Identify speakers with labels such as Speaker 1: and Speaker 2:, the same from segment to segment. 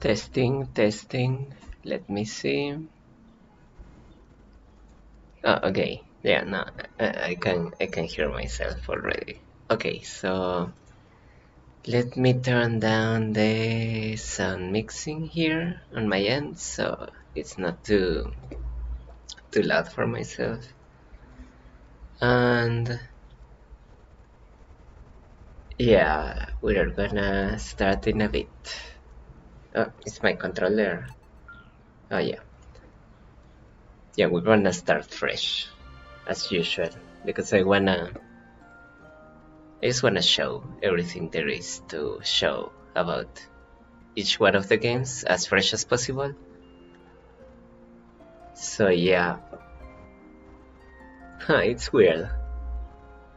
Speaker 1: Testing, testing. Let me see. Oh, okay. Yeah, no, I can hear myself already. Okay, so let me turn down the sound mixing here on my end, so it's not too loud for myself. And yeah, we're gonna start in a bit. Oh, it's my controller. Oh yeah, yeah, we're gonna start fresh as usual because I just wanna show everything there is to show about each one of the games as fresh as possible. So yeah, it's weird.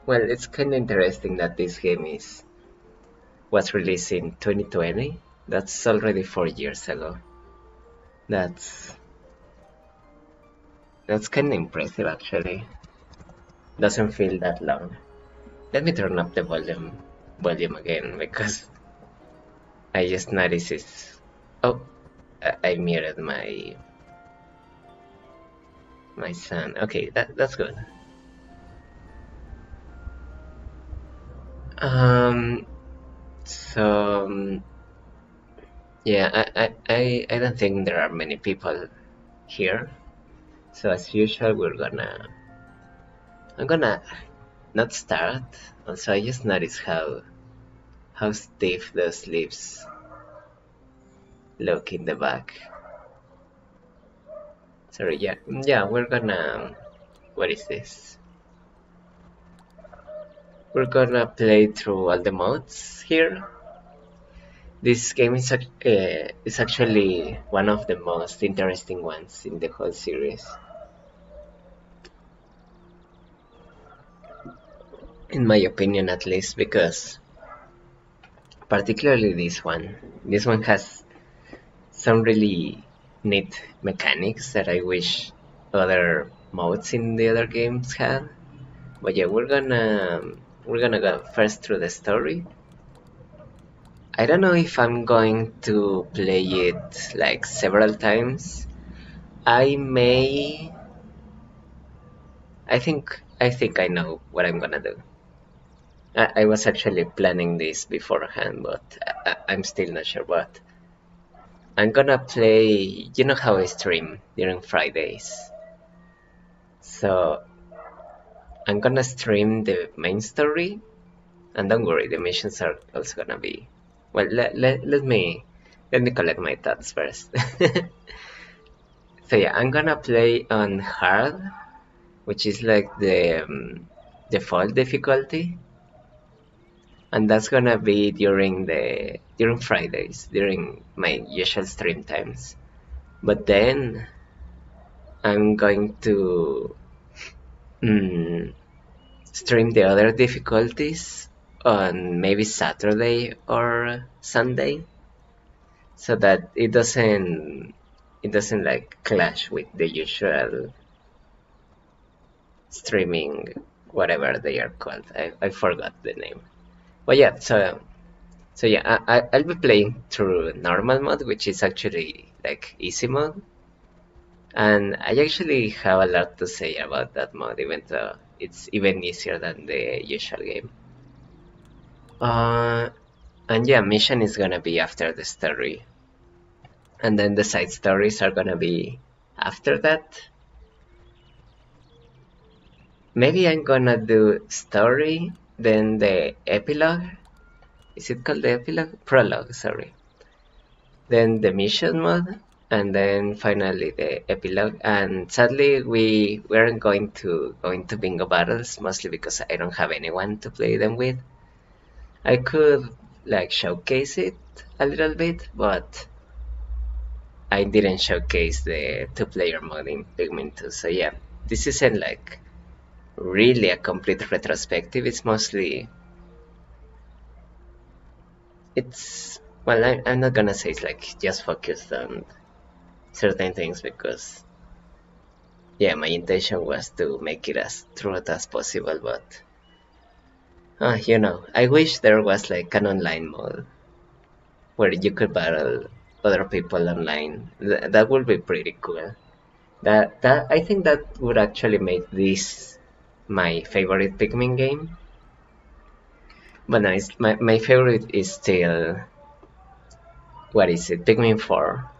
Speaker 1: Well, it's kinda interesting that this game was released in 2020. That's already 4 years ago. That's that's kinda impressive actually. Doesn't feel that long. Let me turn up the volume again because I just noticed it's oh I muted my sound. Okay, that's good. Um so yeah, I don't think there are many people here. So as usual I'm gonna not start. Also I just noticed how stiff those leaves look in the back. Sorry, yeah, we're gonna what is this? We're gonna play through all the modes here. This game is actually one of the most interesting ones in the whole series, in my opinion at least, because particularly this one has some really neat mechanics that I wish other modes in the other games had. But yeah, we're gonna go first through the story. I don't know if I'm going to play it like several times. I may. I think I know what I'm gonna do. I was actually planning this beforehand, but I'm still not sure. But I'm gonna play. You know how I stream during Fridays, so I'm gonna stream the main story, and don't worry, the missions are also gonna be. Well, let me collect my thoughts first. So yeah, I'm gonna play on hard, which is like the default difficulty, and that's gonna be during Fridays, during my usual stream times. But then I'm going to mm, stream the other difficulties on maybe Saturday or Sunday, so that it doesn't like clash with the usual streaming, whatever they are called. I forgot the name. But yeah, so yeah, I'll be playing through normal mode, which is actually like easy mode, and I actually have a lot to say about that mode, even though it's even easier than the usual game. Uh, and yeah, mission is gonna be after the story, and then the side stories are gonna be after that. Maybe I'm gonna do story, then the epilogue. Is it called the epilogue? Prologue, sorry. Then the mission mode, and then finally the epilogue. And sadly, we weren't going to bingo battles, mostly because I don't have anyone to play them with. I could like showcase it a little bit, but I didn't showcase the two-player mode in Pikmin 2. So yeah, this isn't like really a complete retrospective. It's well, I'm not gonna say it's like just focused on certain things because yeah, my intention was to make it as true as possible, but I wish there was like an online mode where you could battle other people online. That would be pretty cool. That I think that would actually make this my favorite Pikmin game. But no, my favorite is still, what is it? Pikmin 4.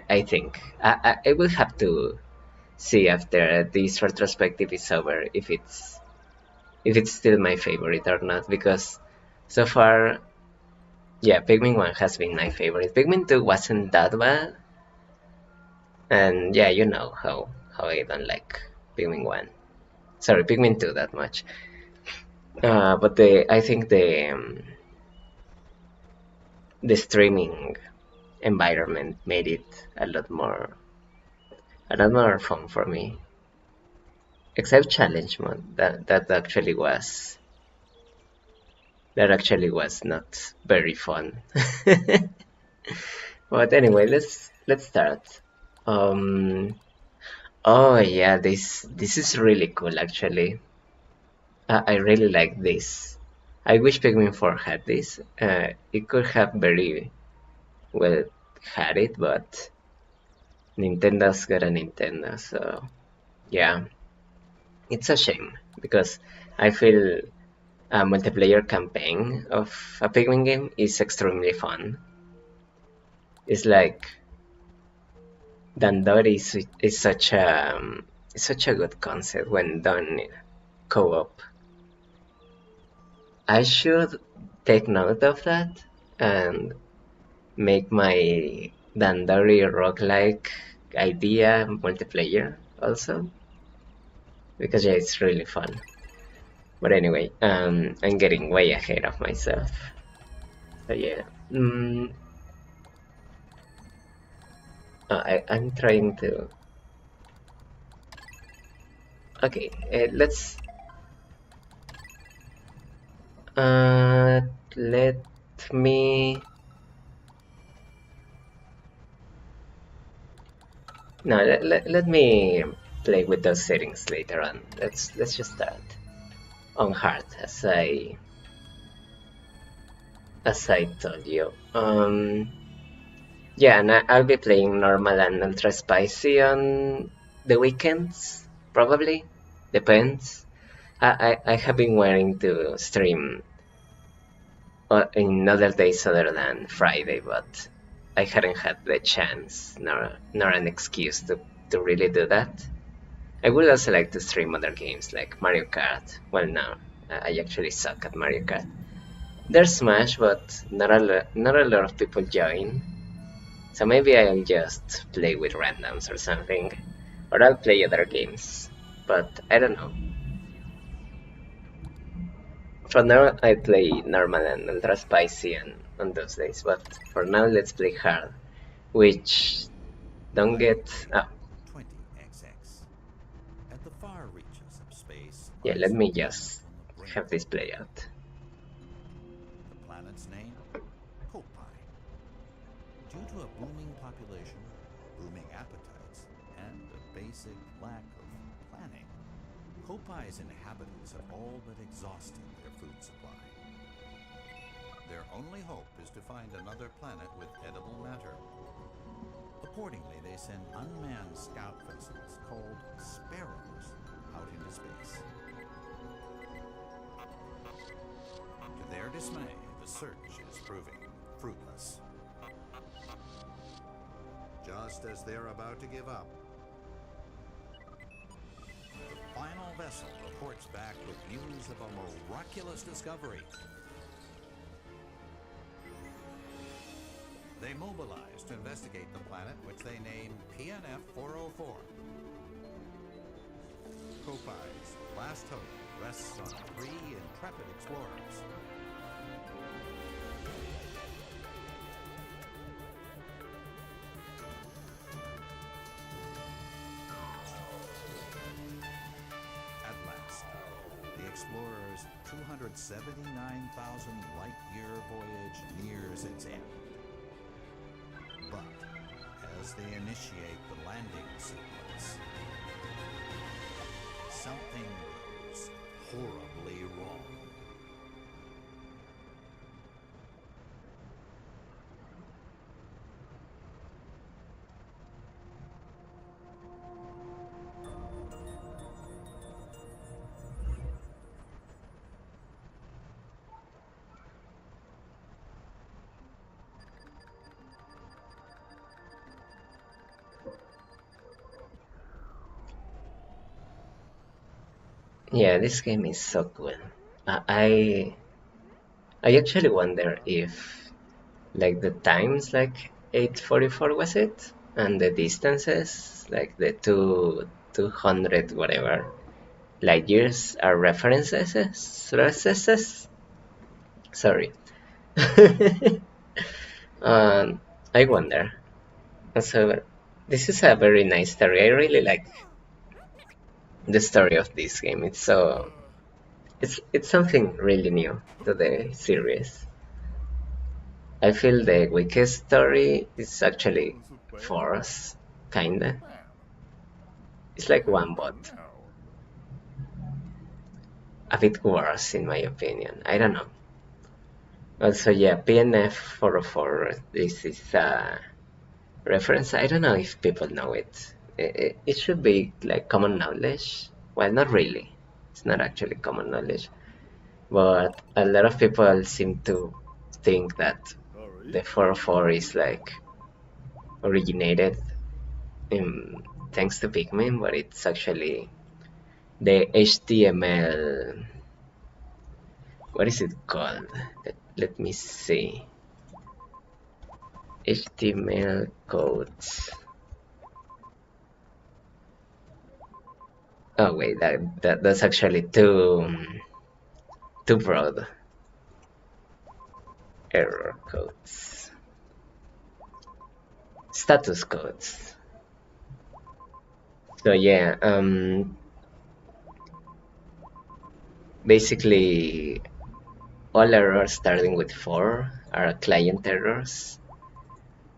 Speaker 1: I think. I will have to see after this retrospective is over if it's still my favorite or not, because so far, yeah, Pikmin 1 has been my favorite. Pikmin 2 wasn't that bad, and yeah, you know how I don't like Pikmin 1. Sorry, Pikmin 2 that much. But I think the streaming environment made it a lot more fun for me. Except challenge mode, that actually was not very fun. But anyway, let's start. Um, oh yeah, this is really cool actually. I really like this. I wish Pikmin 4 had this. It could have very well had it, but Nintendo's got a Nintendo, so yeah, it's a shame because I feel a multiplayer campaign of a Pikmin game is extremely fun. It's like Dandori is such a good concept when done co-op. I should take note of that and make my Dandori roguelike idea multiplayer also, because yeah, it's really fun. But anyway, I'm getting way ahead of myself. So yeah, I'm trying to. Okay, uh, let me. No, let me play with those settings later on. Let's just start on hard as I told you. Yeah, and I'll be playing normal and ultra spicy on the weekends, probably. Depends. I have been wanting to stream in other days other than Friday, but I hadn't had the chance nor an excuse to really do that. I would also like to stream other games like Mario Kart. Well, no, I actually suck at Mario Kart. There's Smash, but not a lot of people join. So maybe I'll just play with randoms or something. Or I'll play other games. But I don't know. For now, I play normal and ultra spicy on those days. But for now, let's play hard. Which don't get. Oh,
Speaker 2: 20XX. At the far reaches of space
Speaker 1: yeah,
Speaker 2: lies
Speaker 1: let me
Speaker 2: a planet
Speaker 1: just
Speaker 2: on the brink
Speaker 1: have
Speaker 2: of
Speaker 1: this
Speaker 2: life.
Speaker 1: play out.
Speaker 2: The planet's name? Kopai. Due to a booming population, booming appetites, and a basic lack of planning, Kopai's inhabitants have all but exhausted their food supply. Their only hope is to find another planet with edible matter. Accordingly, they send unmanned scout vessels called Sparrows out into space. To their dismay, the search is proving fruitless. Just as they're about to give up, the final vessel reports back with news of a miraculous discovery. They mobilize to investigate the planet, which they name PNF 404. Kopai's last hope rests on 3 intrepid explorers. At last, the explorers' 279,000 light-year voyage nears its end. But as they initiate the landing sequence, something goes horribly wrong.
Speaker 1: Yeah, this game is so cool. I actually wonder if like the times like 844 was it, and the distances like the 200 whatever light years are references. Sorry. um, I wonder. So this is a very nice story. I really like the story of this game. It's something really new to the series. I feel the weakest story is actually Force, kinda. It's like one bot. A bit worse in my opinion. I don't know. Also, yeah, PNF 404. This is a reference. I don't know if people know it. It should be like common knowledge. Well, not really. It's not actually common knowledge. But a lot of people seem to think that the 404 is like originated in, thanks to Pikmin, but it's actually the HTML. What is it called? Let me see. HTML codes. Oh wait, that's actually too broad. Error codes, status codes. So yeah, basically all errors starting with 4 are client errors,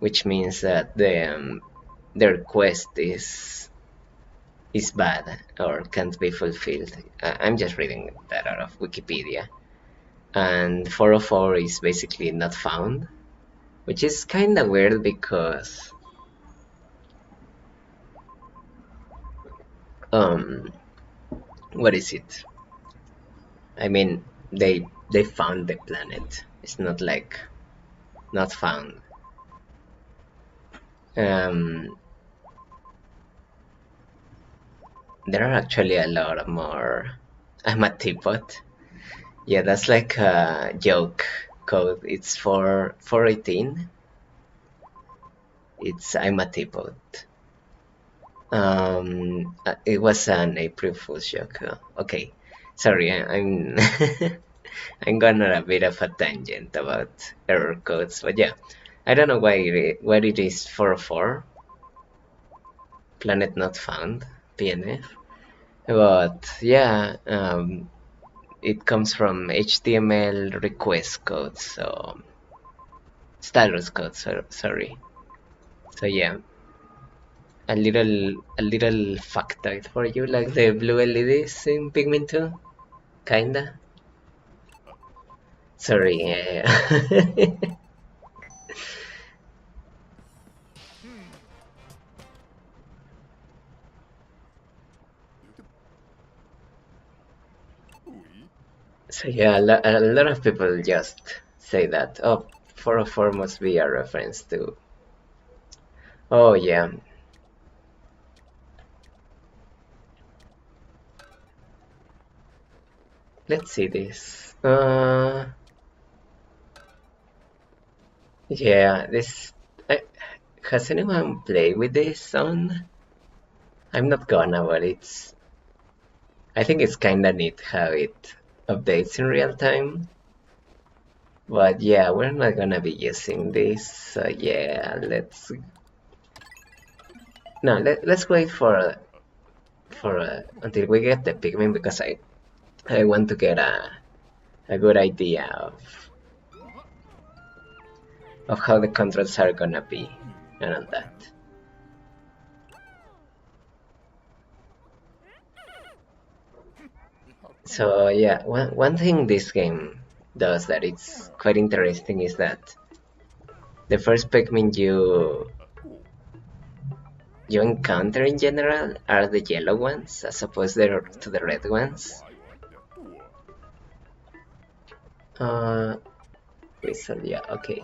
Speaker 1: which means that the request is bad or can't be fulfilled. I'm just reading that out of Wikipedia. And 404 is basically not found, which is kind of weird because um, what is it? I mean, they found the planet. It's not like not found. Um, there are actually a lot more. I'm a teapot. Yeah, that's like a joke code. It's for 418. It's I'm a teapot. It was an April Fool's joke. Okay, sorry, I'm I'm going on a bit of a tangent about error codes, but yeah, I don't know why it is 404, planet not found, PNF, but yeah, it comes from HTML request code, so status code, sorry. So yeah, a little factoid for you, like the blue LEDs in Pikmin 2, kinda. Sorry. So yeah, a lot of people just say that, oh, 404 must be a reference to. Oh yeah, let's see this. Yeah, this. I, has anyone played with this on? I'm not gonna, but it's. I think it's kinda neat how it updates in real time. But yeah, we're not gonna be using this. So yeah, let's. No, let's wait for until we get the Pikmin because I want to get a good idea of how the controls are gonna be and all that. So yeah, one thing this game does that it's quite interesting is that the first Pikmin you encounter in general are the yellow ones as opposed to the red ones. Uh, Whistle, yeah, okay.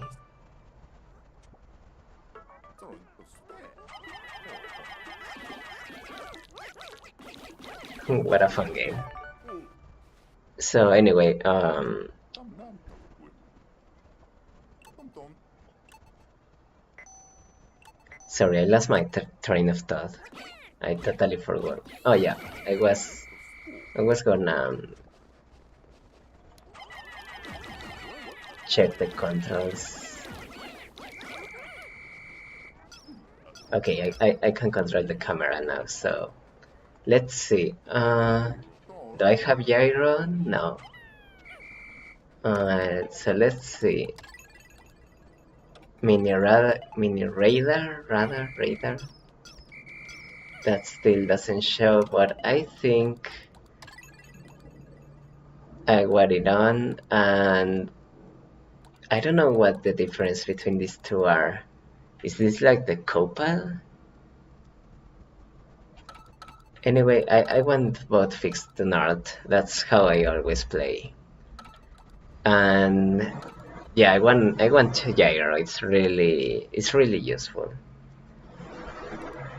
Speaker 1: What a fun game. So anyway, sorry, I lost my train of thought. I totally forgot. Oh yeah, I was gonna check the controls. Okay, I can control the camera now, so let's see. Do I have gyro? No. So let's see. Radar. That still doesn't show, but I think I got it on, and I don't know what the difference between these two are. Is this like the copal? Anyway, I want both fixed to north. That's how I always play. And yeah, I want gyro. It's really useful.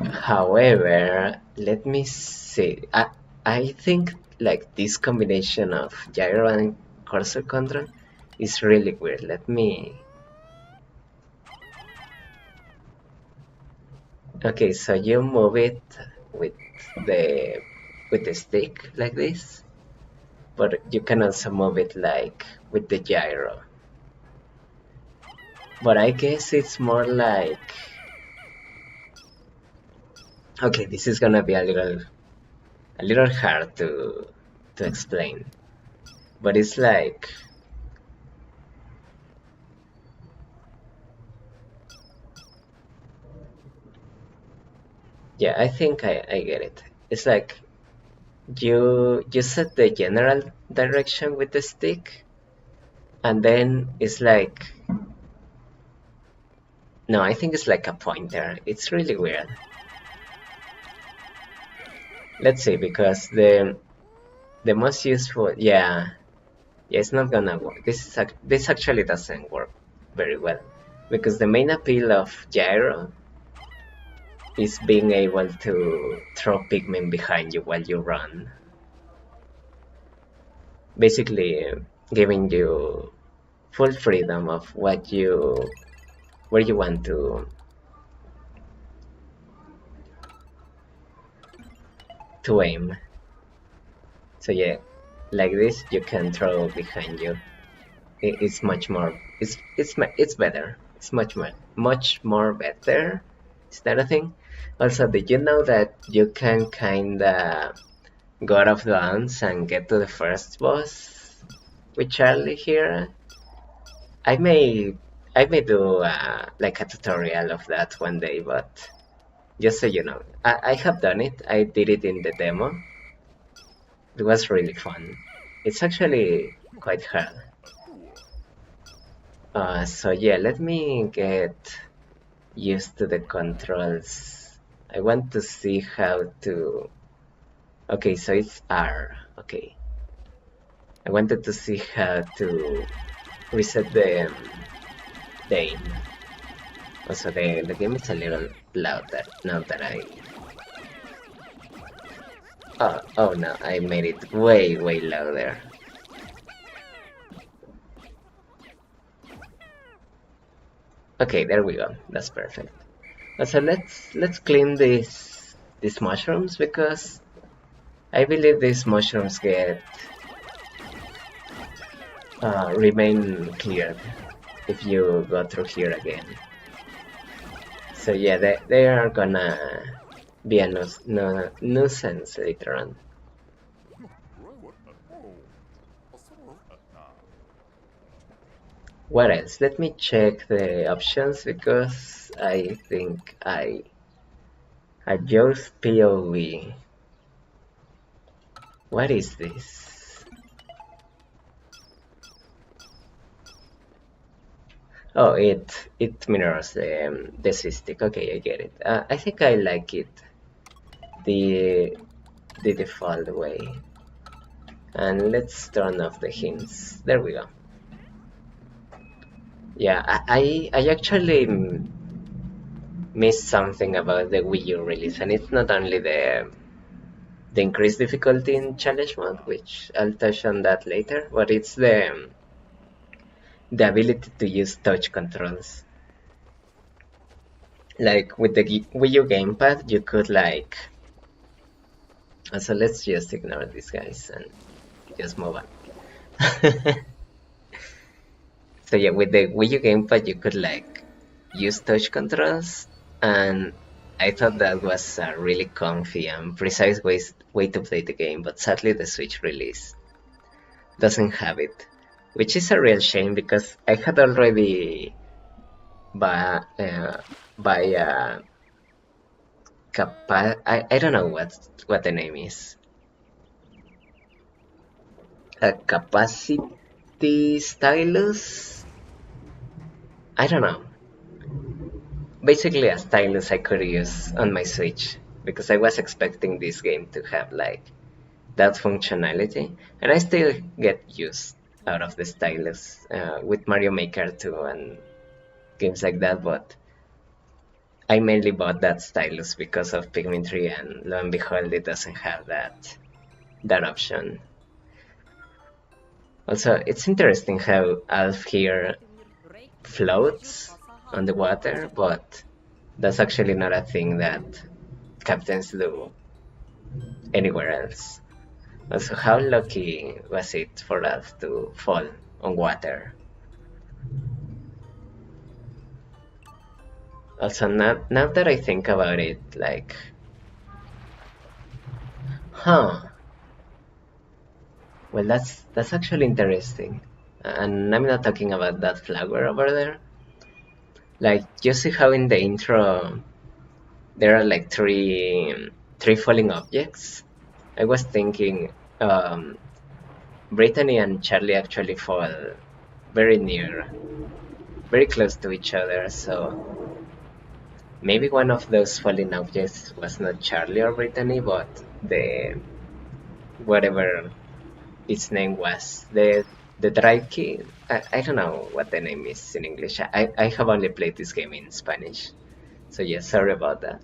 Speaker 1: However, let me see. I think like this combination of gyro and cursor control is really weird. Let me. Okay, so you move it with the with the stick like this, but you can also move it like with the gyro. But I guess it's more like, okay, this is gonna be a little hard to explain, but it's like, yeah, I think I get it. It's like you set the general direction with the stick, and then it's like, no, I think it's like a pointer. It's really weird. Let's see, because the most useful, yeah, it's not gonna work. This actually doesn't work very well, because the main appeal of gyro is being able to throw Pikmin behind you while you run. Basically, giving you full freedom of where you want to aim. So yeah, like this you can throw behind you. It's much more. It's better. It's much more better. Is that a thing? Also, did you know that you can kinda go out of bounds and get to the first boss with Charlie here? I may I may do like a tutorial of that one day, but just so you know, I have done it. I did it in the demo. It was really fun. It's actually quite hard. So yeah, let me get used to the controls. I want to see how to. Okay, so it's R. Okay, I wanted to see how to reset the aim. Also, the game is a little louder now that I. Oh no, I made it way louder. Okay, there we go. That's perfect. So let's clean these mushrooms, because I believe these mushrooms remain clear if you go through here again. So yeah, they are gonna be a nuisance later on. What else? Let me check the options, because I think I adjust POV. What is this? Oh, it mirrors the stick. Okay, I get it. I think I like it the default way. And let's turn off the hints. There we go. Yeah, I actually missed something about the Wii U release, and it's not only the increased difficulty in challenge mode, which I'll touch on that later, but it's the ability to use touch controls. Like with the Wii U gamepad, you could like. So let's just ignore these guys and just move on. So yeah, with the Wii U gamepad, you could like use touch controls, and I thought that was a really comfy and precise way to play the game. But sadly, the Switch release doesn't have it, which is a real shame because I had already buy buy I don't know what the name is, a capacity stylus. I don't know. Basically, a stylus I could use on my Switch because I was expecting this game to have like that functionality, and I still get use out of the stylus with Mario Maker 2 and games like that, but I mainly bought that stylus because of Pikmin 3, and lo and behold, it doesn't have that option. Also, it's interesting how Alf here floats on the water, but that's actually not a thing that captains do anywhere else. Also, how lucky was it for Alf to fall on water? Also, now that I think about it, like, huh, well, that's actually interesting. And I'm not talking about that flower over there. Like, you see how in the intro there are like three falling objects? I was thinking Brittany and Charlie actually fall very near, very close to each other, so maybe one of those falling objects was not Charlie or Brittany, but the whatever its name was, the Drake. I don't know what the name is in English. I have only played this game in Spanish, so yeah, sorry about that.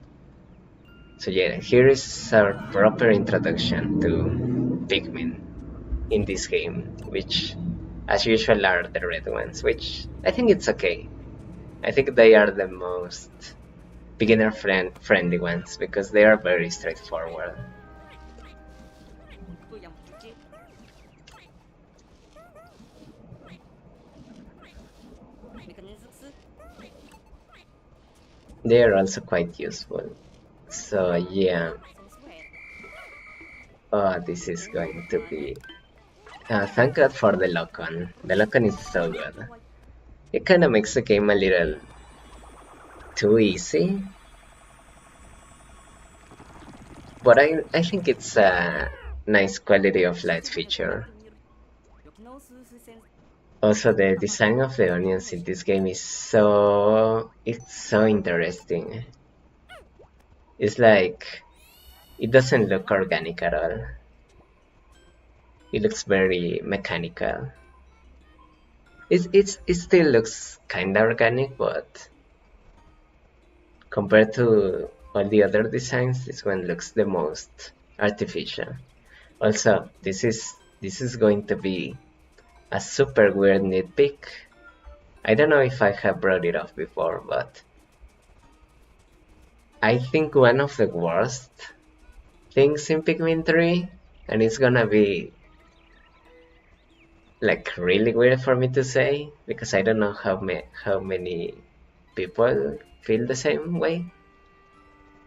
Speaker 1: So yeah, here is our proper introduction to Pikmin in this game, which as usual are the red ones, which I think it's okay. I think they are the most beginner friendly ones because they are very straightforward. They are also quite useful. So yeah, this is going to be. Thank God for the lock-on. The lock-on is so good. It kind of makes the game a little too easy, but I think it's a nice quality of life feature. Also, the design of the onions in this game is it's so interesting. It's like it doesn't look organic at all. It looks very mechanical. It still looks kinda organic, but compared to all the other designs, this one looks the most artificial. Also, this is going to be a super weird nitpick. I don't know if I have brought it up before, but I think one of the worst things in Pikmin 3, and it's gonna be like really weird for me to say because I don't know how many people feel the same way.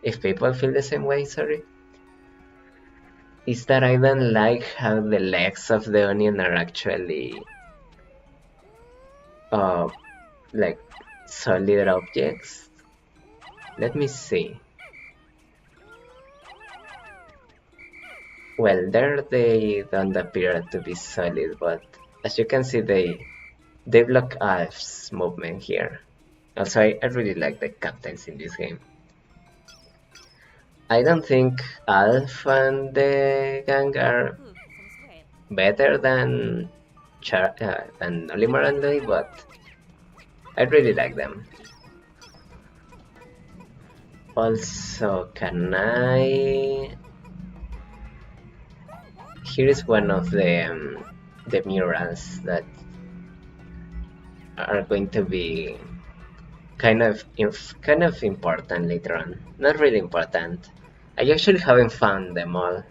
Speaker 1: If people feel the same way, sorry, is that I don't like how the legs of the onion are actually uh like solid objects. Let me see. Well, there they don't appear to be solid, but as you can see, they block Alf's movement here. Also, I really like the captains in this game. I don't think Alf and the gang are better than Olimar and Louis, but I really like them. Also, can I here is one of the murals that are going to be kind of important later on. Not really important. I actually haven't found them all,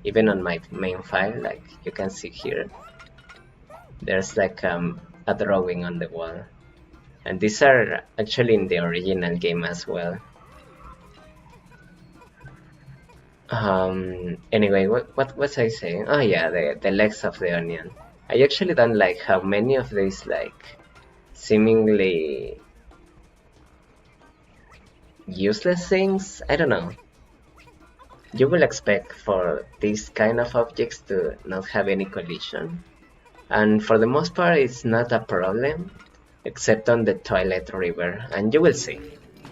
Speaker 1: even on my main file. Like you can see here, there's like a drawing on the wall, and these are actually in the original game as well. Anyway, what was I saying? Oh yeah, the legs of the onion. I actually don't like how many of these like seemingly useless things. I don't know. You will expect for these kind of objects to not have any collision, and for the most part it's not a problem, except on the toilet river, and you will see.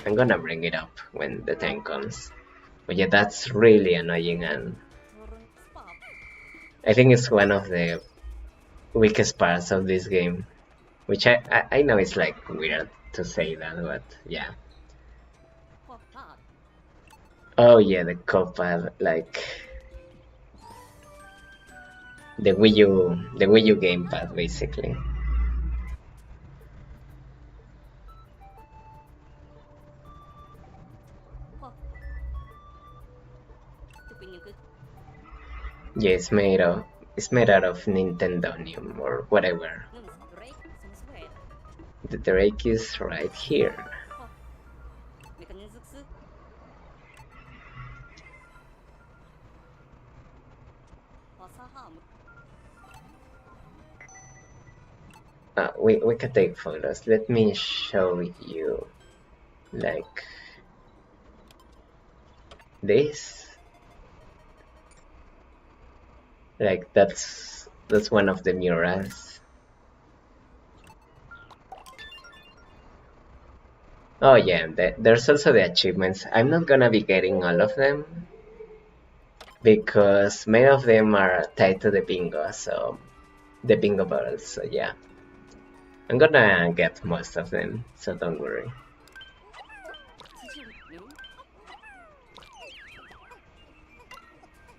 Speaker 1: I'm gonna bring it up when the time comes. But yeah, that's really annoying, and I think it's one of the weakest parts of this game, which I know it's like weird to say that, but yeah. Oh yeah, the copad, like the Wii U gamepad, basically. Yeah, it's made out of Nintendonium or whatever. The Drake is right here. We can take photos. Let me show you like this. Like that's one of the murals. Oh yeah, there's also the achievements. I'm not gonna be getting all of them because many of them are tied to the bingo, so the bingo battles. So yeah, I'm gonna get most of them, so don't worry.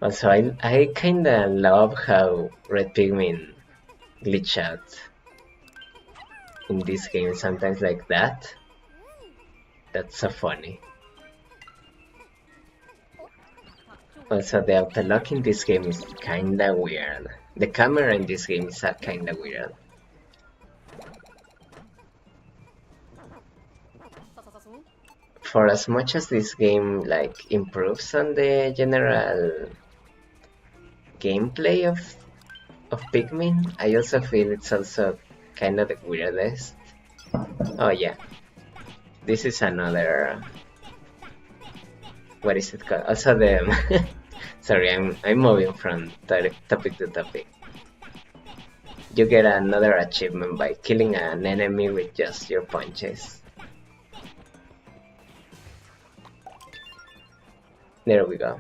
Speaker 1: Also, I kinda love how Red Pikmin glitch out in this game sometimes like that. That's so funny. Also, the auto-lock in this game is kinda weird. The camera in this game is kinda weird. For as much as this game like improves on the general gameplay of Pikmin, I also feel it's also kind of the weirdest. Oh yeah, this is another. What is it called? Also the. Sorry, I'm moving from topic to topic. You get another achievement by killing an enemy with just your punches. There we go.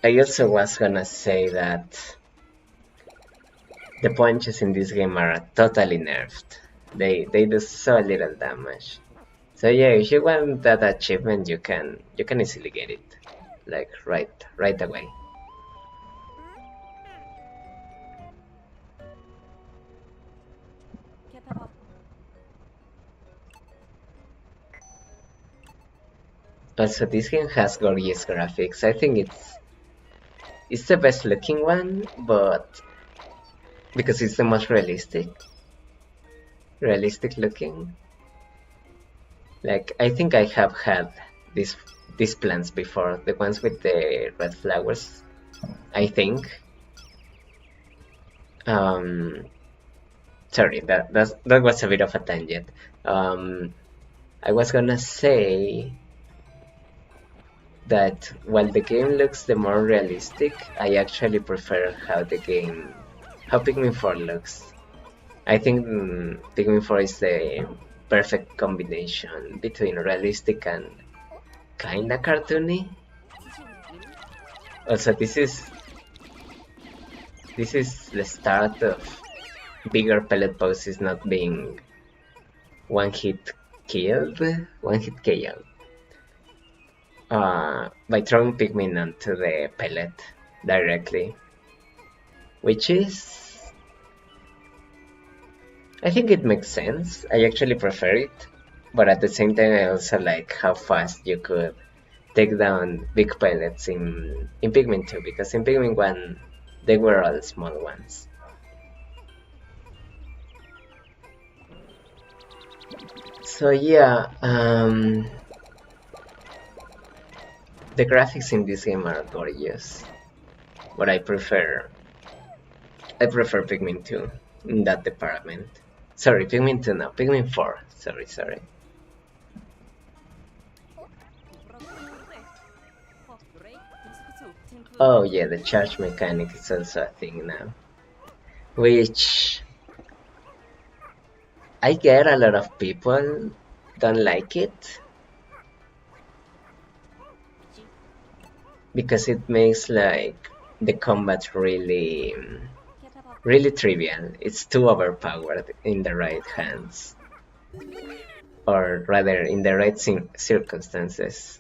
Speaker 1: I also was gonna say that the punches in this game are totally nerfed. They do so little damage. So yeah, if you want that achievement, you can easily get it, like right away. Also, this game has gorgeous graphics. I think it's the best looking one, but because it's the most realistic looking. Like I think I have had these plants before, the ones with the red flowers. I think. Sorry, that was a bit of a tangent. I was gonna say that while the game looks the more realistic, I actually prefer how Pikmin 4 looks. I think Pikmin 4 is the perfect combination between realistic and kinda cartoony. Also, this is the start of bigger pellet poses not being one hit KO. by throwing Pikmin onto the pellet directly, which is, I think it makes sense. I actually prefer it, but at the same time I also like how fast you could take down big pellets in Pikmin 2, because in Pikmin 1 they were all small ones. So yeah, the graphics in this game are gorgeous, but I prefer Pikmin 2 in that department. Sorry, Pikmin 2 now, Pikmin 4. Sorry. Oh yeah, the charge mechanic is also a thing now, which I get a lot of people don't like it because it makes like the combat really trivial. It's too overpowered in the right hands, or rather in the right circumstances.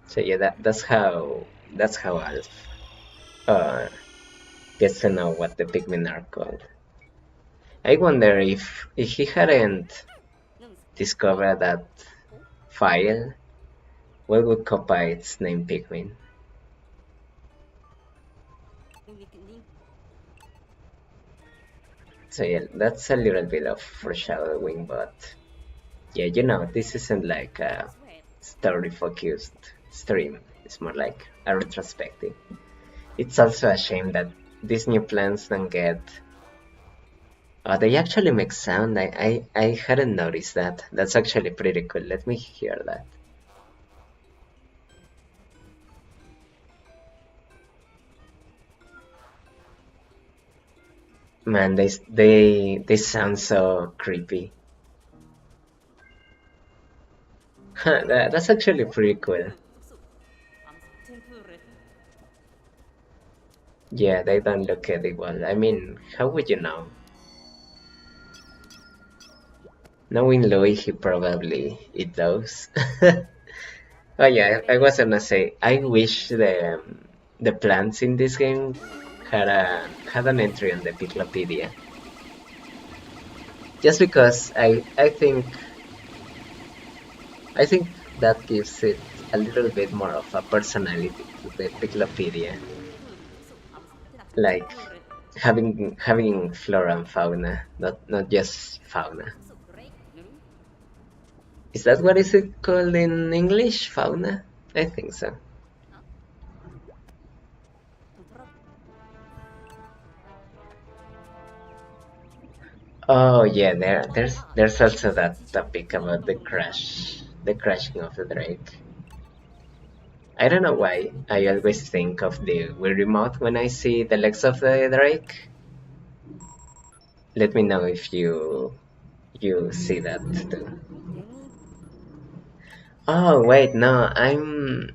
Speaker 1: So yeah, that's how Alf gets to know what the Pikmin are called. I wonder if he hadn't discovered that file, what would copy its name Pikmin? So yeah, that's a little bit of foreshadowing, but yeah, this isn't like a story-focused stream. It's more like a retrospective. It's also a shame that these new plans don't get. They actually make sound. I hadn't noticed that. That's actually pretty cool. Let me hear that. Man, they sound so creepy. That's actually pretty cool. Yeah, they don't look edible. I mean, how would you know? Knowing Louis, he probably eat those. Oh yeah, I was gonna say, I wish the plants in this game had an entry on the Piclopedia. Just because I think that gives it a little bit more of a personality to the Piclopedia, like having flora and fauna, not just fauna. Is that what is it called in English? Fauna? I think so. Oh yeah, there's also that topic about the crashing of the Drake. I don't know why I always think of the Wii remote when I see the legs of the Drake. Let me know if you see that too. Oh wait, no, I'm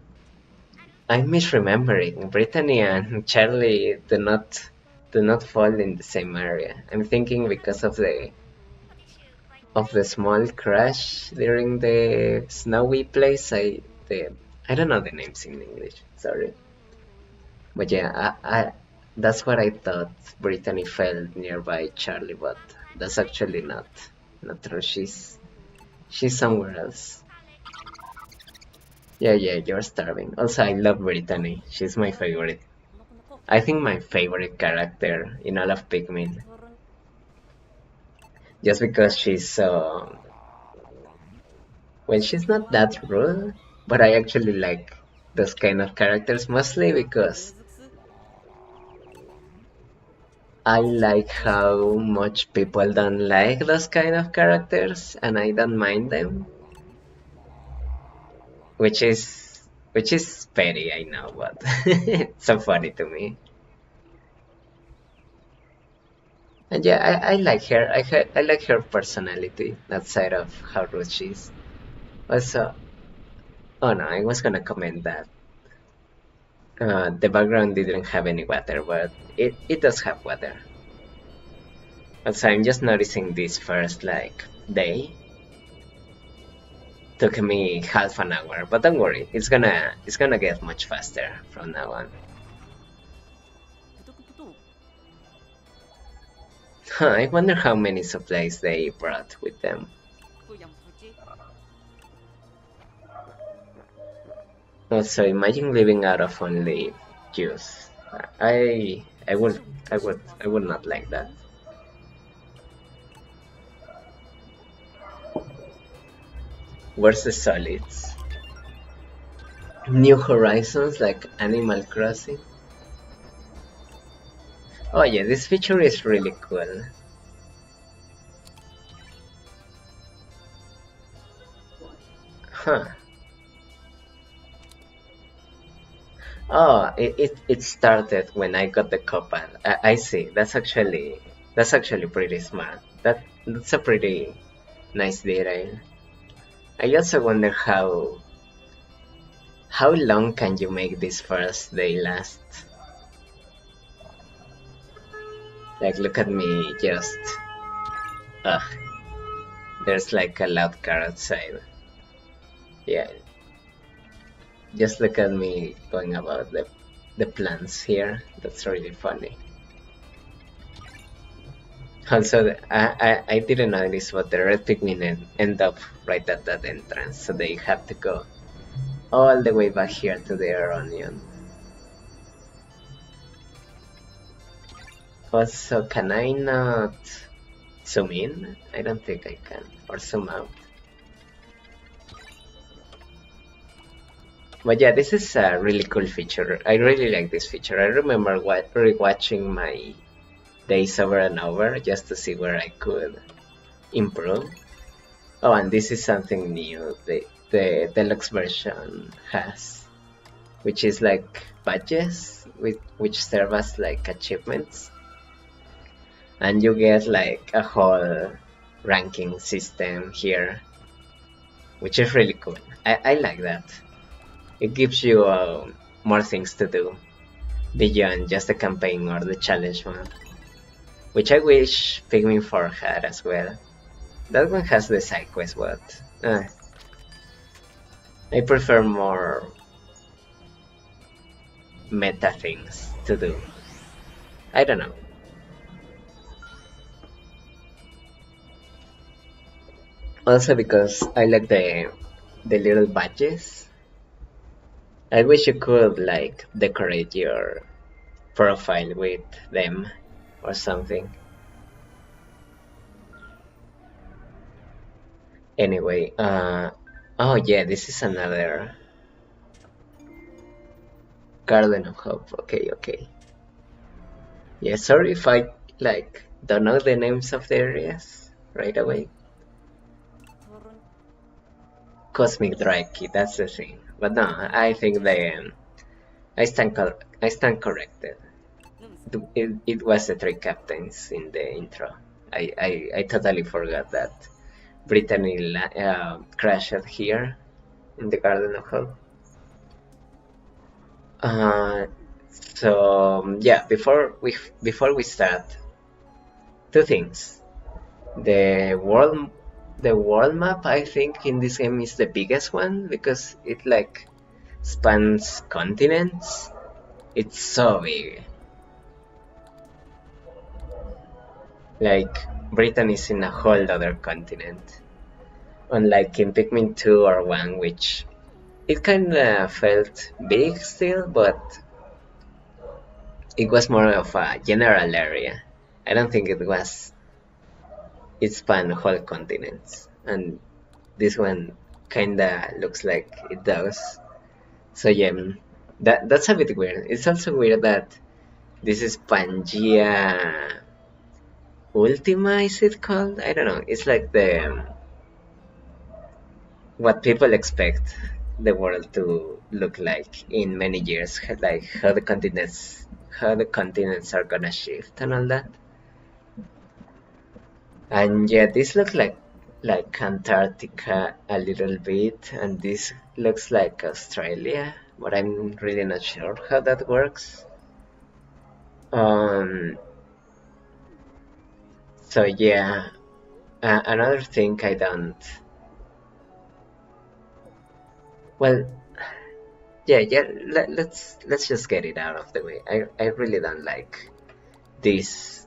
Speaker 1: misremembering. Brittany and Charlie do not fall in the same area. I'm thinking because of the small crash during the snowy place. I don't know the names in English. Sorry, but yeah, that's what I thought. Brittany fell nearby Charlie, but that's actually not true. She's somewhere else. Yeah, you're starving. Also, I love Brittany. She's my favorite. I think my favorite character in all of Pikmin. Just because she's so. Well, she's not that rude, but I actually like those kind of characters mostly because I like how much people don't like those kind of characters, and I don't mind them, which is petty, I know, but it's so funny to me. And yeah, I like her. I like her personality, that side of how rude she is. Also, oh no, I was gonna comment that the background didn't have any water, but it does have water. Also, I'm just noticing this first like day. took me half an hour, but don't worry, it's gonna get much faster from now on. Huh, I wonder how many supplies they brought with them. Also, imagine living out of only juice. I would not like that. Where's the solids? New Horizons like Animal Crossing? Oh yeah, this feature is really cool. Huh. Oh, it started when I got the copal. I see. That's actually pretty smart. That's a pretty nice detail. I also wonder how long can you make this first day last? Like, look at me, just ugh. There's like a loud car outside. Yeah, just look at me going about the plants here. That's really funny. Also, I didn't notice, but the red Pikmin end up right at that entrance, so they have to go all the way back here to their onion. Also, can I not zoom in? I don't think I can, or zoom out. But yeah, this is a really cool feature. I really like this feature. I remember rewatching my days over and over just to see where I could improve. Oh, and this is something new the deluxe version has, which is like badges which serve as like achievements, and you get like a whole ranking system here, which is really cool. I like that. It gives you more things to do beyond just the campaign or the challenge one, which I wish Pikmin 4 had as well. That one has the side quest, but I prefer more meta things to do. I don't know. Also because I like the little badges. I wish you could like decorate your profile with them or something. Anyway, oh yeah, this is another Garden of Hope. Okay, okay. Yeah, sorry if I like don't know the names of the areas right away. Cosmic Drake, that's the thing. But no, I think I stand corrected. It was the three captains in the intro. I totally forgot that Brittany crashed here in the Garden of Hope. Uh, so yeah, before we start, two things. The world map, I think, in this game is the biggest one because it like spans continents. It's so big. Like Britain is in a whole other continent. Unlike in Pikmin 2 or 1, which it kinda felt big still, but it was more of a general area. I don't think it spanned whole continents. And this one kinda looks like it does. So yeah, that's a bit weird. It's also weird that this is Pangea Ultima, is it called? I don't know. It's like the what people expect the world to look like in many years, like how the continents are gonna shift and all that. And yeah, this looks like Antarctica a little bit, and this looks like Australia, but I'm really not sure how that works. Um, so yeah, another thing I don't well, yeah. Let's just get it out of the way. I really don't like this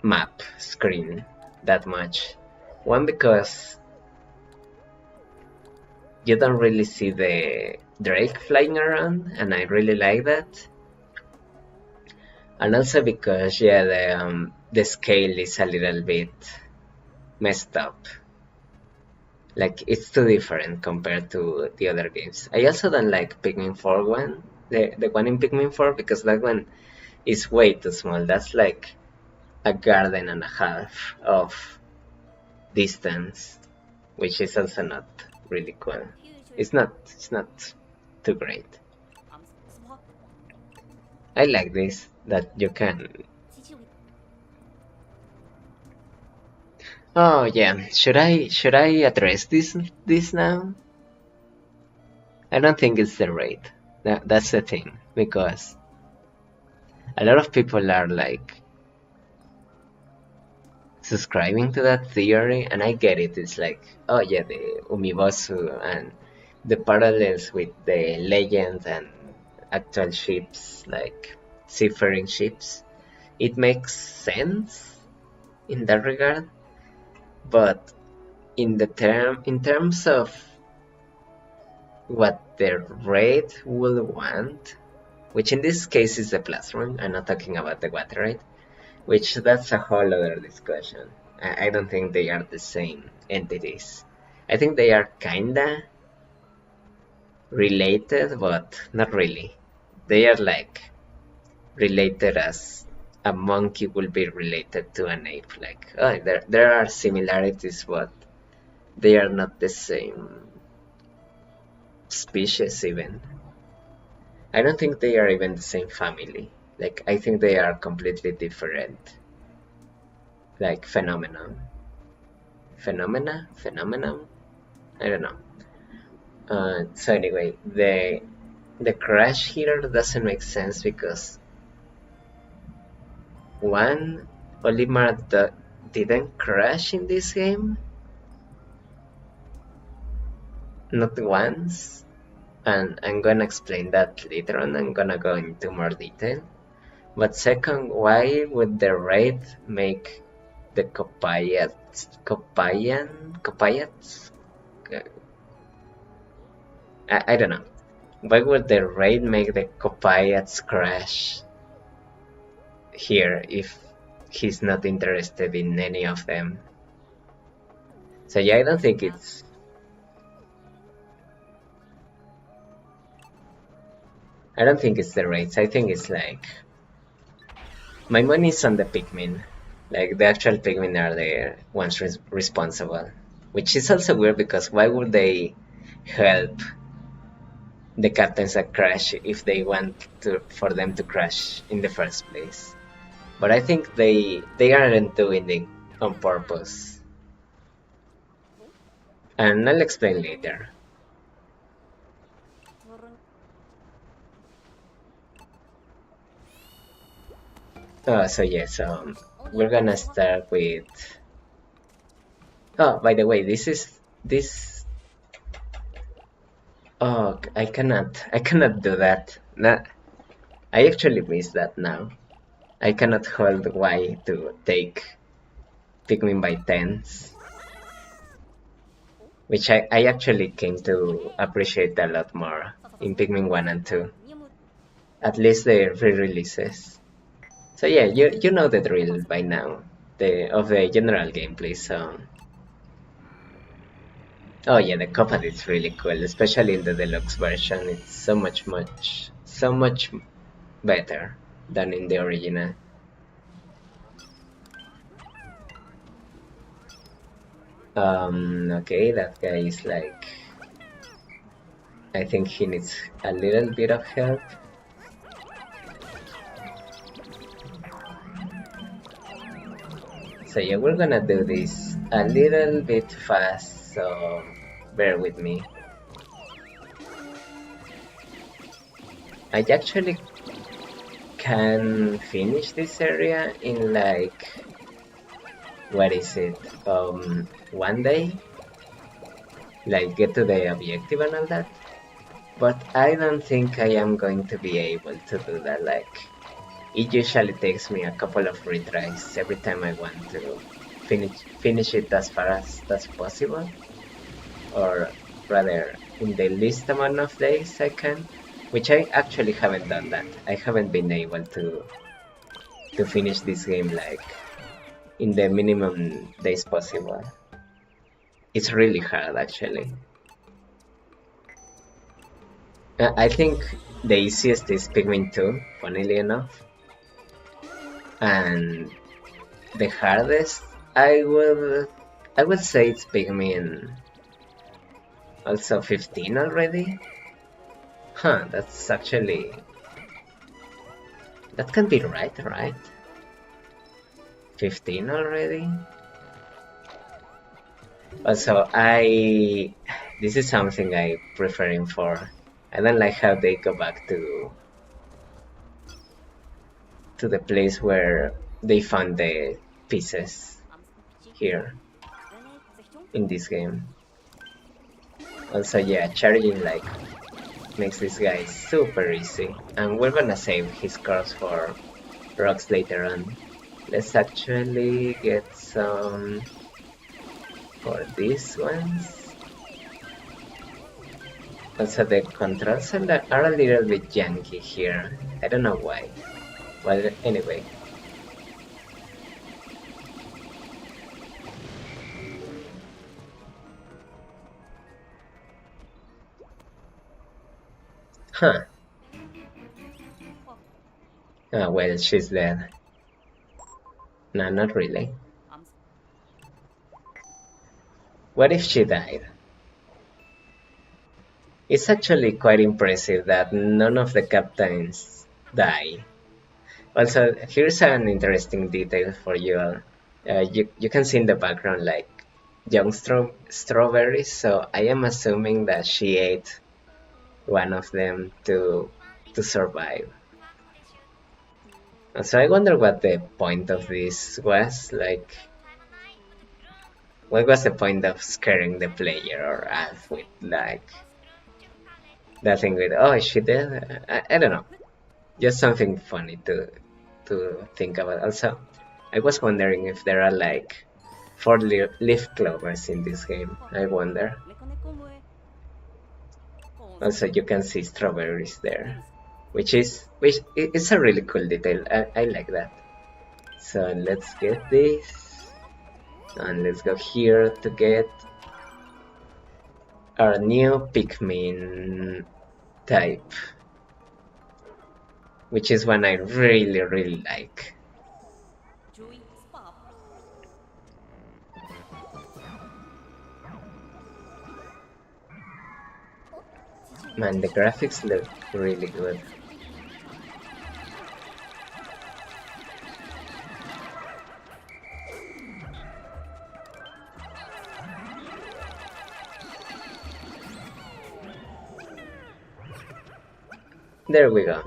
Speaker 1: map screen that much. One, because you don't really see the Drake flying around, and I really like that. And also because yeah, the scale is a little bit messed up. Like it's too different compared to the other games. I also don't like Pikmin 4 one, the one in Pikmin 4, because that one is way too small. That's like a garden and a half of distance, which is also not really cool. It's not too great. I like this that you can. Oh yeah, should I address this now? I don't think it's the rate. That's the thing, because a lot of people are like subscribing to that theory, and I get it. It's like, oh yeah, the Umibosu and the parallels with the legends and actual ships, like seafaring ships. It makes sense in that regard, but in terms of what the raid will want, which in this case is the platform, I'm not talking about the water raid, which that's a whole other discussion. I don't think they are the same entities. I think they are kinda related, but not really. They are like related as a monkey will be related to an ape. Like, oh, there are similarities, but they are not the same species even. I don't think they are even the same family. Like, I think they are completely different. Like, phenomenon. I don't know. So anyway, the crash here doesn't make sense because one, Olimar didn't crash in this game, not once, and I'm gonna explain that later on. I'm gonna go into more detail. But second, why would the raid make the Copayats? I don't know. Why would the raid make the Copayats crash here if he's not interested in any of them? So yeah, I don't think it's the raids. I think it's like my money's on the Pikmin. Like the actual Pikmin are the ones responsible, which is also weird because why would they help the captains that crash if they want for them to crash in the first place? But I think they aren't doing it on purpose, and I'll explain later. So yes, we're gonna start with. Oh, by the way, this. Oh, I cannot do that. I actually miss that now. I cannot hold Y to take Pikmin by tens, which I actually came to appreciate a lot more in Pikmin 1 and 2. At least the re-releases. So yeah, you know the drill by now, the general gameplay. So oh yeah, the Copa is really cool, especially in the deluxe version. It's so much better than in the original. Okay, that guy is like, I think he needs a little bit of help. So yeah, we're gonna do this a little bit fast, so bear with me. I actually can finish this area in like, what is it, one day? like get to the objective and all that. But I don't think I am going to be able to do that. Like, it usually takes me a couple of retries every time I want to finish it as fast as possible, or rather, in the least amount of days I can. Which I actually haven't done that. I haven't been able to finish this game like in the minimum days possible. It's really hard actually. I think the easiest is Pikmin 2, funnily enough. And the hardest I would say it's Pikmin also 15 already. Huh, that's actually that can be right? 15 already? Also, this is something I preferring for. I don't like how they go back to the place where they found the pieces here in this game. Also, yeah, charging like makes this guy super easy, and we're gonna save his corpse for rocks later on. Let's actually get some for these ones. Also, the controls are a little bit janky here. I don't know why. Well, anyway. Huh. Ah, well, she's dead. No, not really. What if she died? It's actually quite impressive that none of the captains die. Also, here's an interesting detail for you all. You can see in the background like young strawberries, so I am assuming that she ate one of them to survive. So I wonder what the point of this was. Like, what was the point of scaring the player or us with like that thing with oh she did? I don't know. Just something funny to think about. Also, I was wondering if there are like four leaf clovers in this game. I wonder. Also, you can see strawberries there, which is a really cool detail. I like that. So let's get this, and let's go here to get our new Pikmin type, which is one I really like. Man, the graphics look really good. There we go.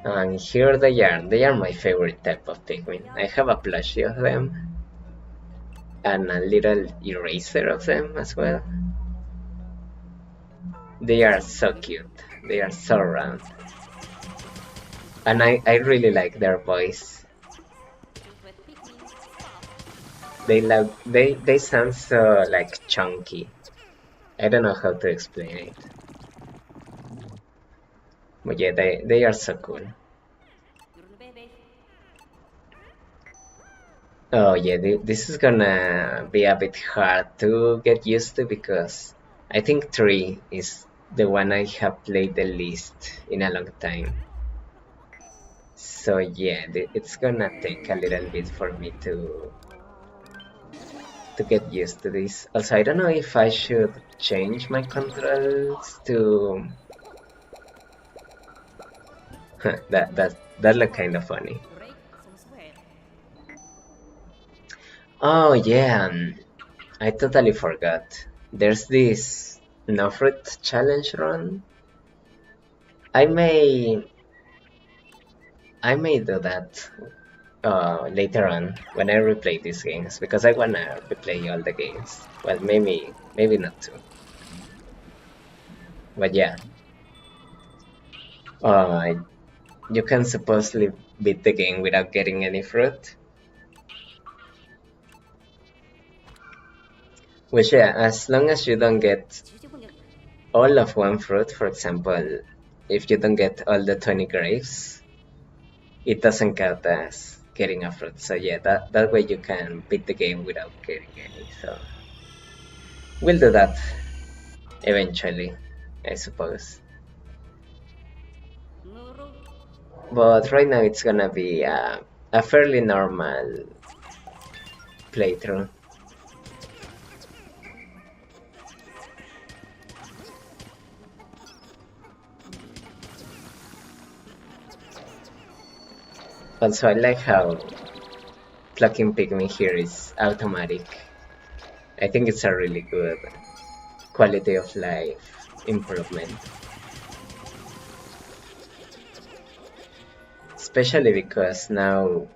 Speaker 1: And here they are. They are my favorite type of Pikmin. I have a plushie of them and a little eraser of them as well. They are so cute. They are so round. And I really like their voice. They sound so like chunky. I don't know how to explain it. But yeah, they are so cool. Oh yeah, this is gonna be a bit hard to get used to because I think 3 is the one I have played the least in a long time. So yeah, it's gonna take a little bit for me to get used to this. Also, I don't know if I should change my controls to that look kind of funny. Oh yeah, I totally forgot. There's this no fruit challenge run. I may do that later on when I replay these games, because I wanna replay all the games. Well, maybe not too, but yeah. Uh, you can supposedly beat the game without getting any fruit. Which, yeah, as long as you don't get all of one fruit, for example, if you don't get all the 20 grapes, it doesn't count as getting a fruit. So yeah, that way you can beat the game without getting any. So we'll do that eventually, I suppose. But right now it's gonna be a fairly normal playthrough. Also, I like how plucking Pikmin here is automatic. I think it's a really good quality of life improvement. Especially because now,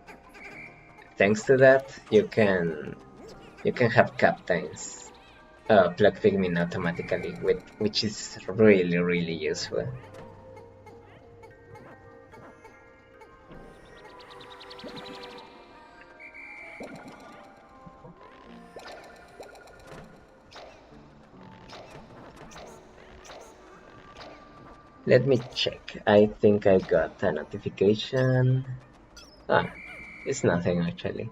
Speaker 1: thanks to that, you can have captains pluck Pikmin automatically, which is really useful. Let me check. I think I got a notification. Ah, it's nothing actually.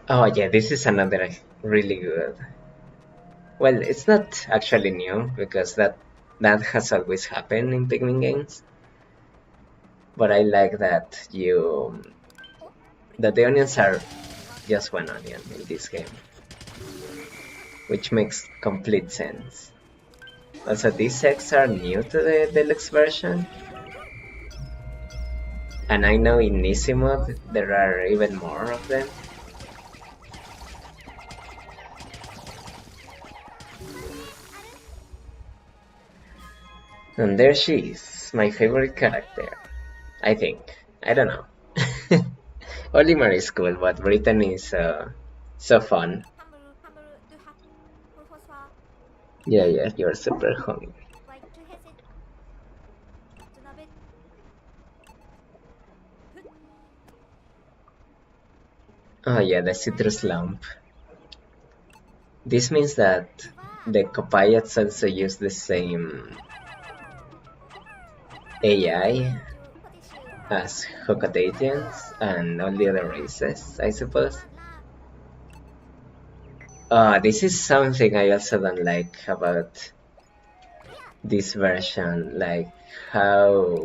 Speaker 1: Oh yeah, this is another really good. Well, it's not actually new because that has always happened in Pikmin games. But I like that the onions are just one onion in this game, which makes complete sense. Also, these eggs are new to the deluxe version, and I know in easy mode there are even more of them. And there she is, my favorite character. I think. I don't know. Olimar is cool, but Britain is so fun. Yeah, you're super hungry. Oh yeah, the citrus lump. This means that the Kopayats also use the same AI as Hokatatians and all the other races, I suppose. This is something I also don't like about this version, like how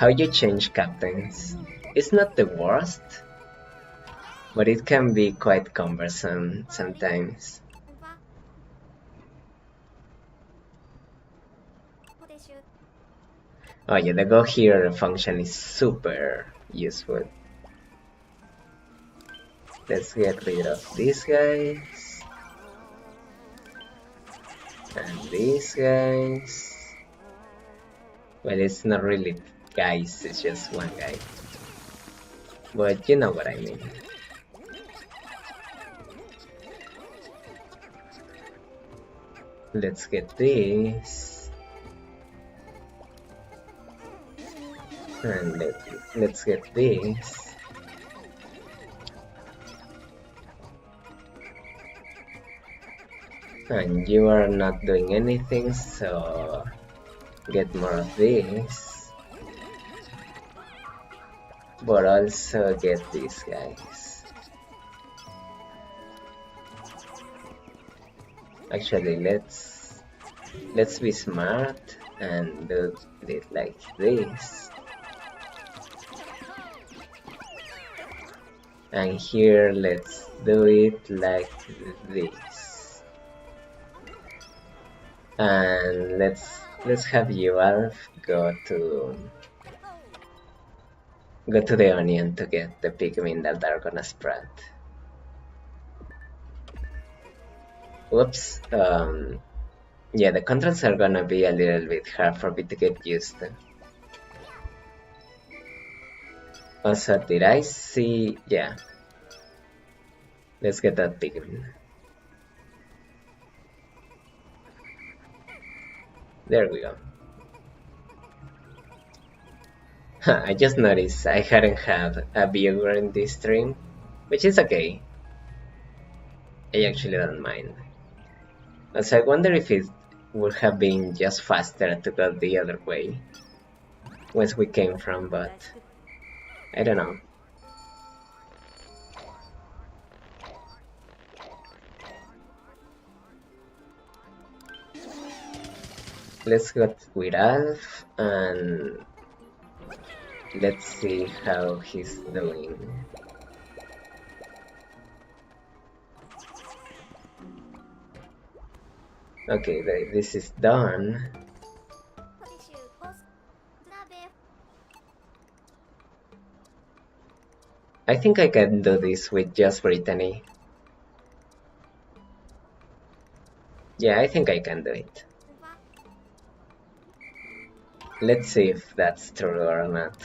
Speaker 1: you change captains. It's not the worst, but it can be quite cumbersome sometimes. Oh yeah, the go here function is super useful. Let's get rid of these guys. And these guys. Well, it's not really guys, it's just one guy. But you know what I mean. Let's get this. And let's get this. And you are not doing anything, so get more of this. But also get these guys. Actually, let's be smart and do it like this. And here let's do it like this. And let's have you Alf go to the onion to get the Pikmin that are gonna spread. Whoops. Yeah, the controls are gonna be a little bit hard for me to get used to. Also, did I see? Yeah. Let's get that Pikmin. There we go. I just noticed I hadn't had a viewer in this stream, which is okay. I actually don't mind. Also, I wonder if it would have been just faster to go the other way, where we came from, but I don't know. Let's go with Alf and let's see how he's doing. Okay, this is done. I think I can do this with just Brittany. Yeah, I think I can do it. Let's see if that's true or not.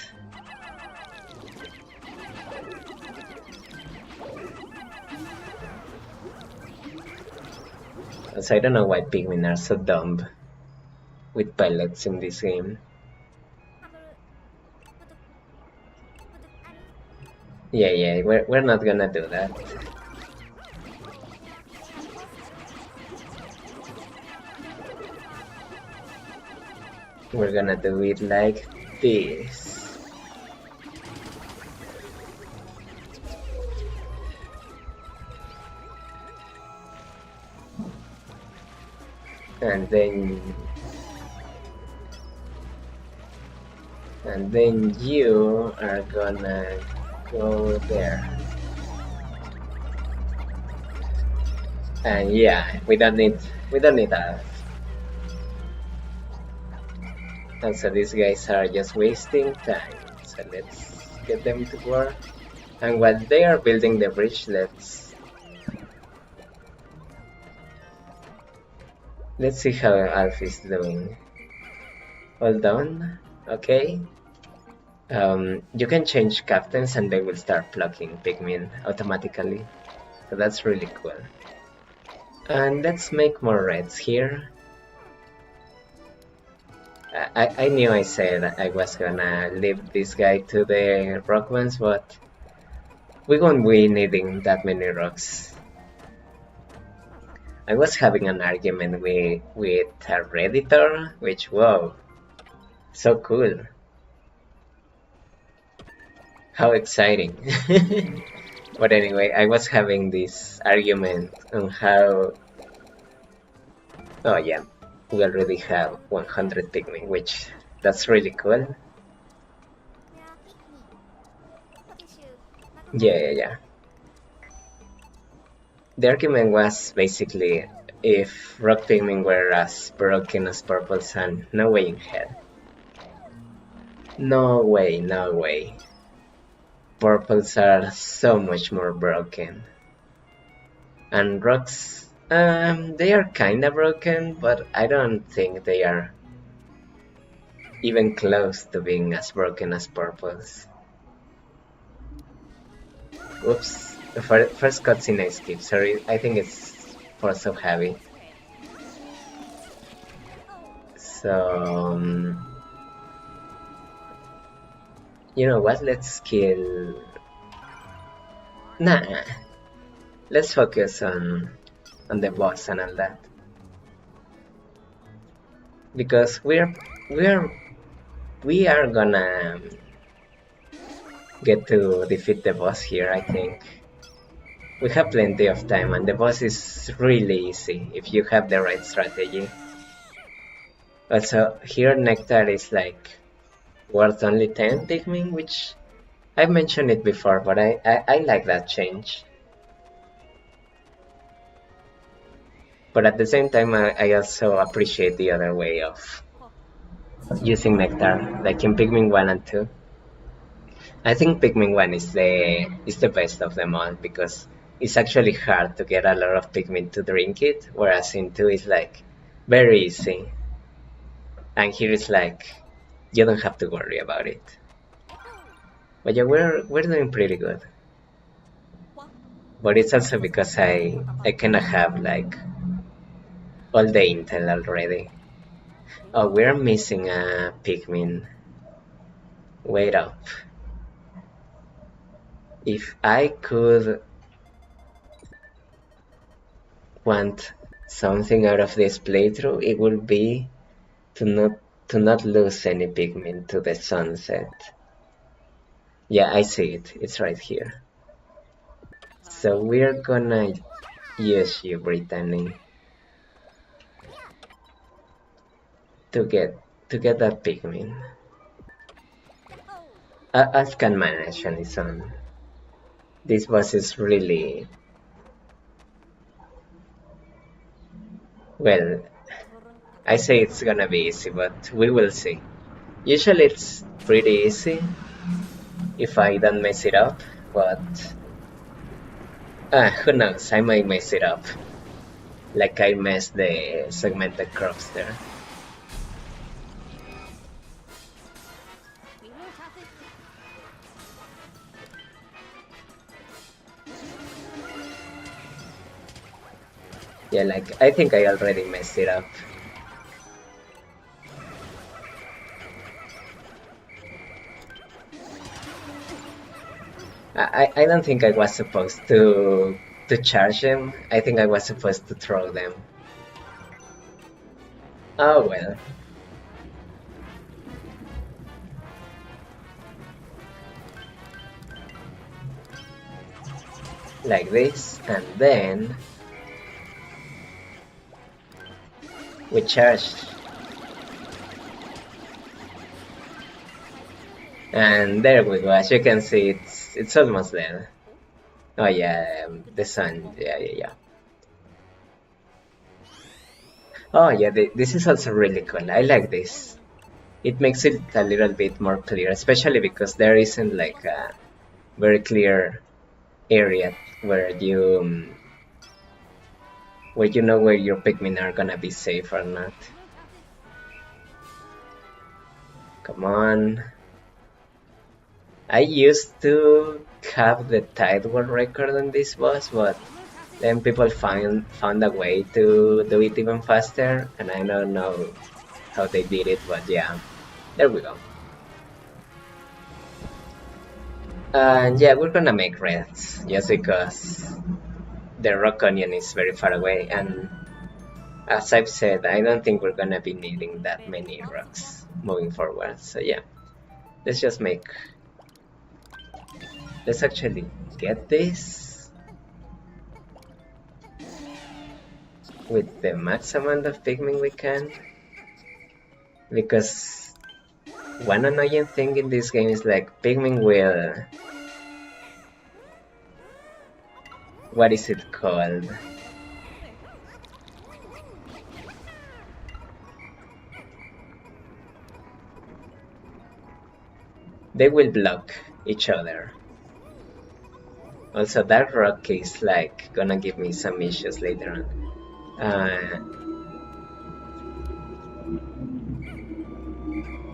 Speaker 1: Also, I don't know why Pikmin are so dumb with pilots in this game. Yeah, we're not gonna do that. We're gonna do it like this. And then you are gonna go there. And yeah, we don't need that. And so these guys are just wasting time. So let's get them to work. And while they are building the bridge, let's see how Alf is doing. All done? Okay. You can change captains and they will start plucking Pikmin automatically. So that's really cool. And let's make more reds here. I knew I said I was gonna leave this guy to the rock ones, but we won't be needing that many rocks. I was having an argument with a redditor, which, wow, so cool. How exciting. But anyway, I was having this argument on how... Oh yeah, we already have 100 Pikmin, which that's really cool. Yeah. The argument was basically if rock Pikmin were as broken as purple sun, no way in hell. No way. Purples are so much more broken. And rocks, they are kinda broken, but I don't think they are even close to being as broken as purples. Oops, the first cutscene I skipped, sorry, I think it's for so heavy. So, you know what, let's kill... Nah, let's focus on the boss and all that. Because we are gonna get to defeat the boss here, I think. We have plenty of time and the boss is really easy if you have the right strategy. Also, here Nectar is like worth only 10 Pikmin, which I've mentioned it before, but I like that change. But at the same time, I also appreciate the other way of using Nectar, like in Pikmin 1 and 2. I think Pikmin 1 is the best of them all because it's actually hard to get a lot of Pikmin to drink it, whereas in 2 it's like very easy. And here it's like you don't have to worry about it. But yeah, we're doing pretty good. But it's also because I kinda have like all the intel already. Oh, we're missing a Pikmin. Wait up. If I could want something out of this playthrough, it would be to not lose any Pikmin to the sunset. Yeah, I see it. It's right here. So we're gonna use you, Brittany, to get that Pikmin. Us can manage on its own. This boss is really well. I say it's gonna be easy, but we will see. Usually it's pretty easy if I don't mess it up, but who knows? I might mess it up, like I messed the segmented crops there. Yeah, like I think I already messed it up. I don't think I was supposed to charge them. I think I was supposed to throw them. Oh well. Like this, and then we charge. And there we go. As you can see, it's almost there. Oh yeah, the sun. Yeah. Oh yeah, this is also really cool. I like this. It makes it a little bit more clear, especially because there isn't like a very clear area where you know where your Pikmin are gonna be safe or not. Come on. I used to have the tide world record on this boss, but then people found a way to do it even faster, and I don't know how they did it, but yeah, there we go. And yeah, we're gonna make reds, just because the rock onion is very far away, and as I've said, I don't think we're gonna be needing that many rocks moving forward, so yeah, let's just make... Let's actually get this with the max amount of Pikmin we can, because one annoying thing in this game is like Pikmin will... What is it called? They will block each other. Also, that rock is like gonna give me some issues later on.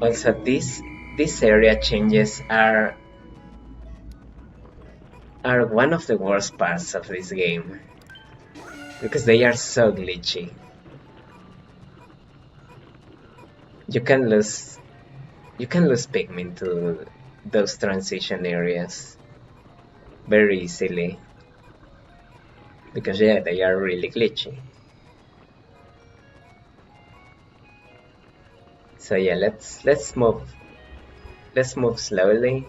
Speaker 1: Also, these area changes are one of the worst parts of this game, because they are so glitchy. You can lose Pikmin to those transition areas very easily, because yeah, they are really glitchy. So yeah, let's move slowly.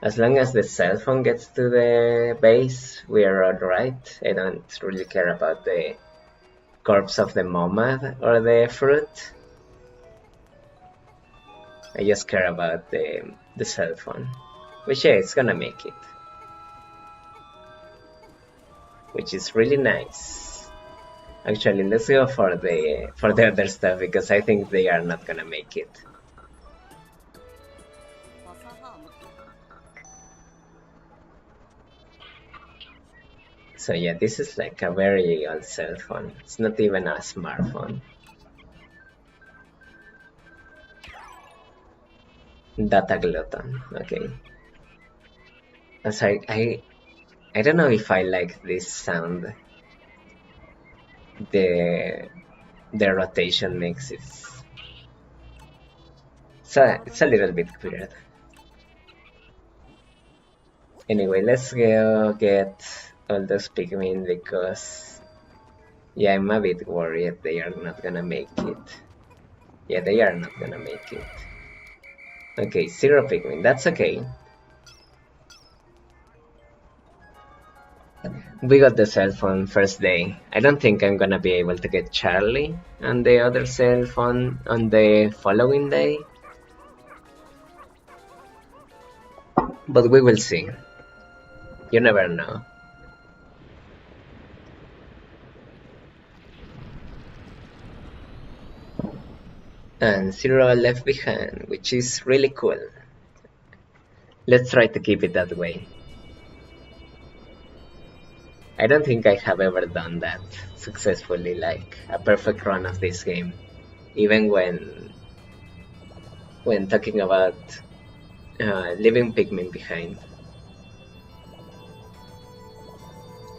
Speaker 1: As long as the cell phone gets to the base, we are alright. I don't really care about the corpse of the Momad or the fruit. I just care about the cell phone, which yeah, it's gonna make it, which is really nice. Actually, let's go for the other stuff, because I think they are not gonna make it. So yeah, this is like a very old cell phone. It's not even a smartphone. Data glutton. Okay. Sorry, I don't know if I like this sound. The the rotation makes it. So it's a little bit weird. Anyway, let's go get all those Pikmin because yeah, I'm a bit worried they are not gonna make it. Yeah, they are not gonna make it. Okay, 0 Pikmin, that's okay. We got the cell phone first day. I don't think I'm gonna be able to get Charlie on the other cell phone on the following day. But we will see. You never know. And 0 left behind, which is really cool. Let's try to keep it that way. I don't think I have ever done that successfully, like a perfect run of this game. Even when talking about leaving Pikmin behind.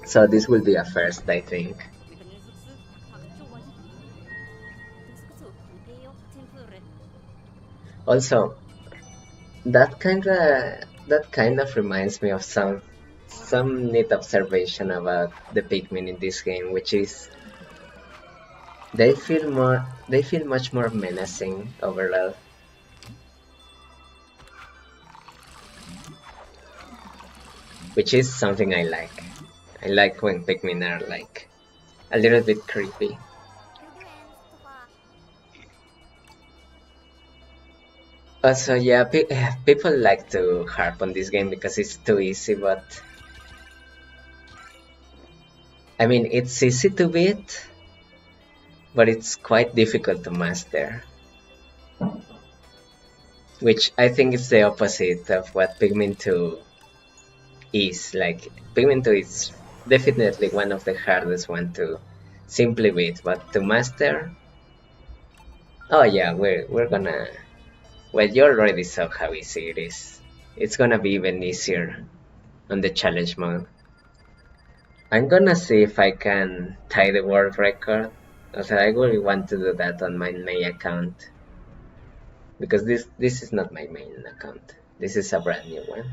Speaker 1: So this will be a first, I think. Also, that kind of reminds me of some neat observation about the Pikmin in this game, which is they feel much more menacing overall, which is something I like. I like when Pikmin are like a little bit creepy. Also, yeah, people like to harp on this game because it's too easy, but I mean, it's easy to beat, but it's quite difficult to master. Which I think is the opposite of what Pikmin 2 is. Like, Pikmin 2 is definitely one of the hardest one to simply beat, but to master, oh yeah, we're gonna. Well, you already saw how easy it is. It's gonna be even easier on the challenge mode. I'm gonna see if I can tie the world record. Also, I really want to do that on my main account because this is not my main account. This is a brand new one.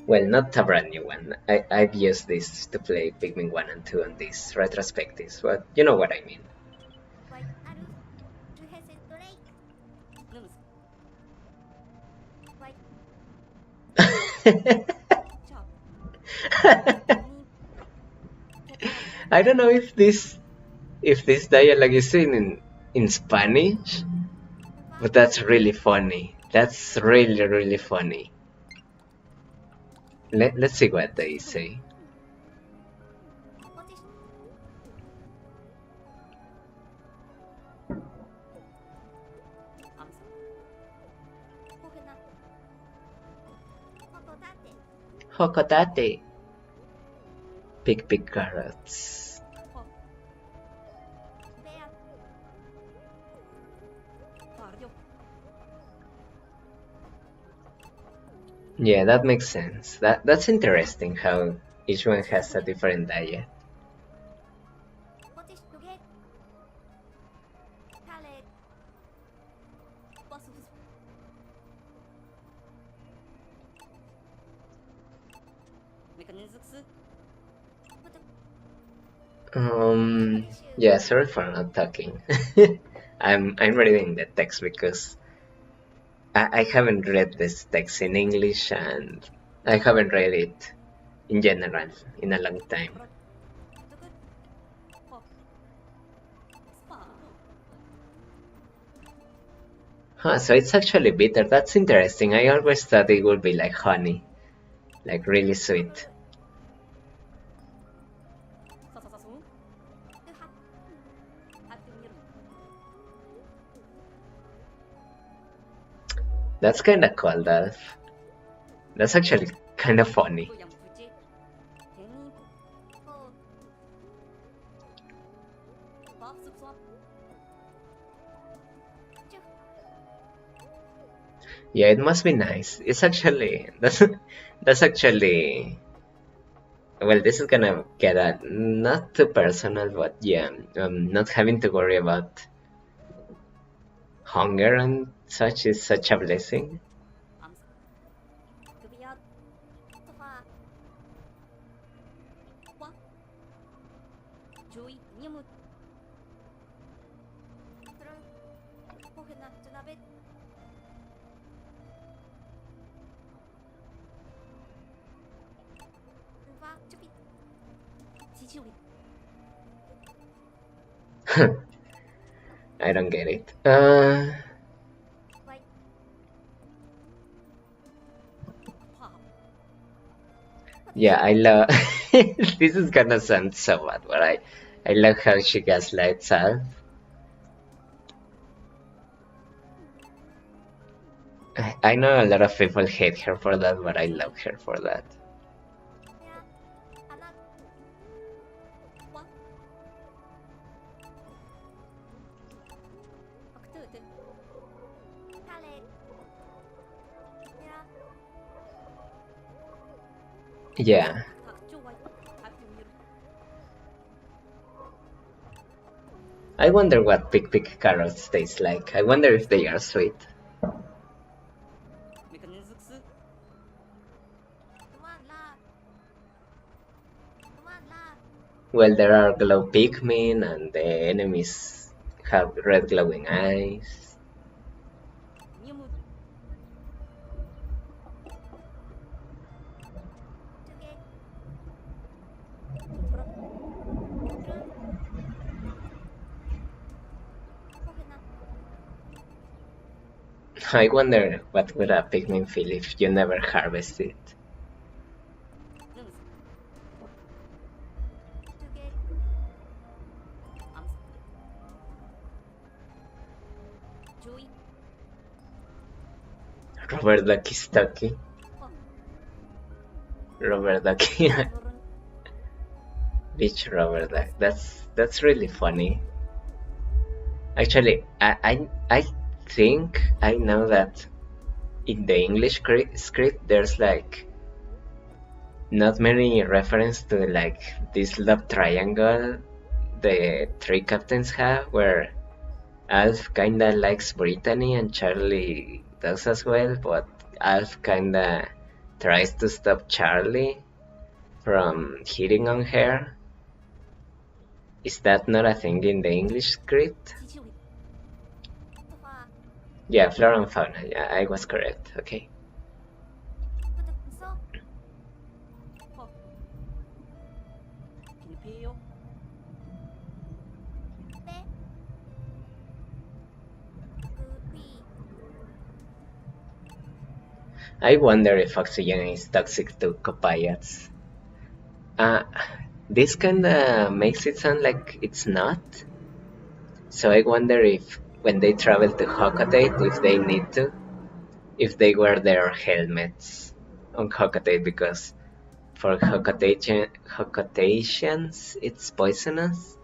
Speaker 1: Well, not a brand new one. I've used this to play Pikmin 1 and 2 on these retrospectives, but you know what I mean. I don't know if this dialogue is in Spanish, but that's really funny. That's really really funny. Let's see what they say. Hokotate. Pick carrots. Yeah, that makes sense. That's interesting how each one has a different diet. Yeah, sorry for not talking. I'm reading the text because I haven't read this text in English and I haven't read it in general in a long time. Huh, so it's actually bitter. That's interesting. I always thought it would be like honey, like really sweet. That's kind of cool, Dolph. That's actually kind of funny. Yeah, it must be nice. It's actually that's actually well. This is gonna get at not too personal, but yeah, not having to worry about hunger and such is such a blessing. I don't get it. Yeah, I love. This is gonna sound so bad, but I love how she gaslights Al. I know a lot of people hate her for that, but I love her for that. Yeah, I wonder what pick carrots taste like. I wonder if they are sweet. Well, there are glow Pikmin, and the enemies have red glowing eyes. I wonder what would a Pikmin feel if you never harvest it. Robert Ducky Stucky. Robert Ducky. Rich Robert Duck. That's really funny. Actually, I think I know that in the English script there's like not many reference to like this love triangle the three captains have, where Alf kinda likes Brittany and Charlie does as well, but Alf kinda tries to stop Charlie from hitting on her. Is that not a thing in the English script? Yeah, flora and fauna. Yeah, I was correct. Okay. I wonder if oxygen is toxic to copiates. Uh, this kinda makes it sound like it's not. So I wonder if when they travel to Hockatate, if they need to, if they wear their helmets on Hockatate, because for Hockatations it's poisonous.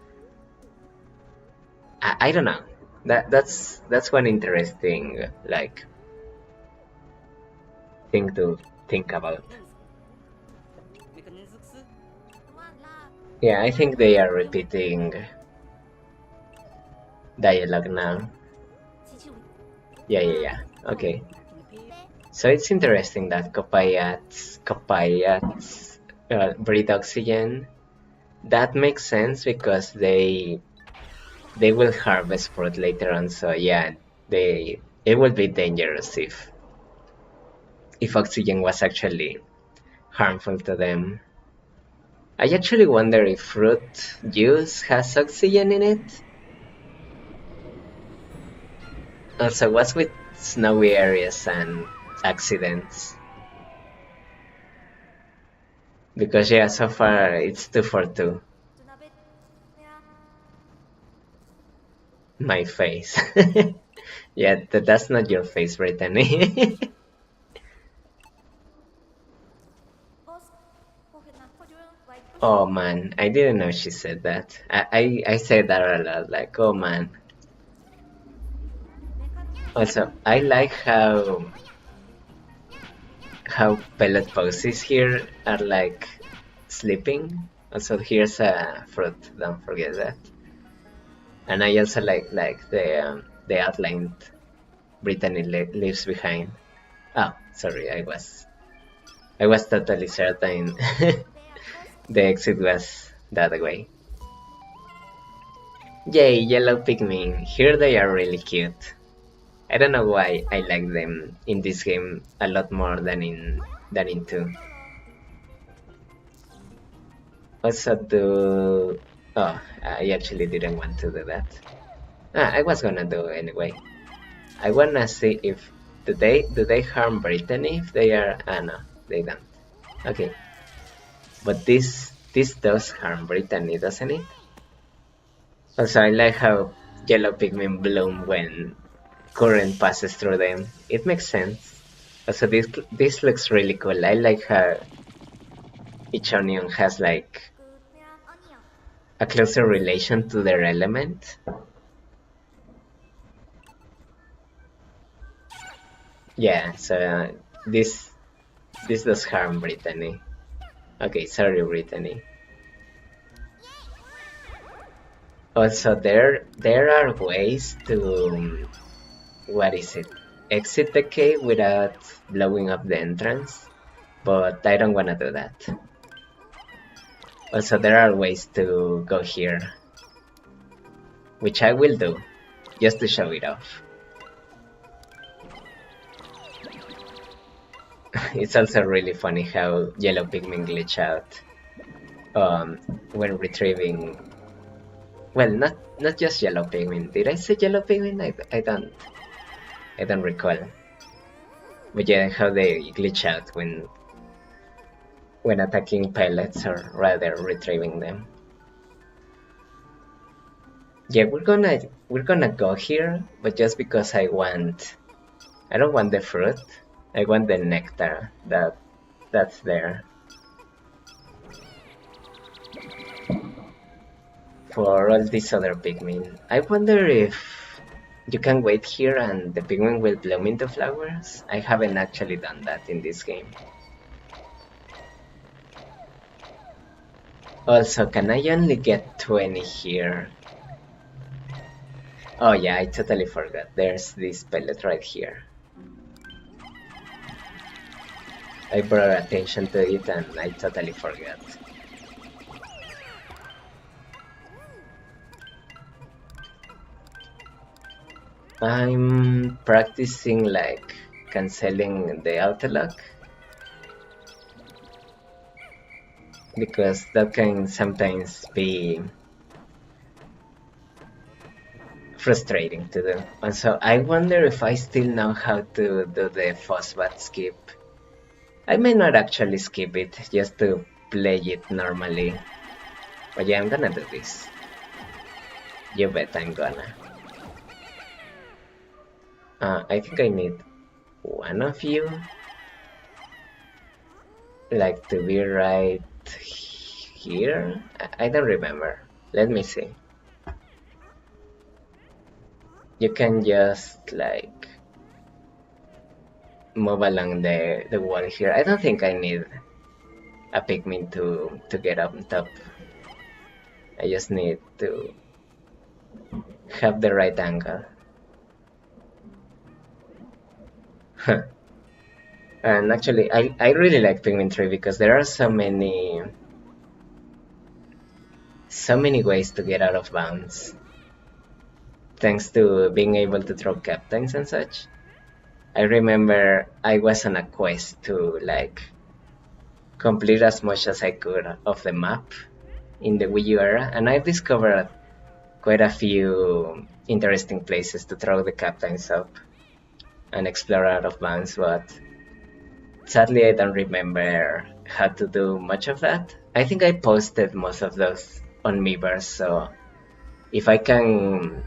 Speaker 1: I don't know. That's one interesting like thing to think about. Yeah, I think they are repeating dialogue now. Yeah. Okay. So it's interesting that Copayats breed oxygen. That makes sense because they will harvest fruit later on. So yeah, it would be dangerous if oxygen was actually harmful to them. I actually wonder if fruit juice has oxygen in it. Also, what's with snowy areas and accidents? Because yeah, so far it's 2 for 2. My face. Yeah, that's not your face, Brittany. Oh man, I didn't know she said that. I said that a lot, like, oh man. Also, I like how how pellet poses here are like sleeping. Also, here's a fruit. Don't forget that. And I also like the outline Brittany leaves behind. Oh, sorry, I was totally certain the exit was that way. Yay, yellow Pikmin. Here they are really cute. I don't know why I like them in this game a lot more than in 2. Also do... Oh, I actually didn't want to do that. I was gonna do anyway. I wanna see if... Do they harm Brittany if they are... Ah, no, they don't. Okay. But this does harm Brittany, doesn't it? Also, I like how yellow Pikmin bloom when current passes through them. It makes sense. Also, this looks really cool. I like how each onion has like a closer relation to their element. Yeah, so this does harm Brittany. Okay, sorry Brittany. Also, there are ways to what is it? Exit the cave without blowing up the entrance, but I don't wanna do that. Also, there are ways to go here, which I will do, just to show it off. It's also really funny how yellow Pikmin glitch out when retrieving. Well, not just yellow Pikmin. Did I say yellow Pikmin? I don't recall. But yeah, how they glitch out when attacking pellets or rather retrieving them. Yeah, we're gonna go here, but just because I don't want the fruit. I want the nectar that's there. For all these other Pikmin. I wonder if you can wait here and the Pikmin will bloom into flowers? I haven't actually done that in this game. Also, can I only get 20 here? Oh yeah, I totally forgot. There's this pellet right here. I brought attention to it and I totally forgot. I'm practicing like canceling the autolock because that can sometimes be frustrating to do. And so I wonder if I still know how to do the phosphate skip. I may not actually skip it just to play it normally. But yeah, I'm gonna do this. You bet I'm gonna. I think I need one of you. Like to be right here? I don't remember. Let me see. You can just like move along the wall here. I don't think I need a Pikmin to get up on top. I just need to have the right angle. And actually, I really like Pikmin 3 because there are so many ways to get out of bounds. Thanks to being able to throw captains and such. I remember I was on a quest to like complete as much as I could of the map in the Wii U era, and I've discovered quite a few interesting places to throw the captains up and explore out of bounds, but sadly I don't remember how to do much of that. I think I posted most of those on Miiverse, so if I can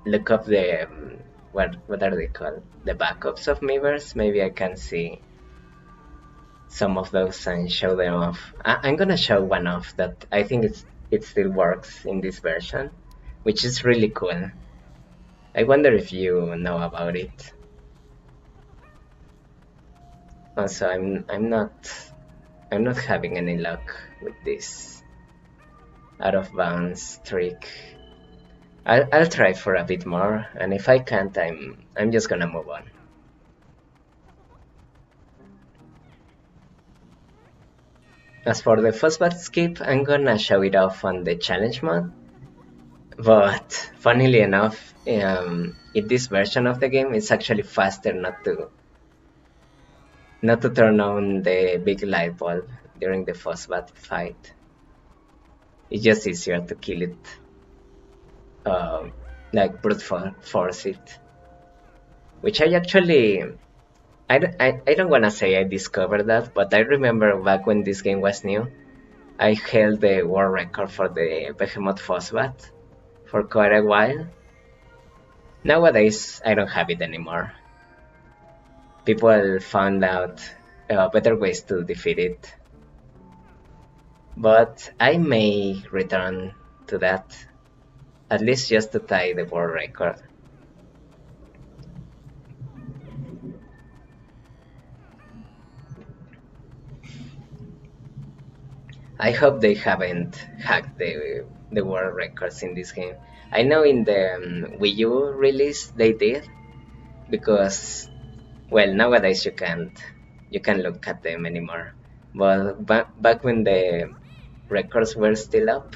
Speaker 1: look up the what are they called? The backups of Miiverse, maybe I can see some of those and show them off. I'm gonna show one off that I think it still works in this version, which is really cool. I wonder if you know about it. Also, I'm not having any luck with this out of bounds trick. I'll try for a bit more, and if I can't, I'm just gonna move on. As for the first bat skip, I'm gonna show it off on the challenge mode. But funnily enough, in this version of the game, it's actually faster not to turn on the big light bulb during the first bat fight. It's just easier to kill it, uh, like brute force it. Which I actually, I don't wanna say I discovered that, but I remember back when this game was new, I held the world record for the Behemoth Phosbat for quite a while. Nowadays, I don't have it anymore. People found out better ways to defeat it, but I may return to that, at least just to tie the world record. I hope they haven't hacked the world records in this game. I know in the Wii U release they did, because well, nowadays you can look at them anymore. But back when the records were still up,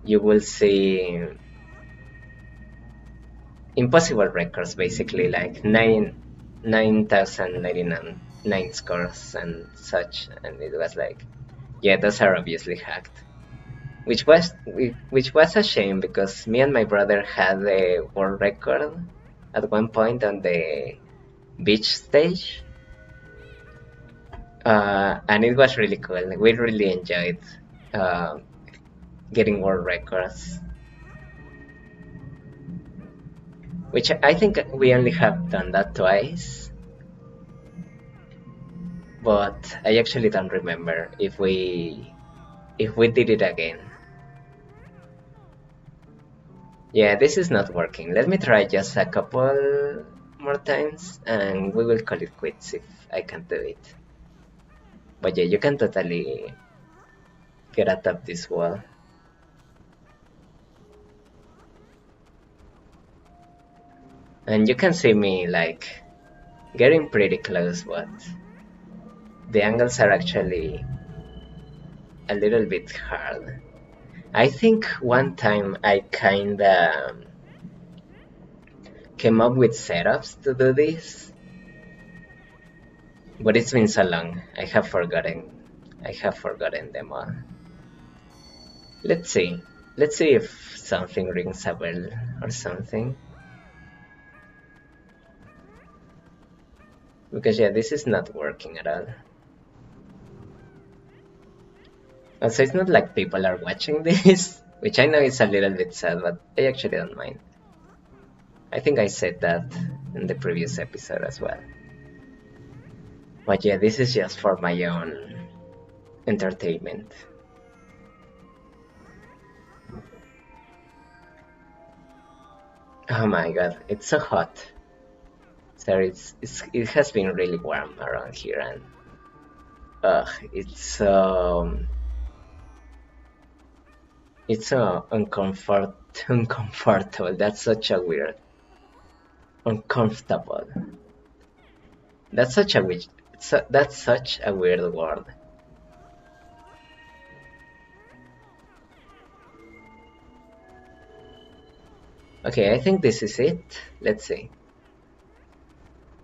Speaker 1: you will see impossible records, basically like 9,099 scores and such, and it was like, yeah, those are obviously hacked. Which was a shame, because me and my brother had the world record at one point on the beach stage, and it was really cool. We really enjoyed uh, getting world records, which I think we only have done that twice, but I actually don't remember if we did it again. Yeah, this is not working. Let me try just a couple more times, and we will call it quits if I can't do it. But yeah, you can totally get atop this wall. And you can see me like getting pretty close, but the angles are actually a little bit hard. I think one time I kinda came up with setups to do this, but it's been so long. I have forgotten them all. Let's see. Let's see if something rings a bell or something. Because yeah, this is not working at all. Also, it's not like people are watching this, which I know is a little bit sad, but I actually don't mind. I think I said that in the previous episode as well. But yeah, this is just for my own entertainment. Oh my god, it's so hot. Sorry, it has been really warm around here, and it's so uncomfortable. That's such a weird uncomfortable. That's such a weird. That's such a weird word. Okay, I think this is it. Let's see.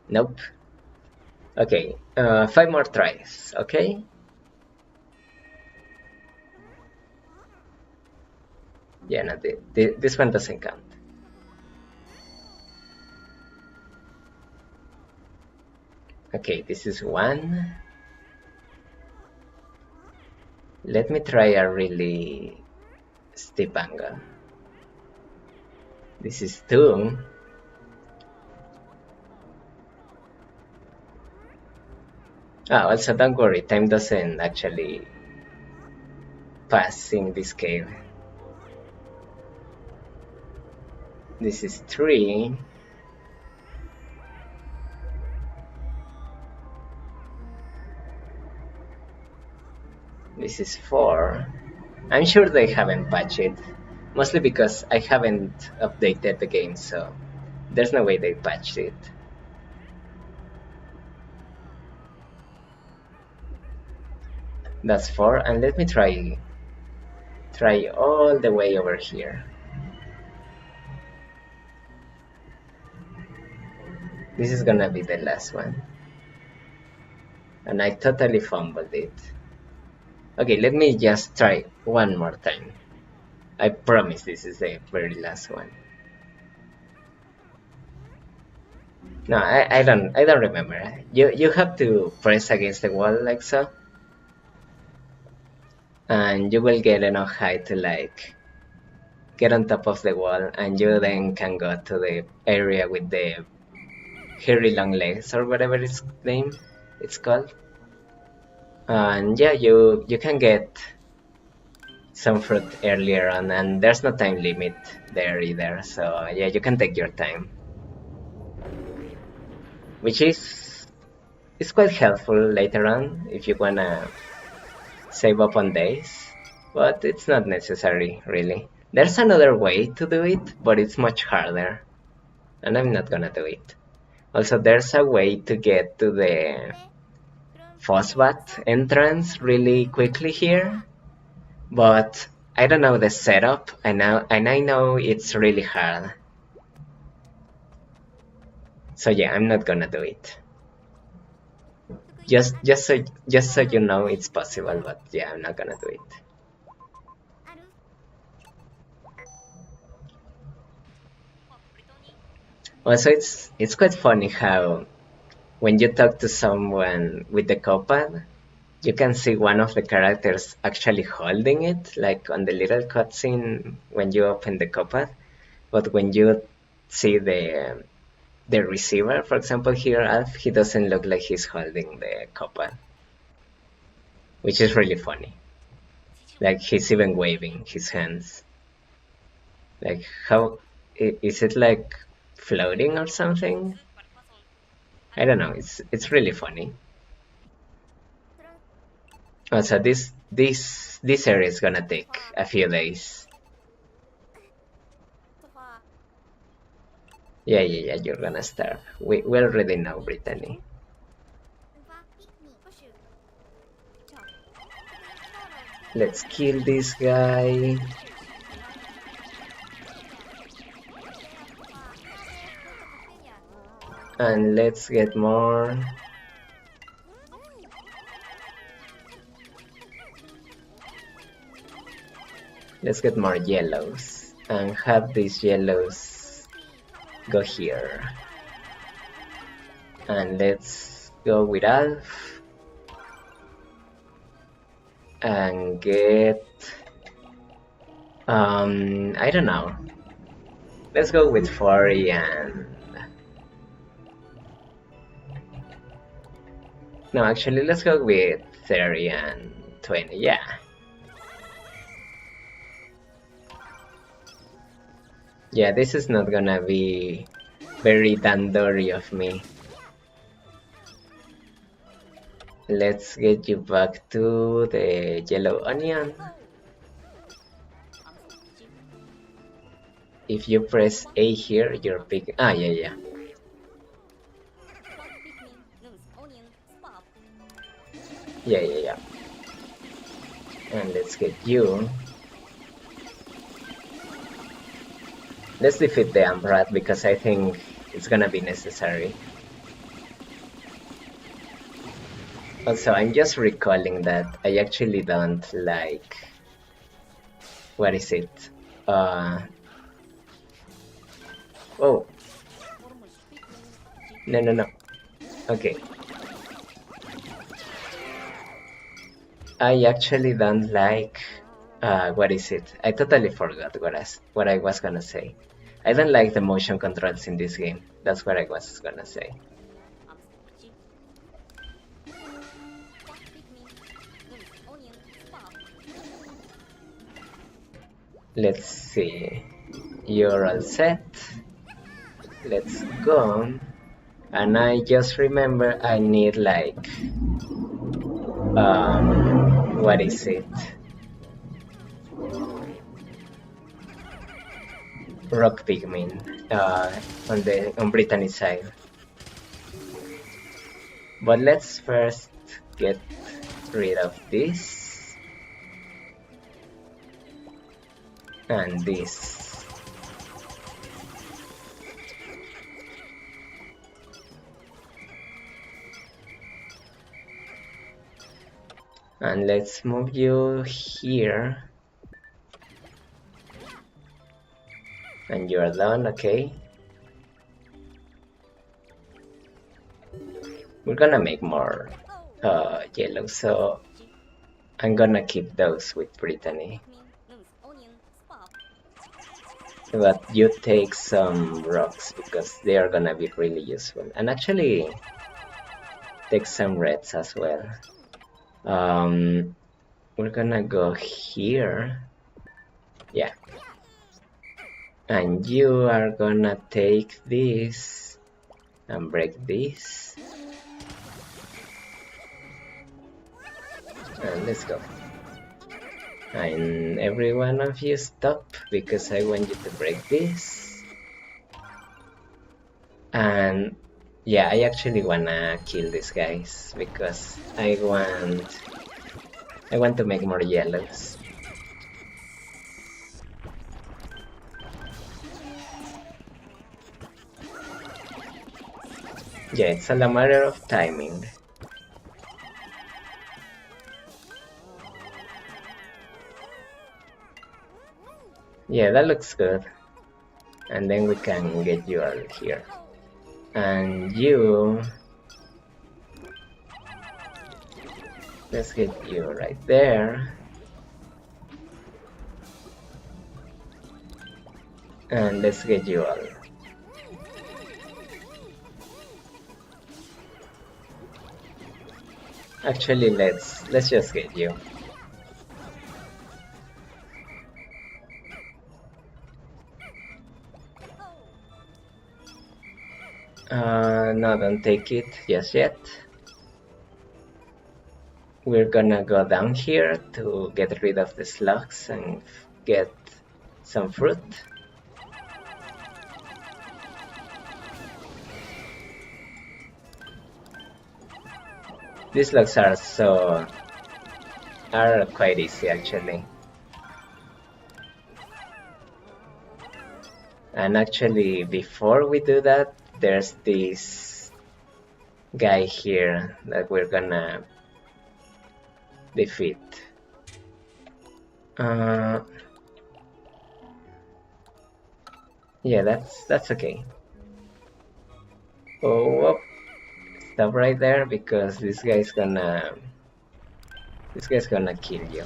Speaker 1: Nope. Okay, 5 more tries. Okay. Yeah, no, this one doesn't count. Okay, this is one. Let me try a really steep angle. This is two. Ah, also don't worry, time doesn't actually pass in this cave. This is three. This is 4. I'm sure they haven't patched it. Mostly because I haven't updated the game, so there's no way they patched it. That's 4, and let me try all the way over here. This is gonna be the last one. And I totally fumbled it. Okay, let me just try one more time. I promise this is the very last one. No, I don't remember. You have to press against the wall like so. And you will get enough height to like get on top of the wall, and you then can go to the area with the hairy long legs or whatever it's called. And yeah, you can get some fruit earlier on, and there's no time limit there either, so yeah, you can take your time, which is quite helpful later on if you wanna save up on days, but it's not necessary really. There's another way to do it, but it's much harder, and I'm not gonna do it. Also, there's a way to get to the Fosbat entrance really quickly here, but I don't know the setup, and I know it's really hard. So yeah, I'm not gonna do it. Just so you know, it's possible, but yeah, I'm not gonna do it. Also, it's quite funny how when you talk to someone with the copad, you can see one of the characters actually holding it, like on the little cutscene when you open the copad. But when you see the receiver, for example here, Alf, he doesn't look like he's holding the copad, which is really funny. Like he's even waving his hands. Like how is it like floating or something? I don't know. It's really funny. Also, this area is gonna take a few days. Yeah, you're gonna starve. We already know, Brittany. Let's kill this guy. And let's get more. Let's get more yellows and have these yellows go here. And let's go with Alf and get I don't know. Let's go with 40 and no, actually let's go with 30 and 20, yeah. Yeah, this is not gonna be very dandori of me. Let's get you back to the yellow onion. If you press A here, you're picking. Ah, yeah. Yeah. And let's get you. Let's defeat the Amrat because I think it's gonna be necessary. Also, I'm just recalling that I actually don't like... What is it? Oh. No. Okay. I actually don't like... what is it? I totally forgot what I was gonna say. I don't like the motion controls in this game. That's what I was gonna say. Let's see. You're all set. Let's go. And I just remember I need like What is it? Rock Pikmin on Brittany side. But let's first get rid of this and this. And let's move you here. And you're done, okay? We're gonna make more yellow, so I'm gonna keep those with Brittany. But you take some rocks because they are gonna be really useful. And actually take some reds as well. We're gonna go here. Yeah. And you are gonna take this and break this. And let's go. And every one of you stop because I want you to break this. And yeah, I actually wanna kill these guys because I want to make more yellows. Yeah, it's all a matter of timing. Yeah, that looks good. And then we can get you all here. And you... let's get you right there. And let's get you all. Actually, let's just get you. No, don't take it just yet. We're gonna go down here to get rid of the slugs and get some fruit. These slugs are quite easy actually. And actually, before we do that, there's this guy here that we're gonna defeat. Yeah, that's okay. Oh, stop right there because this guy's gonna kill you.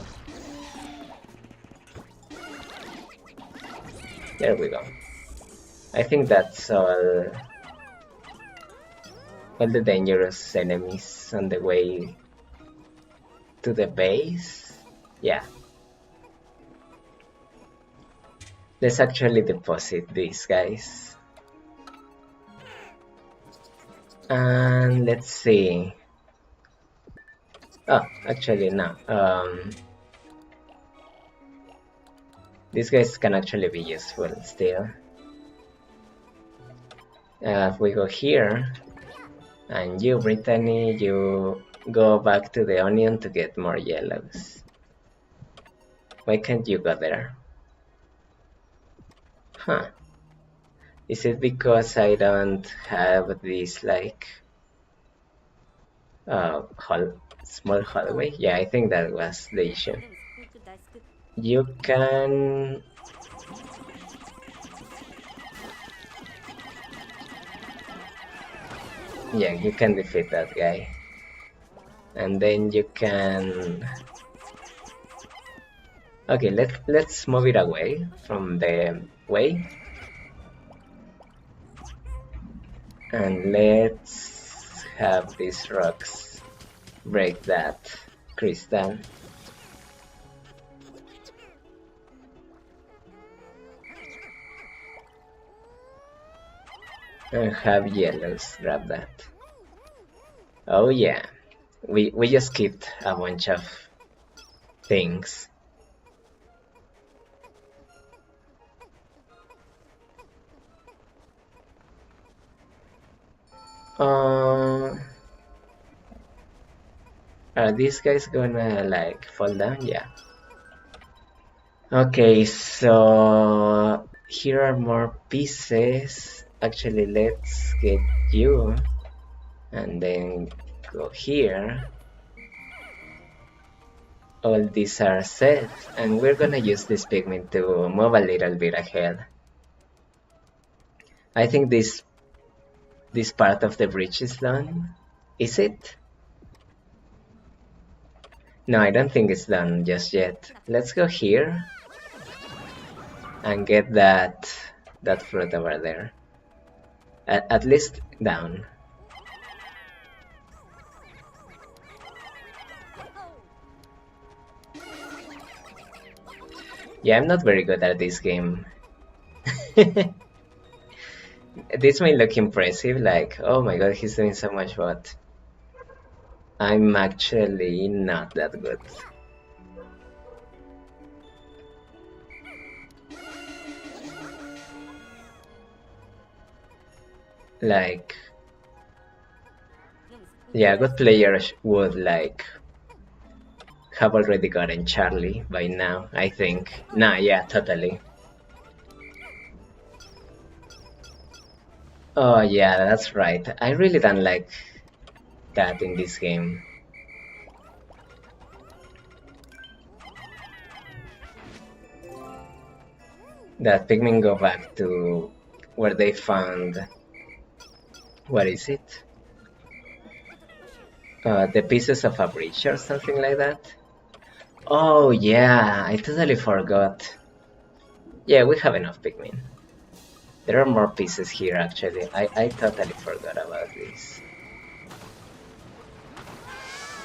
Speaker 1: There we go. I think that's all the dangerous enemies on the way to the base. Yeah. Let's actually deposit these guys. And let's see. Oh, actually no. These guys can actually be useful still. If we go here, and you, Brittany, you go back to the onion to get more yellows. Why can't you go there? Huh. Is it because I don't have this like small hallway? Yeah, I think that was the issue. You can... yeah, you can defeat that guy. And then you can... okay, let's move it away from the way. And let's have these rocks break that crystal. And have yellows grab that. Oh yeah, we just skipped a bunch of things. Are these guys gonna like fall down? Yeah. Okay, so here are more pieces. Actually, let's get you and then go here. All these are set, and we're gonna use this Pikmin to move a little bit ahead. I think this part of the bridge is done. Is it? No, I don't think it's done just yet. Let's go here and get that fruit over there. At least down. Yeah, I'm not very good at this game. This may look impressive, like, oh my god, he's doing so much, but I'm actually not that good. Like, yeah, good players would like have already gotten Charlie by now, I think. Nah, yeah, totally. Oh yeah, that's right. I really don't like that in this game. That Pikmin go back to where they found... What is it? The pieces of a bridge or something like that? Oh yeah, I totally forgot. Yeah, we have enough Pikmin. There are more pieces here actually. I totally forgot about this.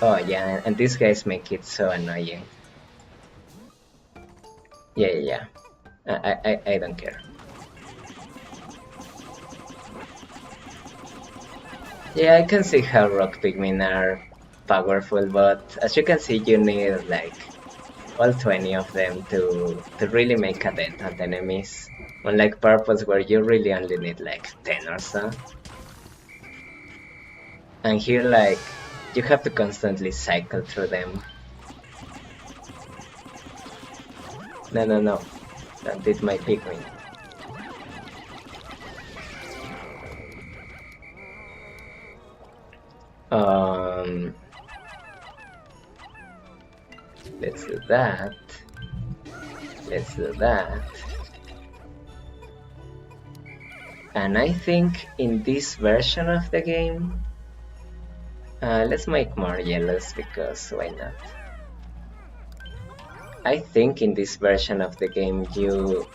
Speaker 1: Oh yeah, and these guys make it so annoying. Yeah. I don't care. Yeah, I can see how rock Pikmin are powerful, but as you can see, you need like all 20 of them to really make a dent on the enemies. Unlike purples, where you really only need like 10 or so. And here, like, you have to constantly cycle through them. No. That did my Pikmin. Let's do that. Let's do that. And I think in this version of the game, let's make more yellows because why not? I think in this version of the game you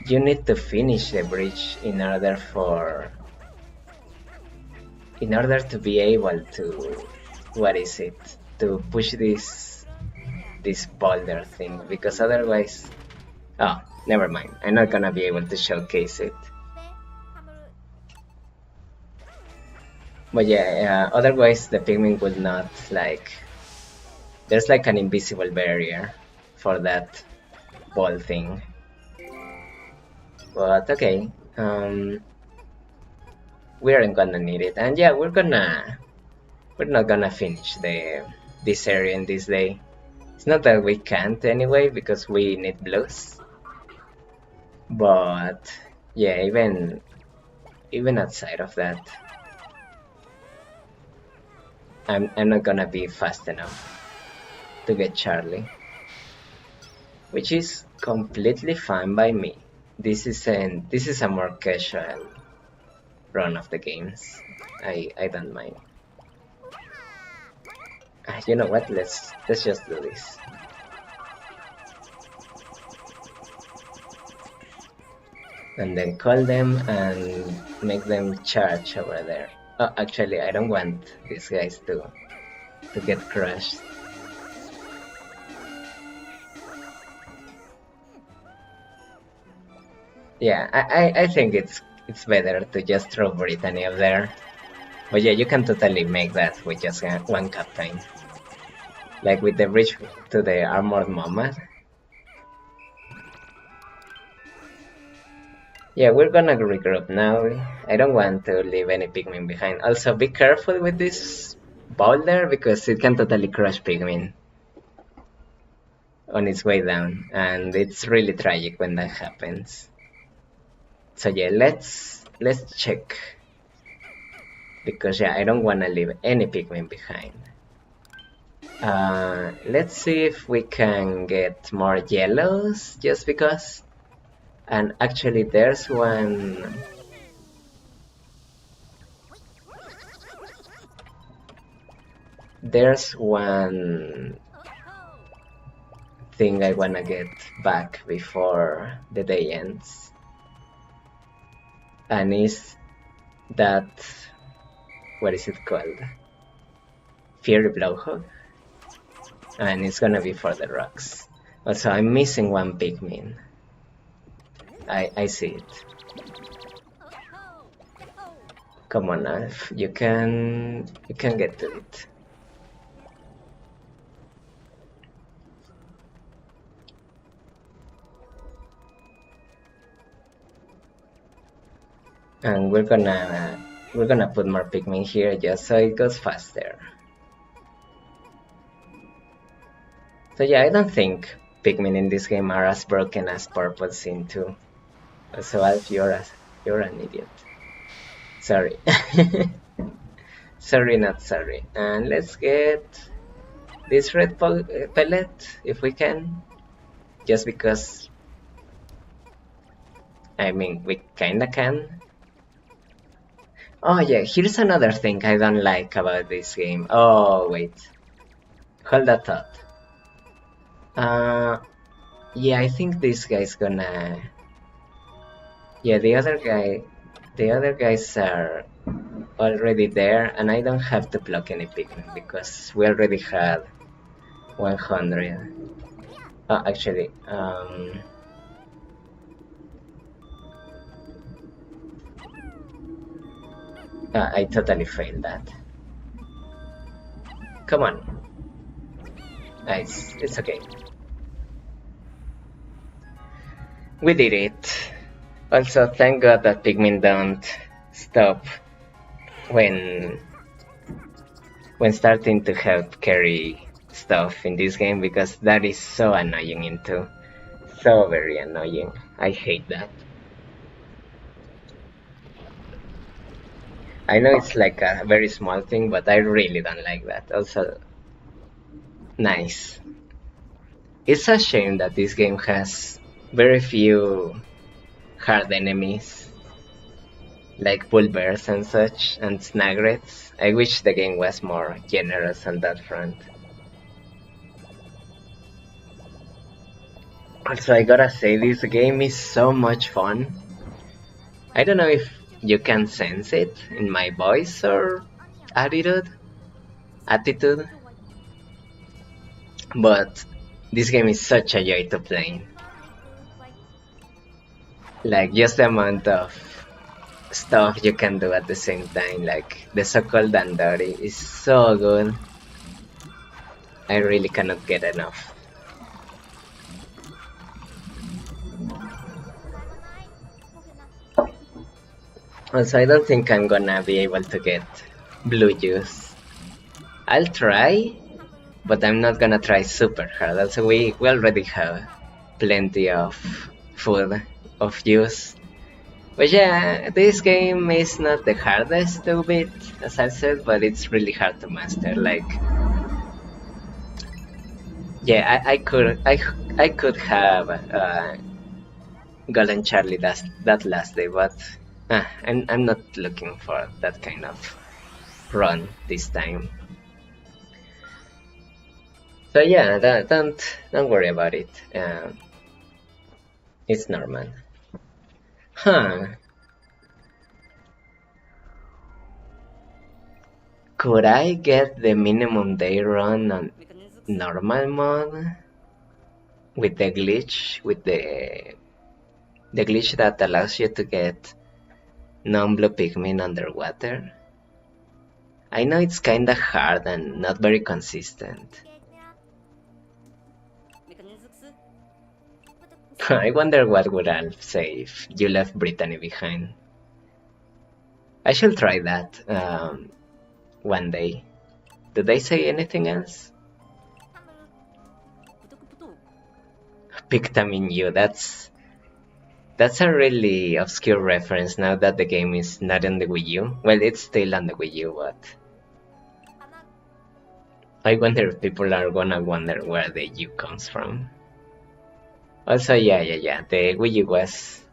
Speaker 1: need to finish the bridge in order to be able to, what is it, to push this boulder thing, because otherwise, oh, never mind, I'm not gonna be able to showcase it. But yeah, otherwise the Pikmin would not, like, there's like an invisible barrier for that ball thing. But okay, we aren't gonna need it, and yeah, we're not gonna finish this area in this day. It's not that we can't anyway, because we need blues. But yeah, even outside of that, I'm not gonna be fast enough to get Charlie, which is completely fine by me. This is a more casual run of the games. I don't mind. You know what? Let's just do this. And then call them and make them charge over there. Oh, actually, I don't want these guys to get crushed. Yeah, I think it's better to just throw Brittany up there. But yeah, you can totally make that with just one captain. like with the bridge to the armored mammoth. Yeah, we're gonna regroup now. I don't want to leave any Pikmin behind. Also, be careful with this boulder because it can totally crush Pikmin on its way down, and it's really tragic when that happens. So yeah, let's check because yeah, I don't wanna leave any Pikmin behind. Let's see if we can get more yellows just because. And actually, there's one thing I wanna get back before the day ends, and is that, what is it called? Fury Blowhog, and it's gonna be for the rocks. Also, I'm missing one Pikmin. I see it. Come on, Alf, you can get to it. And we're gonna put more Pikmin here just so it goes faster. So yeah, I don't think Pikmin in this game are as broken as Purple seem to. So Alf, you're an idiot. Sorry. Sorry, not sorry. And let's get this red pellet if we can. Just because, I mean, we kinda can. Oh yeah, here's another thing I don't like about this game. Oh wait. Hold that thought. Yeah, I think this guy's gonna. Yeah, the other guys are already there, and I don't have to block any Pikmin because we already had 100. Oh, actually, I totally failed that. Come on. Nice, it's okay. We did it. Also, thank God that Pikmin don't stop when starting to help carry stuff in this game because that is so annoying into. So very annoying. I hate that. I know it's like a very small thing, but I really don't like that. Also, nice. It's a shame that this game has very few hard enemies, like bull bears and such, and snagrets. I wish the game was more generous on that front. Also, I gotta say, this game is so much fun. I don't know if you can sense it in my voice or attitude, but this game is such a joy to play. Like, just the amount of stuff you can do at the same time, like the so-called Dandori is so good. I really cannot get enough. Also, I don't think I'm gonna be able to get blue juice. I'll try, but I'm not gonna try super hard. Also, we already have plenty of food of juice. But yeah, this game is not the hardest to beat, as I said, but it's really hard to master. Like, yeah, I could have gotten Charlie that last day, but I'm not looking for that kind of run this time. So yeah, don't worry about it. It's normal. Huh? Could I get the minimum day run on normal mode with the glitch the glitch that allows you to get non-blue Pikmin underwater? I know it's kinda hard and not very consistent, I wonder what would Alf say if you left Brittany behind. I shall try that one day. Did they say anything else? Pikmin U, that's a really obscure reference now that the game is not on the Wii U. Well, it's still on the Wii U, but I wonder if people are gonna wonder where the U comes from. Also, yeah, the Wii U was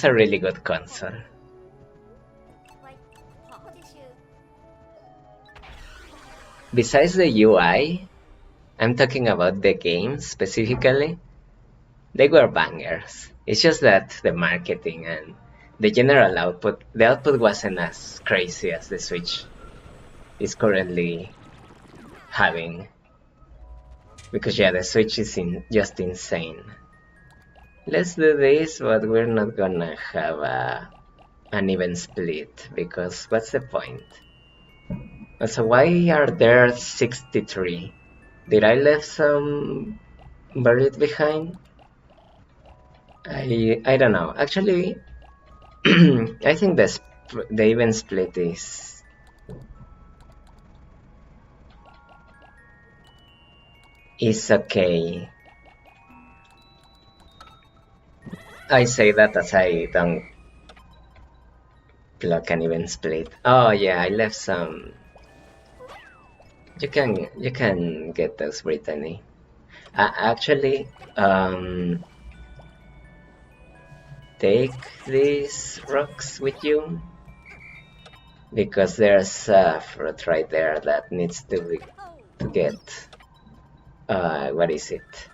Speaker 1: a really good console. Besides the UI, I'm talking about the games specifically. They were bangers. It's just that the marketing and the general output, the output wasn't as crazy as the Switch is currently having. Because yeah, the Switch is just insane. Let's do this, but we're not gonna have an even split, because what's the point? Also, why are there 63? Did I left some buried behind? I don't know. Actually, I think the even split is okay. I say that as I don't block an even split. Oh yeah, I left some. You can get those, Brittany. Actually, take these rocks with you, because there's a fruit right there that needs to get. What is it?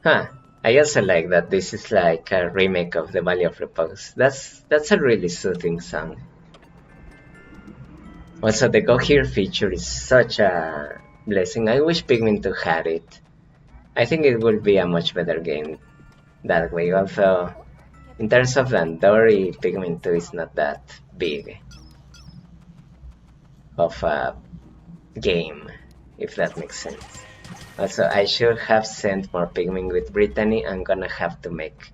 Speaker 1: Huh. I also like that this is like a remake of the Valley of Repose. That's a really soothing song. Also, the Go Here feature is such a blessing. I wish Pikmin 2 had it. I think it would be a much better game that way. Although, in terms of Dandori, Pikmin 2 is not that big of a game, if that makes sense. Also, I should have sent more Pikmin with Brittany. I'm gonna have to make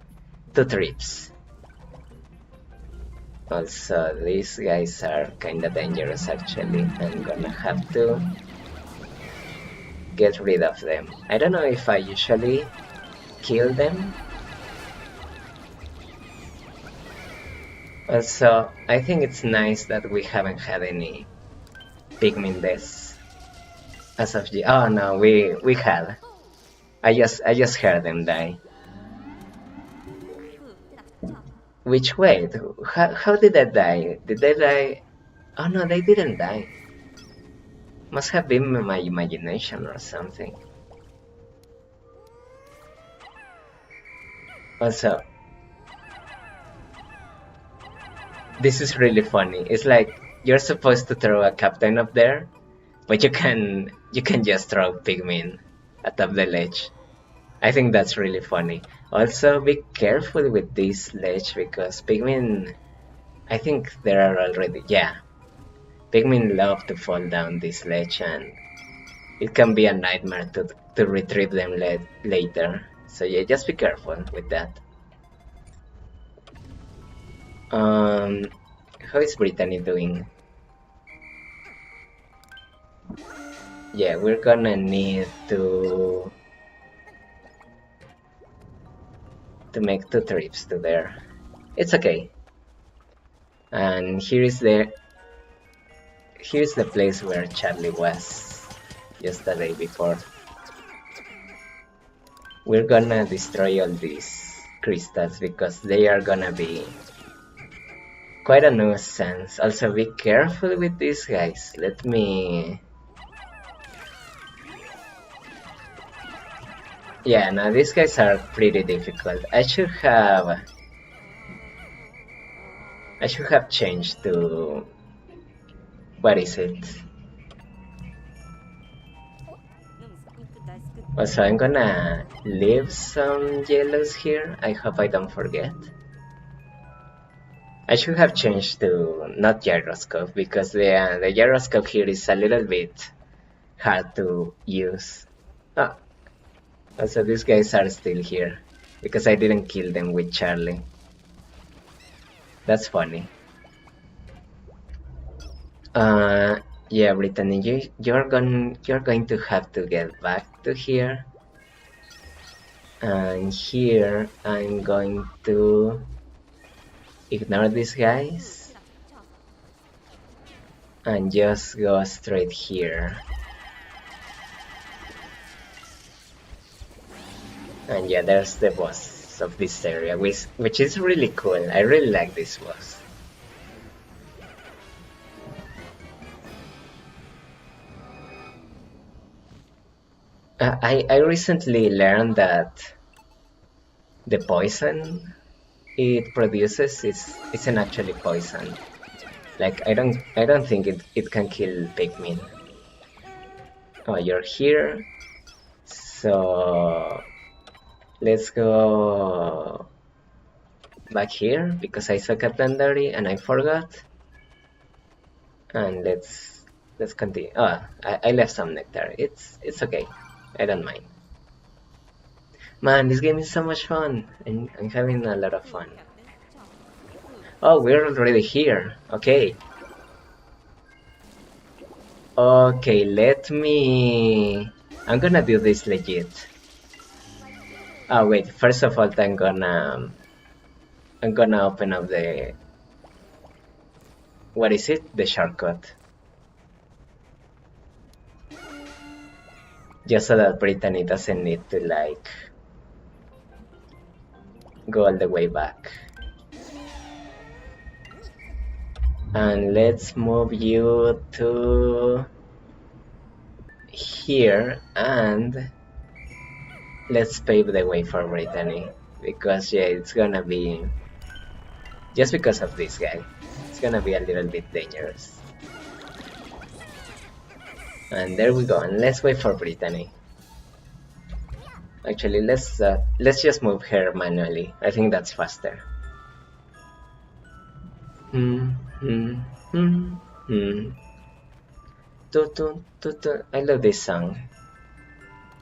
Speaker 1: 2 trips. Also, these guys are kinda dangerous actually. I'm gonna have to get rid of them. I don't know if I usually kill them. Also, I think it's nice that we haven't had any Pikmin deaths as of yet. Oh no, we had. I just heard them die. Which wait, how did they die? Did they die? Oh no, they didn't die. Must have been my imagination or something. Also, this is really funny. It's like you're supposed to throw a captain up there, but you can just throw Pikmin atop the ledge. I think that's really funny. Also, be careful with this ledge because Pikmin, I think there are already, yeah. Pikmin love to fall down this ledge and it can be a nightmare to retrieve them later. So yeah, just be careful with that. How is Brittany doing? Yeah, we're gonna need to make 2 trips to there. It's okay. And here's the place where Charlie was just the day before. We're gonna destroy all these crystals because they are gonna be quite a nuisance. Also, be careful with these guys. Let me... Yeah, now these guys are pretty difficult. I should have changed to... What is it? Also, I'm gonna leave some yellows here. I hope I don't forget. I should have changed to not gyroscope because the gyroscope here is a little bit hard to use. Oh, Also, these guys are still here because I didn't kill them with Charlie. That's funny. Uh, yeah, Brittany, you're going to have to get back to here. And here I'm going to ignore these guys and just go straight here. And yeah, there's the boss of this area, which is really cool. I really like this boss. I recently learned that the poison it produces isn't actually poison. Like I don't think it can kill Pikmin. Oh, you're here. So let's go back here because I suck at Dandari and I forgot. And let's continue. Oh, I left some nectar. It's okay. I don't mind. Man, this game is so much fun. And I'm having a lot of fun. Oh, we're already here. Okay. Okay, let me... I'm gonna do this legit. Oh wait, first of all I'm gonna open up the... What is it? The shortcut. Just so that Brittany doesn't need to like... go all the way back. And let's move you to here and let's pave the way for Brittany because yeah, it's gonna be just because of this guy. It's gonna be a little bit dangerous. And there we go. And let's wait for Brittany. Actually, let's just move her manually. I think that's faster. I love this song.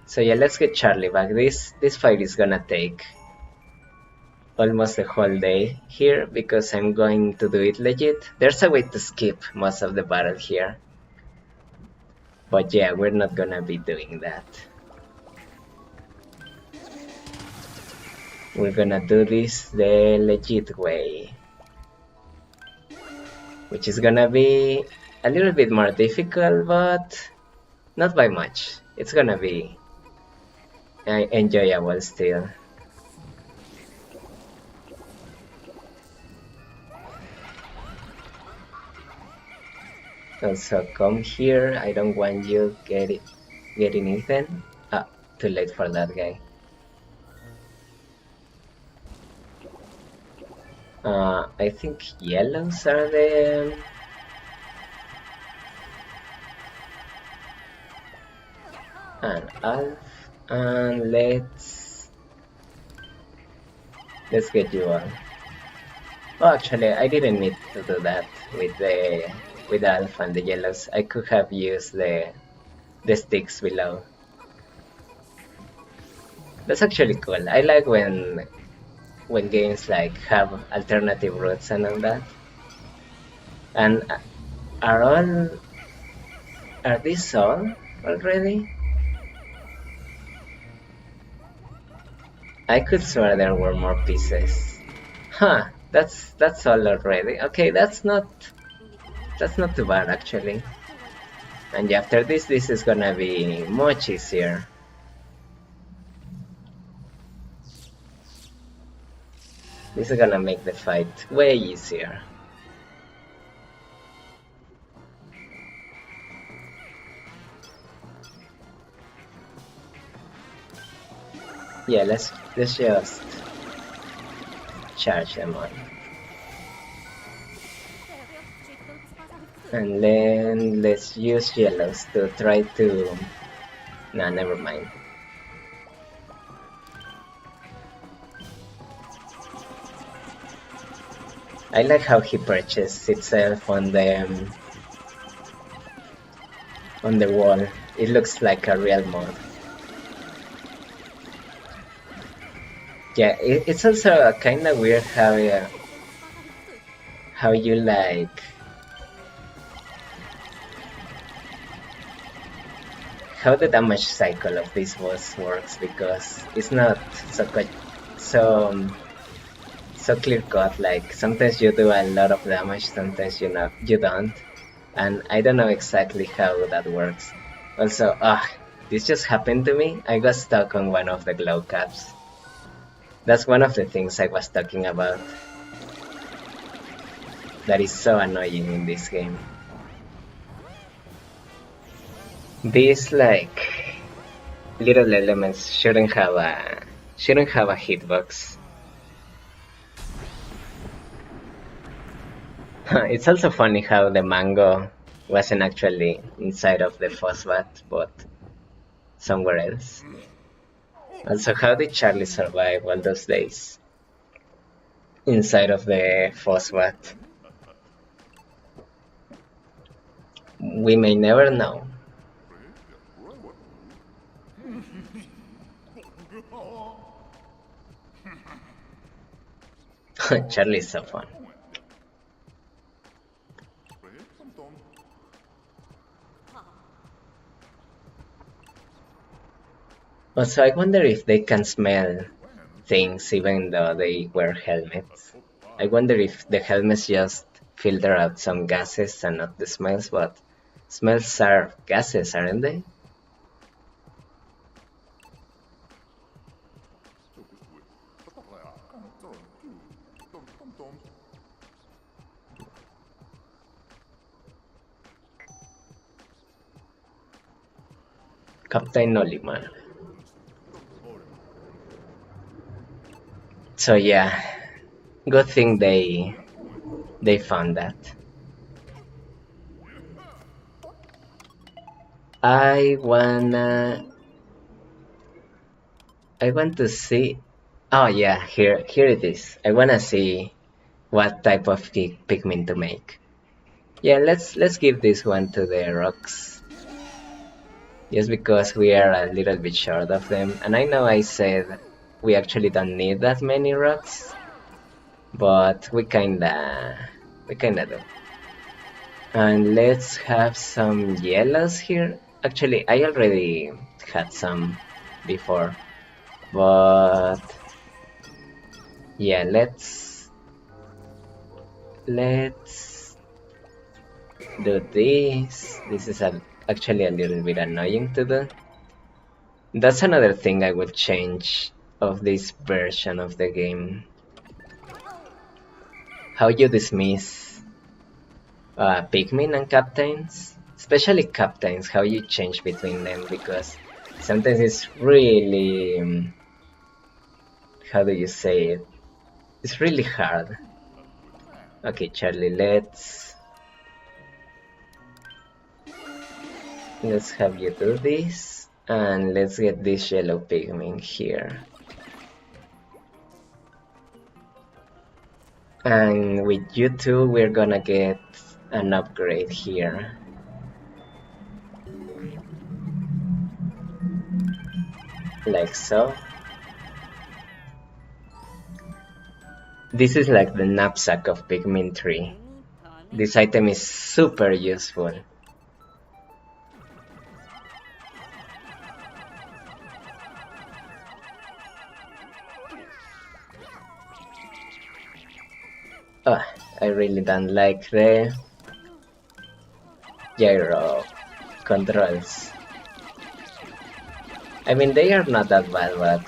Speaker 1: So yeah, let's get Charlie back. This fight is gonna take almost the whole day here because I'm going to do it legit. There's a way to skip most of the battle here. But yeah, we're not gonna be doing that. We're gonna do this the legit way. Which is gonna be a little bit more difficult, but not by much. It's gonna be enjoyable still. Also, come here. I don't want you getting eaten. Ah, too late for that guy. I think yellows are the... And Alf, and let's get you on. Oh, actually, I didn't need to do that with Alf and the yellows. I could have used the sticks below. That's actually cool. I like when games like have alternative routes and all that. And are these all already? I could swear there were more pieces. Huh, that's all already. Okay, that's not too bad actually. And after this is gonna be much easier. This is gonna make the fight way easier. Yeah, let's just charge them on. And then let's use yellows to try to... Nah, never mind. I like how he perches itself on the wall. It looks like a real mod. Yeah, it's also kind of weird how you like how the damage cycle of this boss works, because it's not so so clear cut. Like sometimes you do a lot of damage, sometimes you don't, and I don't know exactly how that works. Also, this just happened to me. I got stuck on one of the glow caps. That's one of the things I was talking about. That is so annoying in this game. These like little elements shouldn't have a hitbox. It's also funny how the mango wasn't actually inside of the phosphat, but somewhere else. Also, how did Charlie survive all those days inside of the phosphat? We may never know. Charlie's so fun. Also, I wonder if they can smell things even though they wear helmets. I wonder if the helmets just filter out some gases and not the smells, but smells are gases, aren't they? Captain Olimar. So yeah, good thing they found that. I wanna I want to see. Oh yeah, here it is. I wanna see what type of Pikmin to make. Yeah, let's give this one to the rocks, just because we are a little bit short of them. And I know I said we actually don't need that many rocks, but we kinda do. And let's have some yellows here. Actually, I already had some before, but yeah, let's do this. This is actually a little bit annoying to do. That's another thing I would change of this version of the game. How you dismiss Pikmin and captains, especially captains, how you change between them, because sometimes it's really, how do you say it? It's really hard. Okay, Charlie, let's have you do this, and let's get this yellow Pikmin here. And with you two, we're gonna get an upgrade here. Like so. This is like the knapsack of Pikmin 3. This item is super useful. Oh, I really don't like the gyro controls. I mean, they are not that bad, but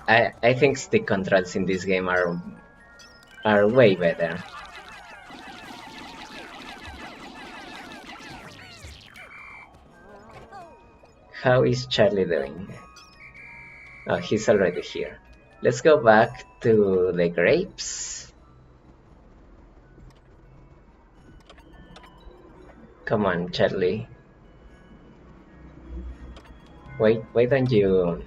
Speaker 1: I think stick controls in this game are way better. How is Charlie doing? Oh, he's already here. Let's go back to the grapes. Come on, Charlie. Why don't you...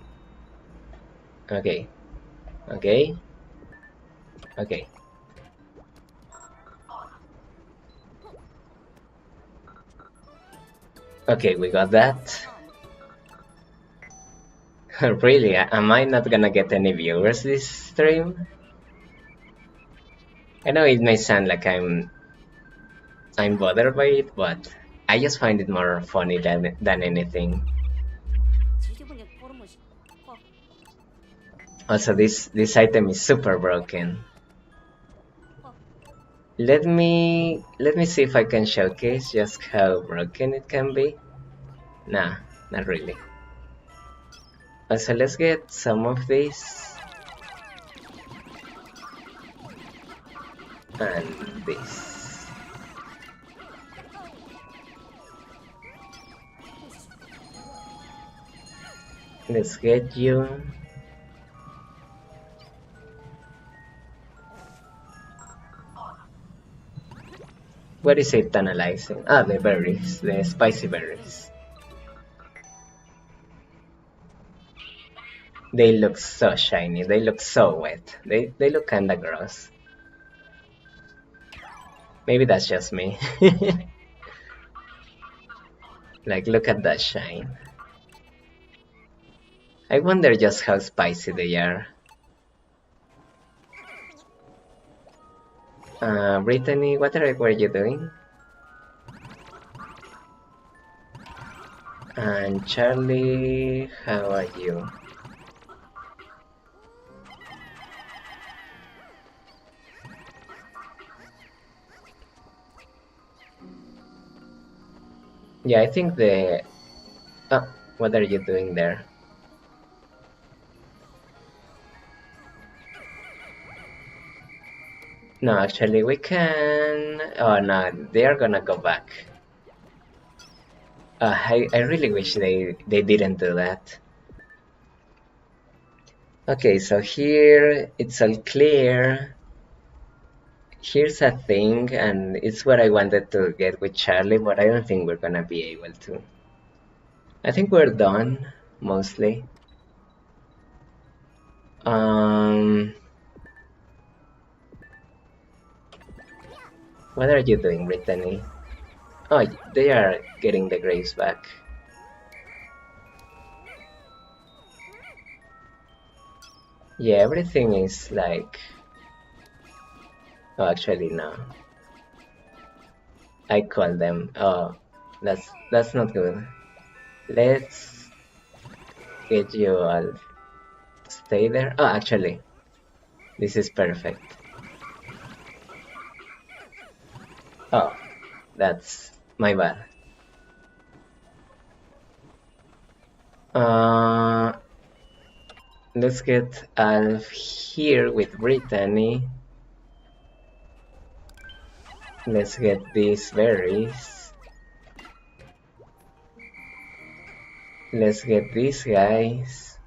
Speaker 1: Okay, okay, okay. Okay, we got that. Really, am I not gonna get any viewers this stream? I know it may sound like I'm bothered by it, but I just find it more funny than anything. Also, this item is super broken. Let me see if I can showcase just how broken it can be. Nah, not really. Also, let's get some of this and this. Let's get you. What is it analyzing? Ah, the berries, the spicy berries. They look so shiny, they look so wet. They look kinda gross. Maybe that's just me. Like, look at that shine. I wonder just how spicy they are. Brittany, what were you doing? And Charlie, how are you? Yeah, I think the... Oh, what are you doing there? No, actually we can... Oh no, they are gonna go back. I really wish they didn't do that. Okay, so here it's all clear. Here's a thing, and it's what I wanted to get with Charlie, but I don't think we're gonna be able to. I think we're done, mostly. What are you doing, Brittany? Oh, they are getting the grapes back. Yeah, everything is like... Oh, actually, no. I call them. Oh, that's not good. Let's get you all stay there. Oh, actually, this is perfect. Oh, that's my bad. Let's get Alf here with Brittany. Let's get these berries. Let's get these guys.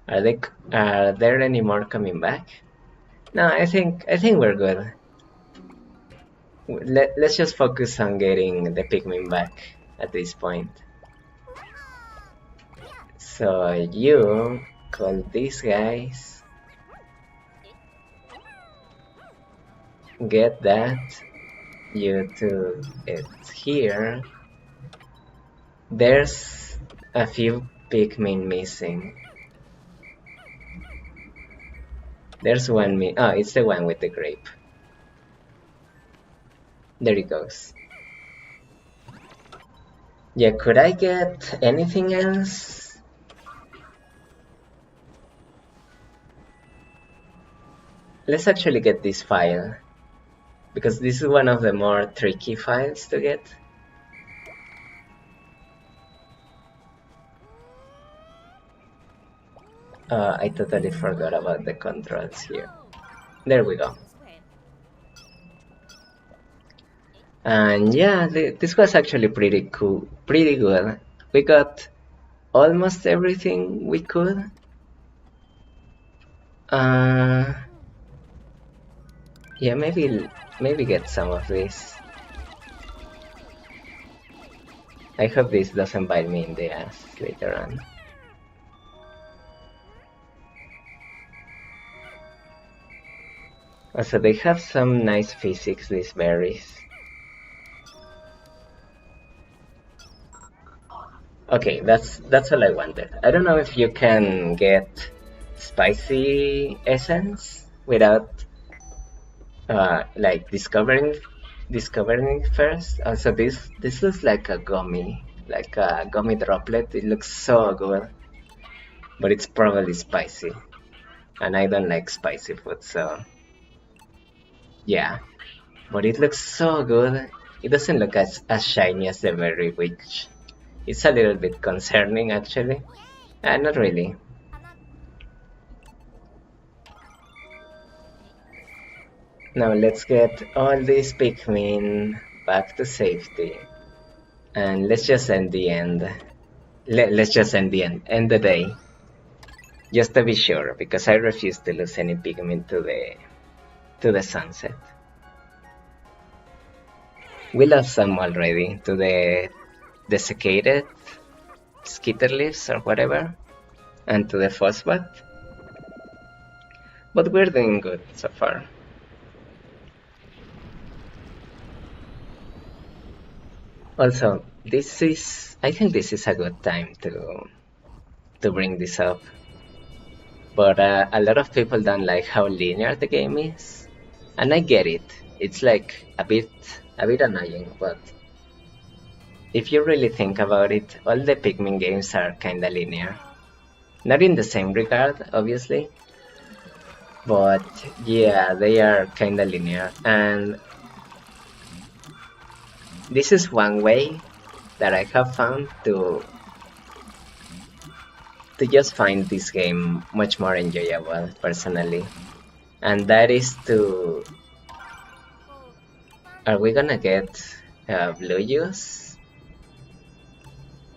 Speaker 1: Are there any more coming back? No, I think we're good. Let's just focus on getting the Pikmin back at this point. So you call these guys. Get that. You two, it's here. There's a few Pikmin missing. There's one oh, it's the one with the grape. There it goes. Yeah, could I get anything else? Let's actually get this file, because this is one of the more tricky files to get. I totally forgot about the controls here. There we go. And yeah, this was actually pretty cool, pretty good. We got almost everything we could. Yeah, maybe get some of this. I hope this doesn't bite me in the ass later on. Also, they have some nice physics, these berries. Okay, that's all I wanted. I don't know if you can get spicy essence without like discovering it first. Also, this looks like a gummy droplet. It looks so good, but it's probably spicy, and I don't like spicy food, so yeah. But it looks so good. It doesn't look as shiny as the berry, which is a little bit concerning actually. Not really. Now let's get all these Pikmin back to safety. And let's just end the end. Let's just end the day. Just to be sure, because I refuse to lose any Pikmin to the sunset. We lost some already to the desiccated skitter leaves or whatever, and to the phosphate. But we're doing good so far. Also, I think this is a good time to bring this up. But a lot of people don't like how linear the game is, and I get it. It's like a bit annoying, but if you really think about it, all the Pikmin games are kinda linear. Not in the same regard, obviously, but yeah, they are kinda linear. And this is one way that I have found to just find this game much more enjoyable personally. And that is to are we gonna get blue juice?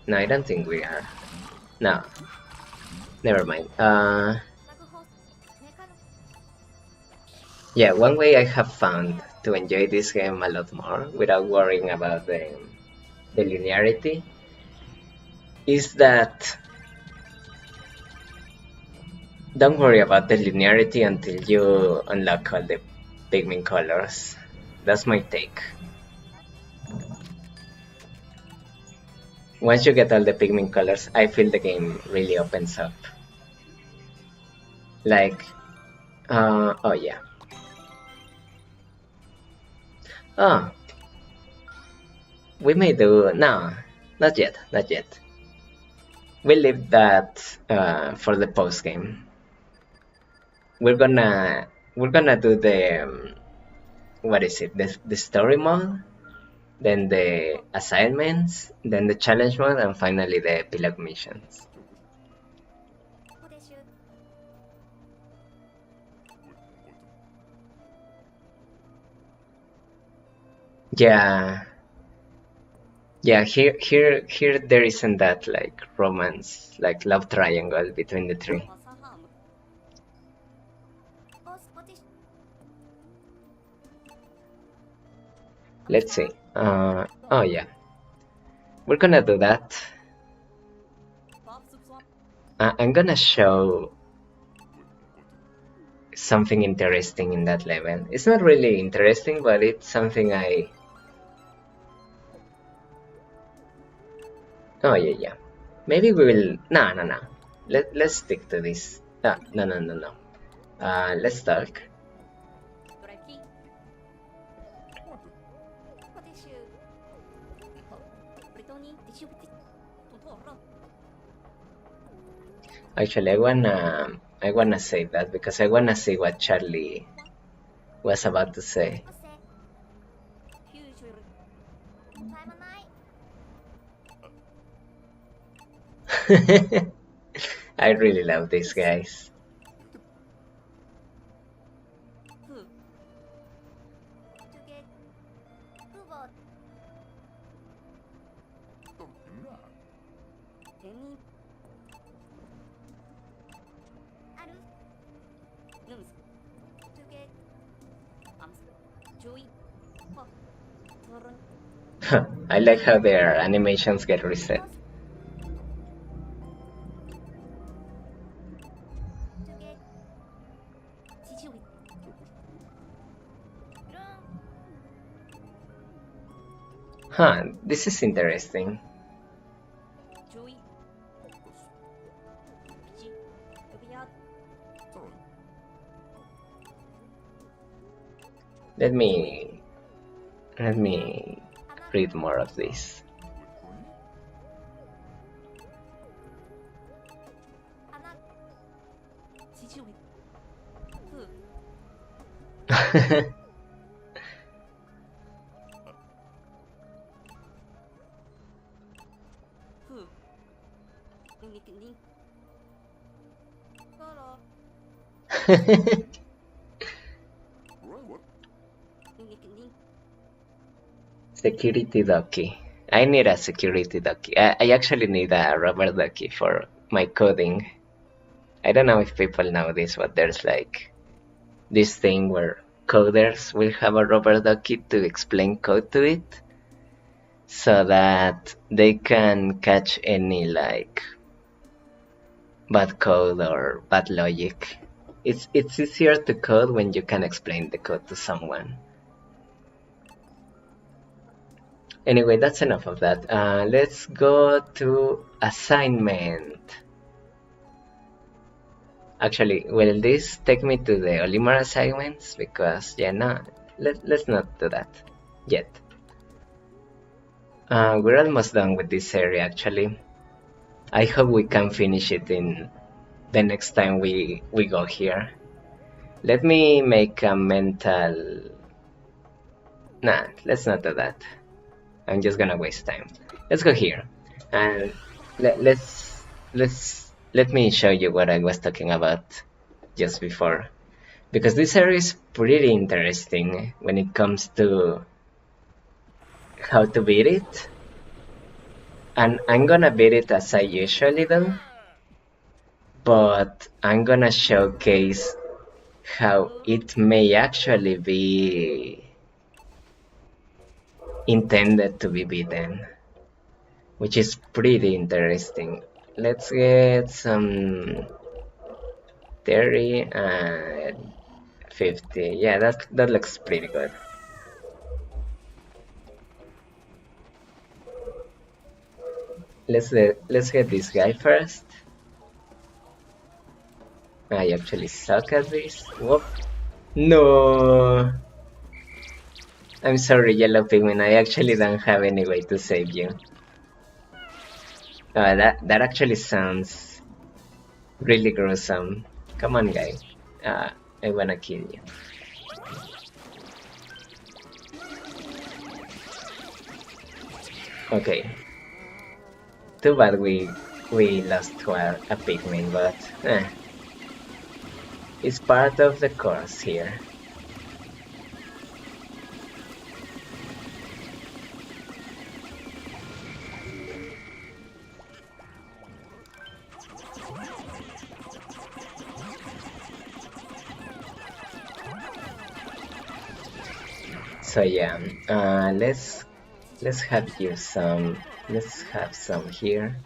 Speaker 1: No, I don't think we are. No, never mind. Yeah, one way I have found to enjoy this game a lot more without worrying about the linearity is that don't worry about the linearity until you unlock all the Pikmin colors. That's my take. Once you get all the Pikmin colors, I feel the game really opens up. Like, oh yeah. Oh, we may do, no, not yet. We'll leave that for the post game. We're gonna do the what is it? The story mode, then the assignments, then the challenge mode, and finally the epilogue missions. Yeah, yeah. Here there isn't that like romance, like love triangle between the three. Let's see. Oh yeah, we're gonna do that. I'm gonna show something interesting in that level. It's not really interesting, but it's something I. Oh yeah. Maybe we will. No. Let's stick to this. No. Let's talk. Actually, I wanna save that because I wanna see what Charlie was about to say. I really love these guys. I like how their animations get reset. Huh, this is interesting. Let me read more of this. Security ducky. I need a security ducky. I actually need a rubber ducky for my coding. I don't know if people know this, but there's like this thing where coders will have a rubber ducky to explain code to it, so that they can catch any like bad code or bad logic. It's easier to code when you can explain the code to someone. Anyway, that's enough of that. Let's go to assignment. Actually, will this take me to the Olimar assignments? Because, yeah, no, let's not do that yet. We're almost done with this area, actually. I hope we can finish it in the next time we go here. Let me make a mental... Nah, let's not do that. I'm just gonna waste time. Let's go here, and let me show you what I was talking about just before, because this area is pretty interesting when it comes to how to beat it, and I'm gonna beat it as I usually do, but I'm gonna showcase how it may actually be intended to be beaten, which is pretty interesting. Let's get some 30 and 50. Yeah, that looks pretty good. Let's get this guy first. I actually suck at this. Whoop. No. I'm sorry, Yellow Pikmin. I actually don't have any way to save you. That actually sounds really gruesome. Come on, guy. I wanna kill you. Okay. Too bad we lost to a Pikmin, but it's part of the course here. So yeah, let's have you some. Let's have some here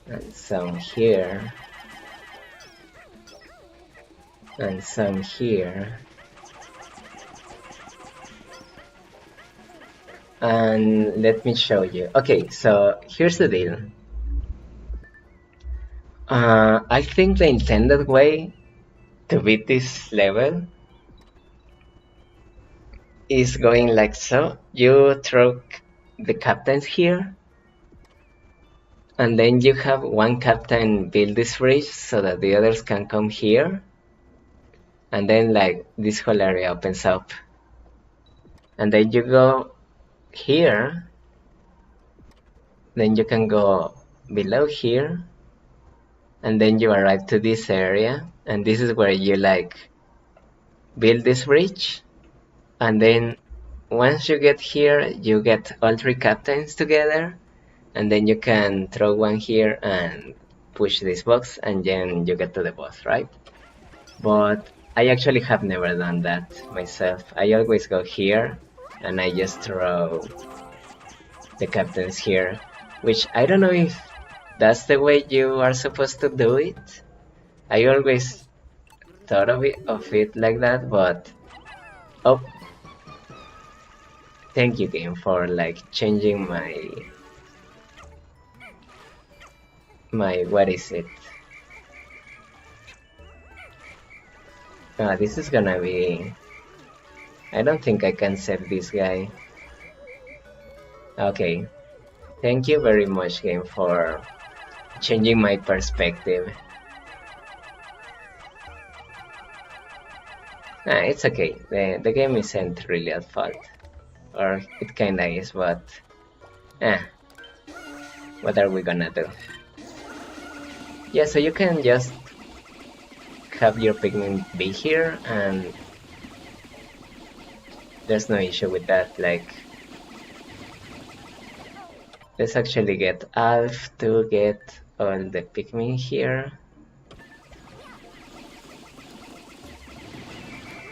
Speaker 1: and some here and some here, and let me show you. Okay, so here's the deal. I think the intended way to beat this level is going like so. You throw the captains here, and then you have one captain build this bridge so that the others can come here, and then like this whole area opens up, and then you go here, then you can go below here, and then you arrive to this area, and this is where you like build this bridge, and then once you get here, you get all three captains together, and then you can throw one here and push this box, and then you get to the boss, right? But I actually have never done that myself. I always go here, and I just throw the captains here, which I don't know if that's the way you are supposed to do it. I always thought of it like that, but oh, thank you, game, for like changing my what is it? This is gonna be I don't think I can save this guy. Okay. Thank you very much, game, for changing my perspective. It's okay. The game isn't really at fault. Or it kinda is, but... what are we gonna do? Yeah, so you can just have your Pikmin be here, and there's no issue with that. Like, let's actually get Alf to get all the Pikmin here.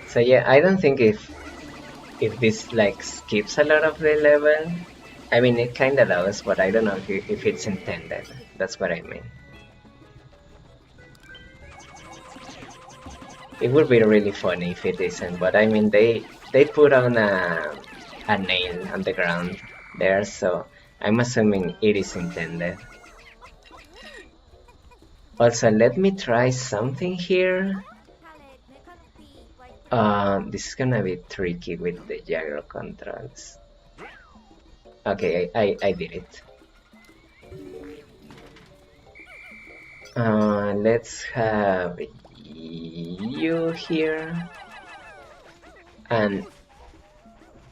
Speaker 1: So yeah, I don't think if this like skips a lot of the level. I mean, it kinda does, but I don't know if it's intended. That's what I mean. It would be really funny if it isn't, but I mean, they put on a nail on the ground there, so I'm assuming it is intended. Also, let me try something here. This is gonna be tricky with the gyro controls. Okay, I did it. Let's have you here. And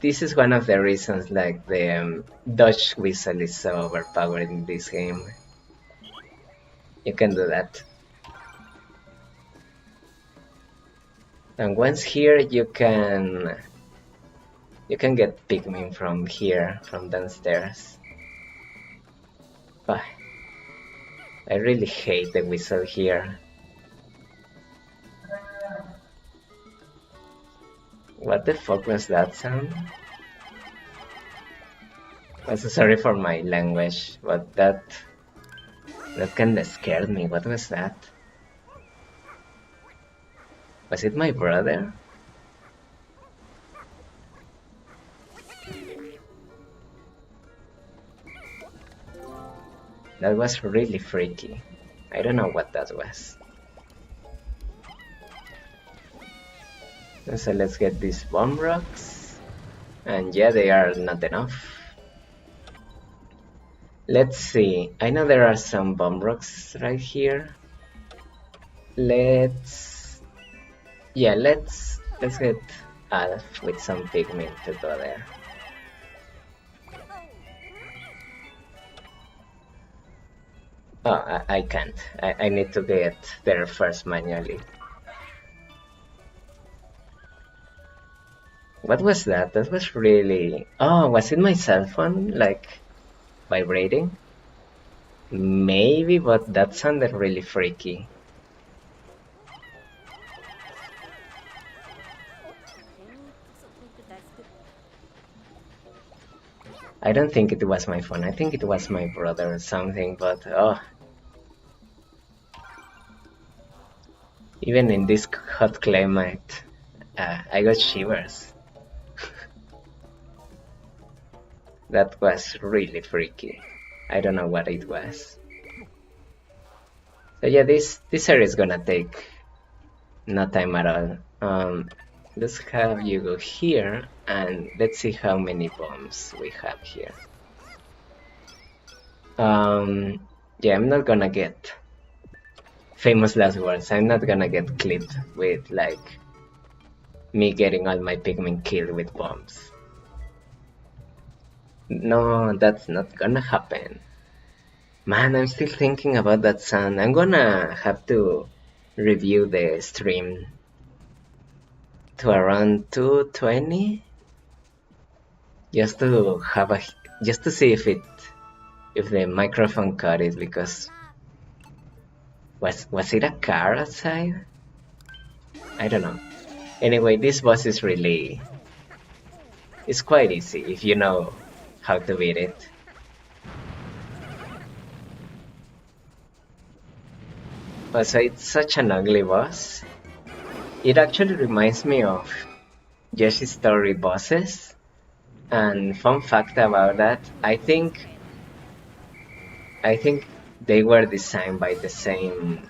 Speaker 1: this is one of the reasons like the dodge whistle is so overpowered in this game. You can do that. And once here you can get Pikmin from here, from downstairs. Oh, I really hate the whistle here. What the fuck was that sound? I'm so sorry for my language, but that kinda scared me. What was that? Was it my brother? That was really freaky. I don't know what that was. So let's get these bomb rocks. And yeah, they are not enough. Let's see. I know there are some bomb rocks right here. Let's get Alf with some Pikmin to go there. Oh, I can't. I need to get there first manually. What was that? That was really... Oh, was it my cell phone, like, vibrating? Maybe, but that sounded really freaky. I don't think it was my phone. I think it was my brother or something, but oh. Even in this hot climate, I got shivers. That was really freaky. I don't know what it was. So yeah, this area is gonna take no time at all. Let's have you go here, and let's see how many bombs we have here. Yeah, I'm not gonna get famous last words. I'm not gonna get clipped with like me getting all my Pikmin killed with bombs. No, that's not gonna happen. Man, I'm still thinking about that sound. I'm gonna have to review the stream to around 220 just to have just to see if the microphone caught it, because was it a car outside? I don't know. Anyway, this boss is really... it's quite easy if you know how to beat it. Also, it's such an ugly boss. It actually reminds me of Yoshi's Story bosses. And fun fact about that, I think they were designed by the same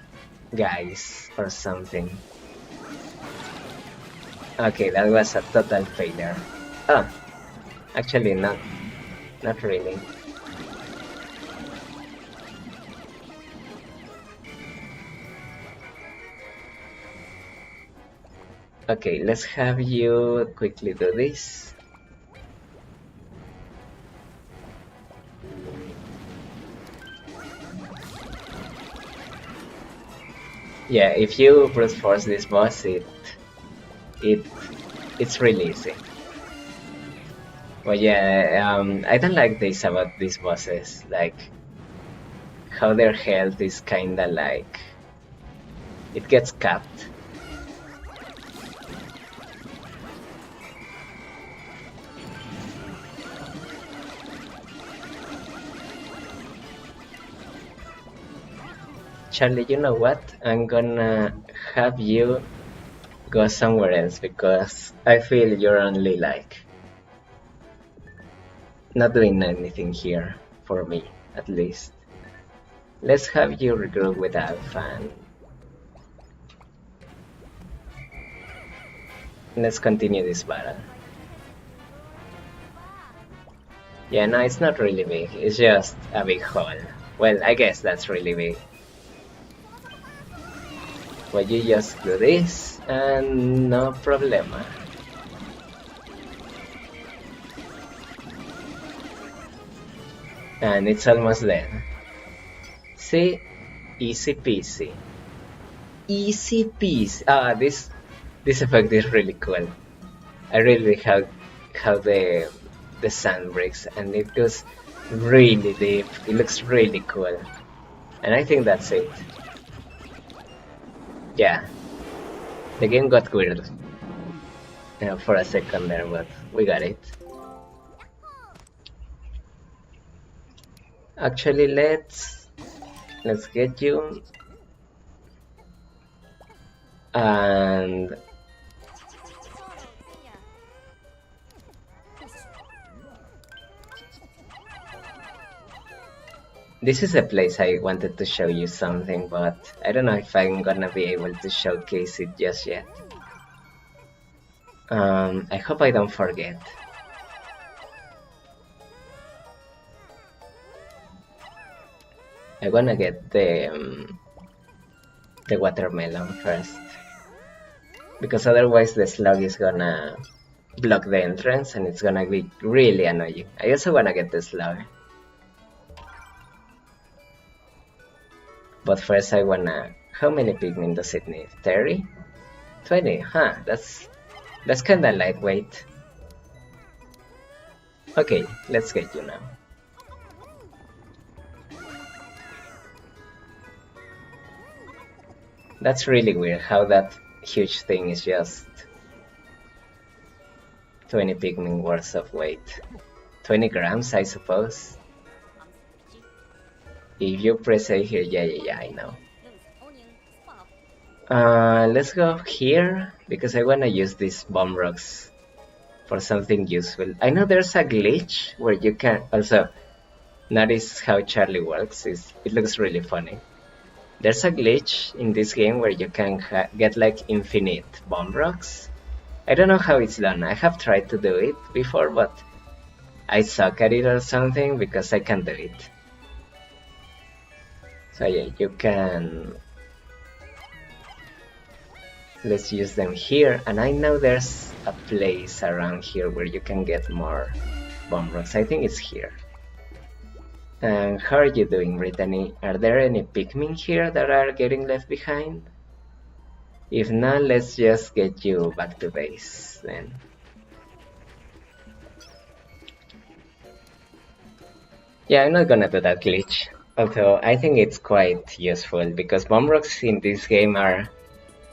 Speaker 1: guys or something. Okay, that was a total failure. Oh, actually not really. Okay, let's have you quickly do this. Yeah, if you brute force this boss, it it's really easy. But yeah, I don't like this about these bosses, like how their health is kinda like it gets capped. Charlie, you know what? I'm gonna have you go somewhere else because I feel you're only like not doing anything here for me, at least. Let's have you regroup with Alpha and let's continue this battle. Yeah, no, it's not really big. It's just a big hole. Well, I guess that's really big. But you just do this and no problema. And it's almost there. See? Easy peasy. Easy peasy. Ah, this effect is really cool. I really like how the sand breaks and it goes really deep. It looks really cool. And I think that's it. Yeah. The game got weird for a second there, but we got it. Actually, let's get you and this is a place I wanted to show you something, but I don't know if I'm gonna be able to showcase it just yet. I hope I don't forget. I wanna get the watermelon first, because otherwise the slug is gonna block the entrance and it's gonna be really annoying. I also wanna get the slug. But first I wanna... How many Pikmin does it need? 30? 20? Huh, that's kinda lightweight. Okay, let's get you now. That's really weird how that huge thing is just 20 Pikmin worth of weight. 20 grams, I suppose. If you press A here, yeah, I know. Let's go here, because I wanna use these bomb rocks for something useful. I know there's a glitch where you can also notice how Charlie works. It looks really funny. There's a glitch in this game where you can get like infinite bomb rocks. I don't know how it's done. I have tried to do it before, but I suck at it or something because I can't do it. So yeah, you can... Let's use them here, and I know there's a place around here where you can get more bomb rocks. I think it's here. And how are you doing, Brittany? Are there any Pikmin here that are getting left behind? If not, let's just get you back to base then. Yeah, I'm not gonna do that glitch. Although I think it's quite useful because bomb rocks in this game are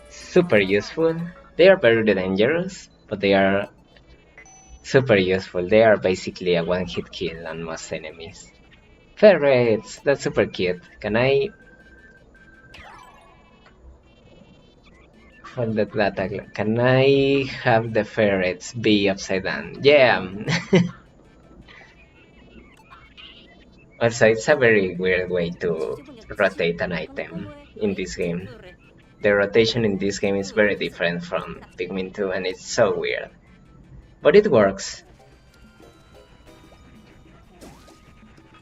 Speaker 1: super useful. They are very dangerous, but they are super useful. They are basically a one-hit kill on most enemies. Ferrets! That's super cute. Can I... Hold that, can I have the ferrets be upside down? Yeah! Also, it's a very weird way to rotate an item in this game. the rotation in this game is very different from Pikmin 2 and it's so weird. But it works.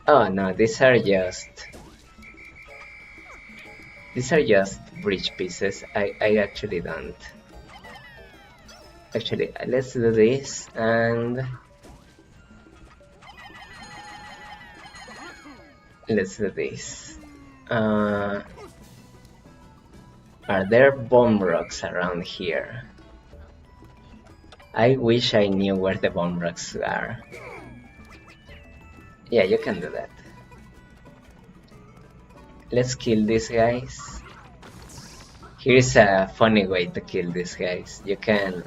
Speaker 1: Oh no, these are just bridge pieces. I actually don't. Actually, let's do this and let's do this. Are there bomb rocks around here? I wish I knew where the bomb rocks are. Yeah, you can do that. Let's kill these guys. Here's a funny way to kill these guys. You can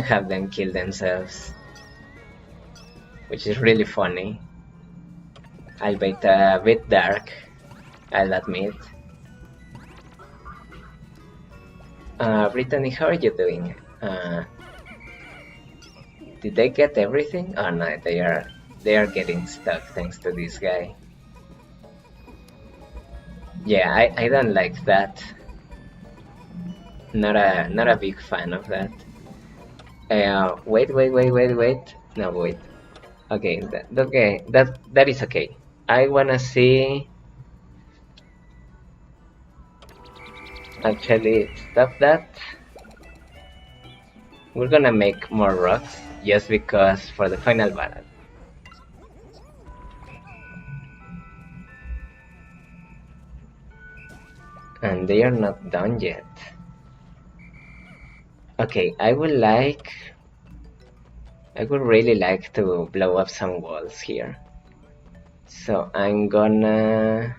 Speaker 1: have them kill themselves, which is really funny. Albeit a bit dark, I'll admit. Brittany, how are you doing? Did they get everything? Oh no, they are getting stuck thanks to this guy. Yeah, I don't like that. Not a big fan of that. Wait. No, wait. Okay, that is okay. I wanna see. Actually, stop that. We're gonna make more rocks just because for the final battle. And they are not done yet. Okay, I would really like to blow up some walls here. So I'm gonna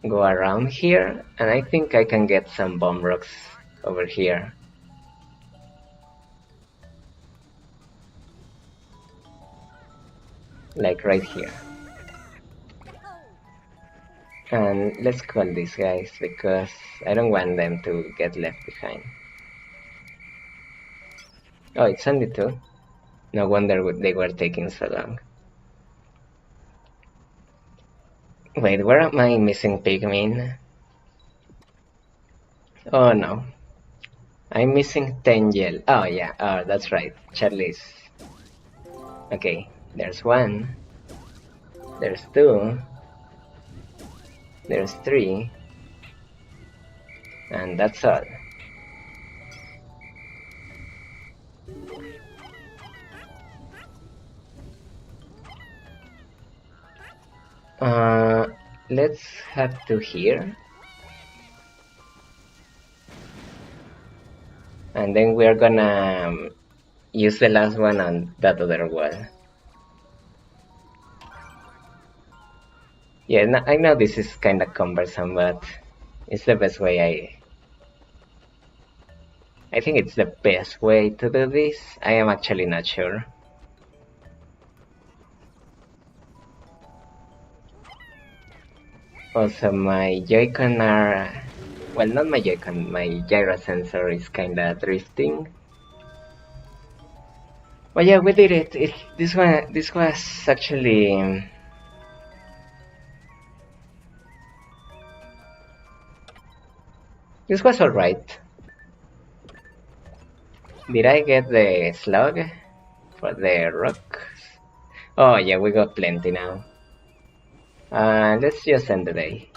Speaker 1: go around here, and I think I can get some bomb rocks over here. Like right here. And let's call these guys because I don't want them to get left behind. Oh, it's only 2. No wonder they were taking so long. Wait, where am I missing Pikmin? Oh no. I'm missing Tangel. Oh yeah, oh that's right, Charlie's. Okay, there's 1. There's 2. There's 3. And that's all. Let's have 2 here. And then we're gonna use the last one on that other wall. Yeah, I know this is kinda cumbersome, but it's the best way I think it's the best way to do this. I am actually not sure. Also, my Joy-Con are... Well, not my Joy-Con, my gyro sensor is kinda drifting. But yeah, we did it. This was actually... This was alright. Did I get the slug for the rocks? Oh yeah, we got plenty now. Let's just end the day.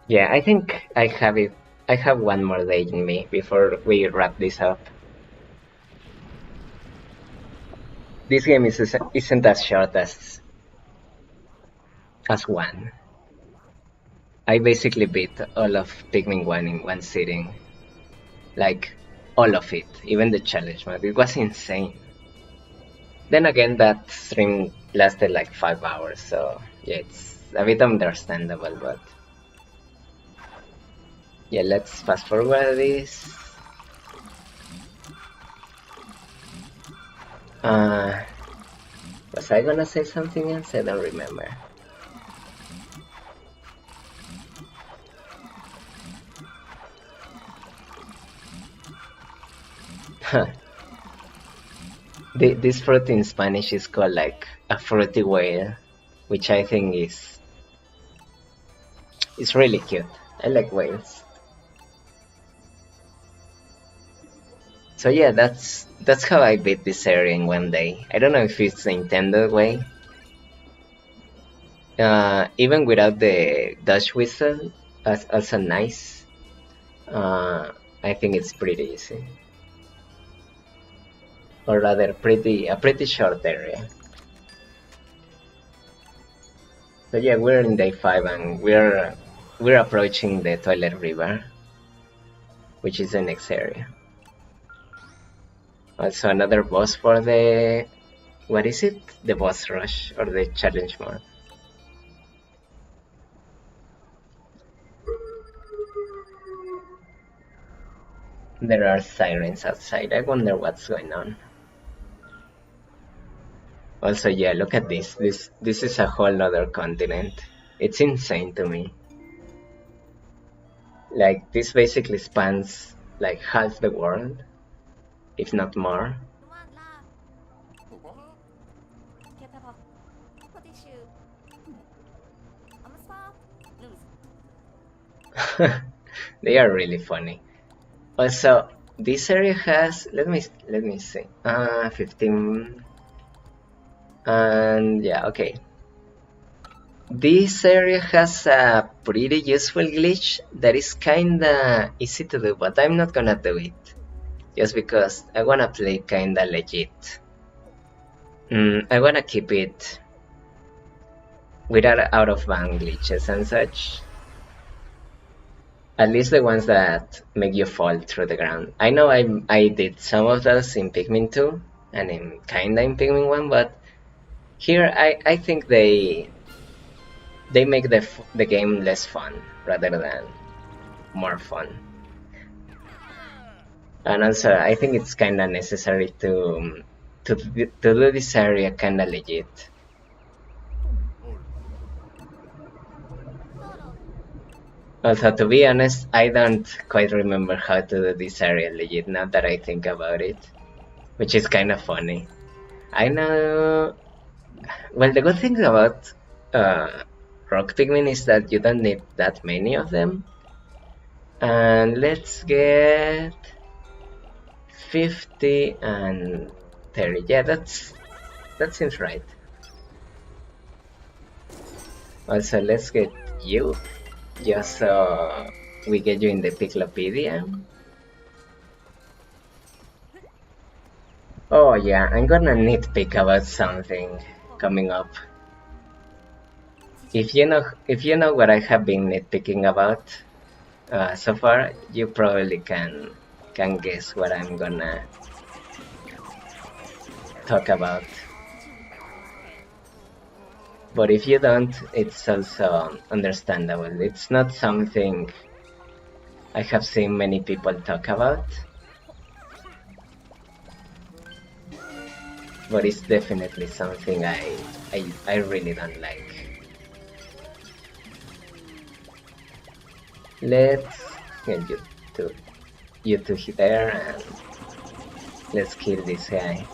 Speaker 1: Yeah, I think I have one more day in me before we wrap this up. This game isn't as short as 1. I basically beat all of Pikmin 1 in one sitting. Like, all of it, even the challenge mode. It was insane. Then again, that stream lasted like 5 hours, so yeah, it's a bit understandable, but... Yeah, let's fast forward this. Was I gonna say something else? I don't remember. This fruit in Spanish is called like a fruity whale, which I think is It's really cute. I like whales. So yeah, that's how I beat this area in one day. I don't know if it's the intended way. Even without the Dutch whistle, as also nice. I think it's pretty easy, or rather, a pretty short area. So yeah, we're in day 5 and we're approaching the Toilet River, which is the next area. Also another boss for the, what is it? The boss rush or the challenge mode. There are sirens outside. I wonder what's going on. Also, yeah, look at this. This is a whole other continent. It's insane to me. Like this basically spans like half the world, if not more. They are really funny. Also, this area has, let me see, 15, and yeah, okay. This area has a pretty useful glitch that is kinda easy to do, but I'm not gonna do it. Just because I wanna play kinda legit. I wanna keep it without out of bound glitches and such. At least the ones that make you fall through the ground. I know I did some of those in Pikmin 2 and in kinda in Pikmin 1, but here I think they make the game less fun rather than more fun. And also I think it's kinda necessary to do this area kinda legit. Also, to be honest, I don't quite remember how to do this area legit now that I think about it, which is kind of funny. I know. Well, the good thing about rock pigmin is that you don't need that many of them. And let's get 50 and 30. Yeah, that seems right. Also, let's get you, just so we get you in the Piclopedia. Oh yeah, I'm gonna nitpick about something coming up. If you know what I have been nitpicking about so far, you probably can guess what I'm gonna talk about. But if you don't, it's also understandable. It's not something I have seen many people talk about, but it's definitely something I really don't like. Let's get you to hit there and let's kill this guy.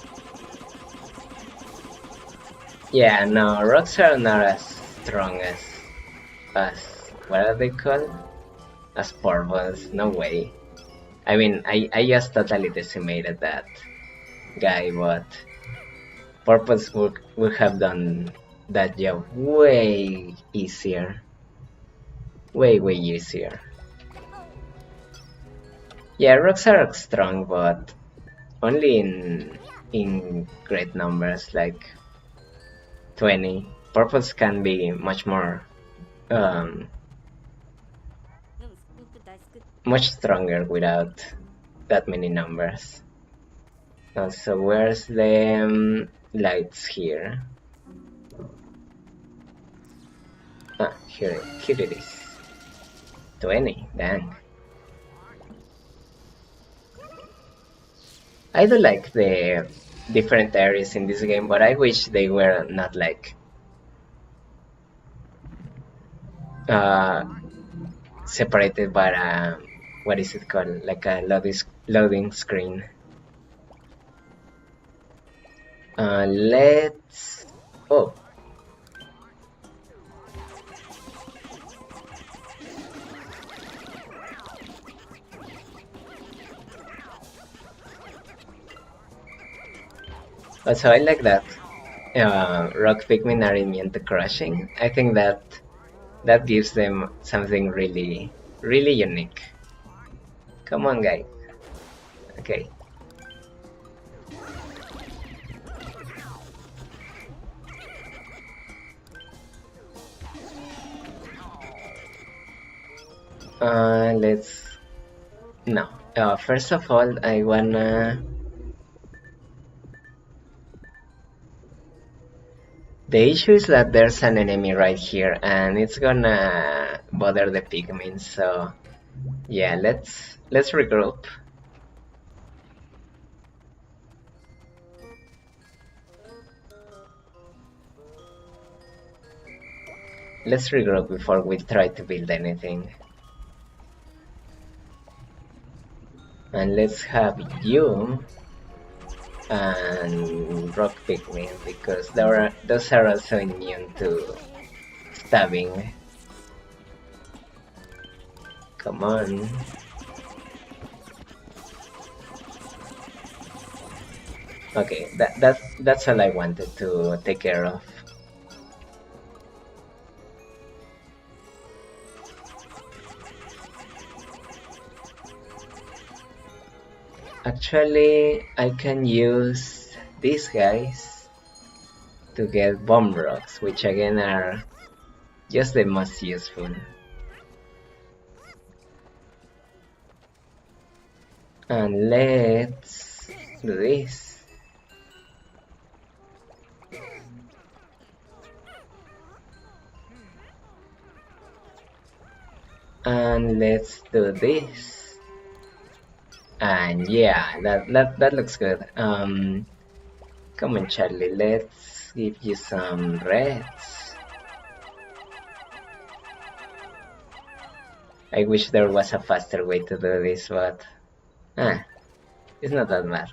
Speaker 1: Yeah, no, rocks are not as strong as what are they called? As purples, no way. I mean, I just totally decimated that guy, but purples would have done that job way easier. Way easier. Yeah, rocks are strong, but only in great numbers, like 20. Purples can be much more, much stronger without that many numbers. So where's the lights here? Ah, here it is. 20, dang. I do like the different areas in this game, but I wish they were not like separated by a, what is it called, like a loading screen. Oh, Also, I like that rock Pikmin are immune to crushing. I think that gives them something really, really unique. Come on, guy. Okay. Let's... No. First of all, I wanna... The issue is that there's an enemy right here, and it's gonna bother the Pikmin, so... Yeah, let's regroup. Let's regroup before we try to build anything. And let's have you and rock Pikmin, because those are also immune to stabbing. Come on. Okay, that's all I wanted to take care of. Actually, I can use these guys to get bomb rocks, which again are just the most useful. And let's do this. And let's do this. And yeah, that looks good. Come on, Charlie, let's give you some reds. I wish there was a faster way to do this, but it's not that bad.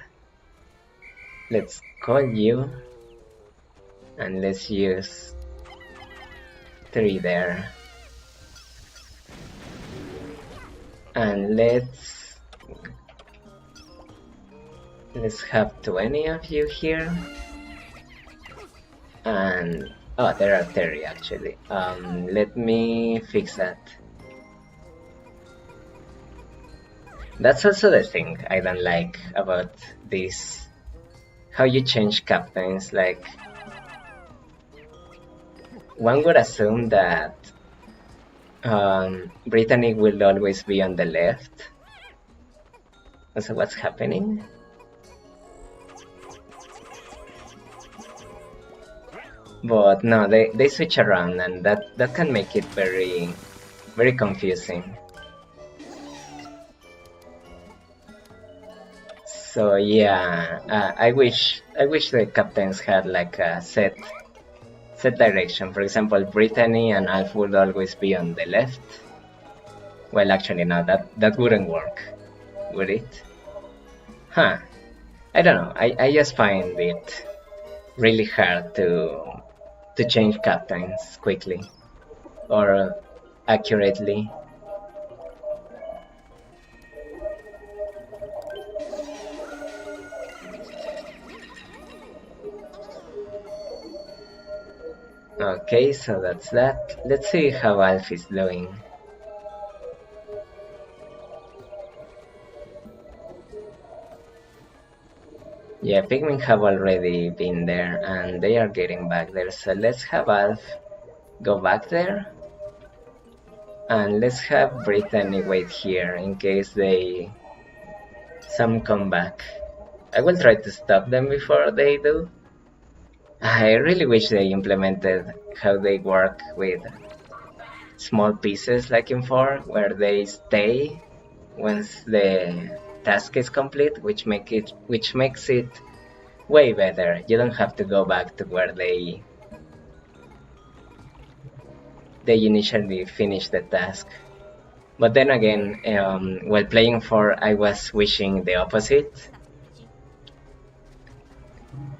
Speaker 1: Let's call you, and let's use 3 there. And let's have 20 of you here. And oh, there are 30 actually. Let me fix that. That's also the thing I don't like about this. How you change captains, like... One would assume that Brittany will always be on the left. So what's happening? But no, they switch around, and that can make it very, very confusing. So yeah, I wish the captains had like a set direction. For example, Brittany and Alf would always be on the left. Well, actually, no, that wouldn't work, would it? Huh? I don't know. I just find it really hard to change captains quickly or accurately. Okay, so that's that. Let's see how Alf is doing. Yeah, Pikmin have already been there and they are getting back there, so let's have Alf go back there. And let's have Brittany wait here in case some come back. I will try to stop them before they do. I really wish they implemented how they work with small pieces like in 4, where they stay once the task is complete, which makes it way better. You don't have to go back to where they initially finished the task. But then again, while playing 4, I was wishing the opposite.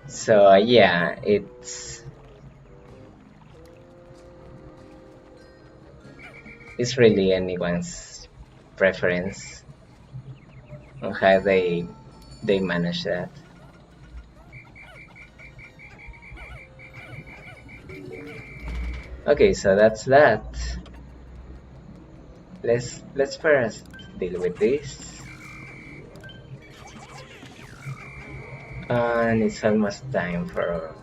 Speaker 1: So yeah, it's really anyone's preference on how they manage that. Okay, so that's that. Let's first deal with this. And it's almost time for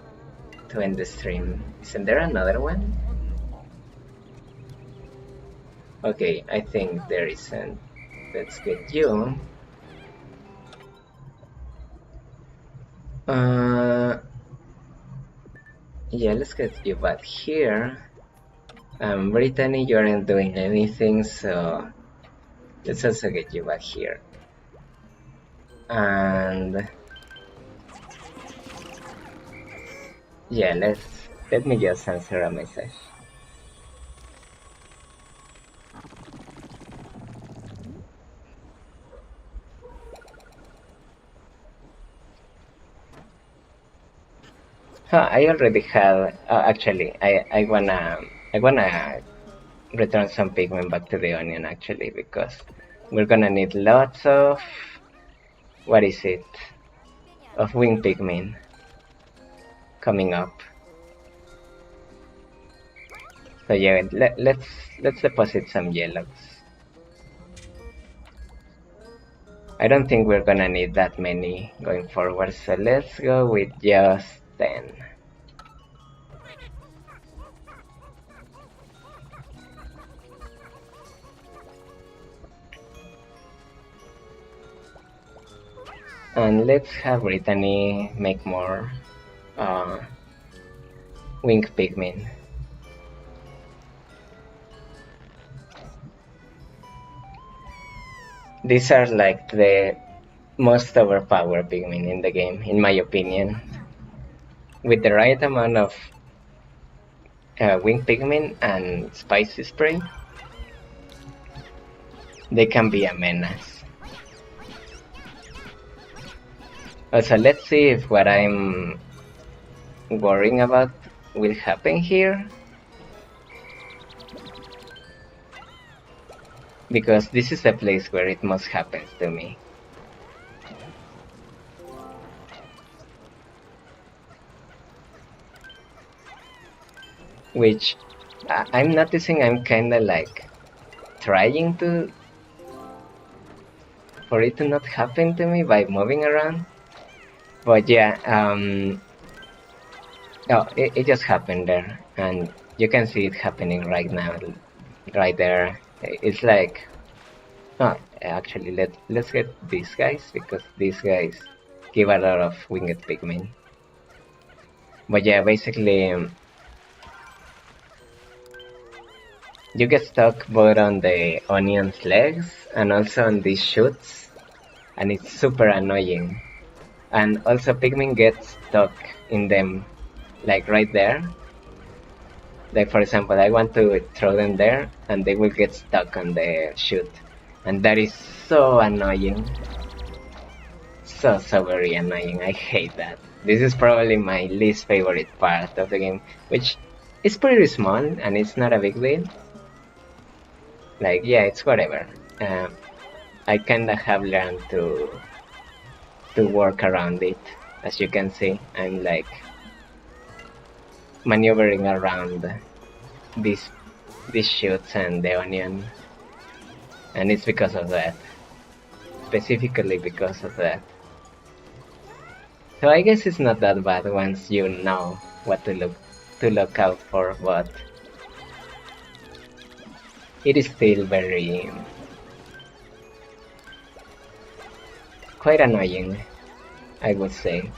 Speaker 1: to end the stream. Isn't there another one? Okay, I think there isn't. Let's get you. Yeah, let's get you back here. Brittany, you aren't doing anything, so let's also get you back here. And yeah, let me just answer a message. Huh, I already have. Actually, I wanna return some pigment back to the onion actually because we're gonna need lots of what is it of wing pigment coming up. So yeah, let's deposit some yellows. I don't think we're gonna need that many going forward, so let's go with just 10. And let's have Brittany make more uh, wing pigment. These are like the most overpowered pigment in the game, in my opinion. With the right amount of wing pigment and spicy spray, they can be a menace. Also, let's see if what I'm worrying about will happen here. Because this is the place where it most happens to me. Which I'm noticing I'm kinda like trying to for it to not happen to me by moving around. But yeah, oh, it just happened there, and you can see it happening right now, right there. It's like, oh, actually, let's get these guys because these guys give a lot of winged pigment. But yeah, basically, you get stuck both on the onion's legs and also on these shoots, and it's super annoying. And also Pikmin gets stuck in them, like right there. Like for example, I want to throw them there, and they will get stuck on the shoot, and that is so annoying. So very annoying. I hate that. This is probably my least favorite part of the game, which is pretty small and it's not a big deal. Like yeah, it's whatever. I kinda have learned to work around it. As you can see, I'm like maneuvering around these shoots and the onion, and it's because of that. Specifically because of that. So I guess it's not that bad once you know what to look out for, but it is still very quite annoying, I would say.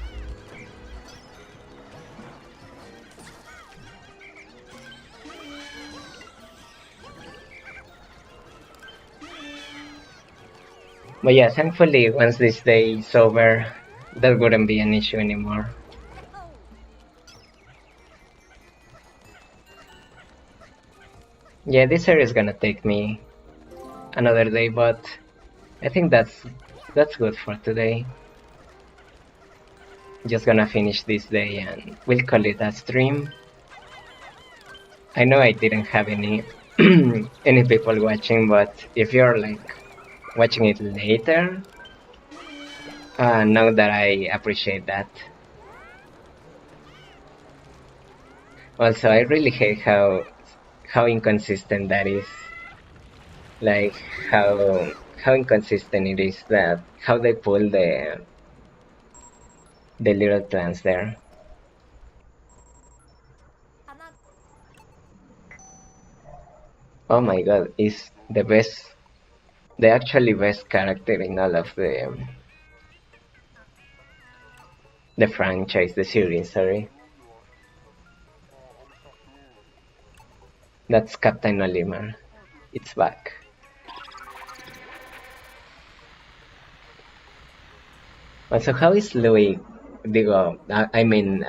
Speaker 1: But yeah, thankfully once this day is over, that wouldn't be an issue anymore. Yeah, this area is gonna take me another day, but I think that's good for today. Just gonna finish this day and we'll call it a stream. I know I didn't have any any people watching, but if you're like watching it later, know that I appreciate that. Also, I really hate how inconsistent that is. Like how inconsistent it is that how they pull the little plants there. Oh my god, is the best, the actually best character in all of the franchise, the series. Sorry, that's Captain Olimar. It's back. Also, how is Louis? Digo, I mean,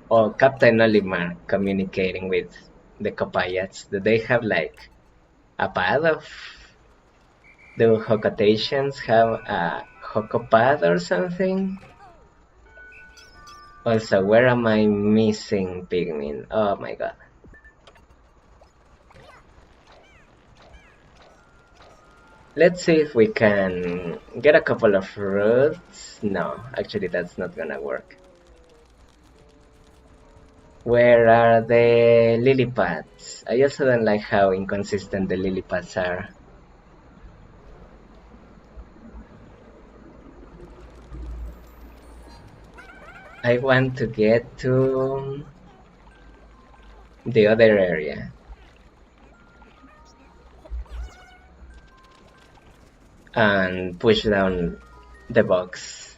Speaker 1: or Captain Olimar communicating with the Copayats? Do they have like a pad of? Do Hocatations have a Hocopad or something? Also, where am I missing Pikmin? Oh my god. Let's see if we can get a couple of roots. No, actually that's not gonna work. Where are the lily pads? I also don't like how inconsistent the lily pads are. I want to get to the other area and push down the box.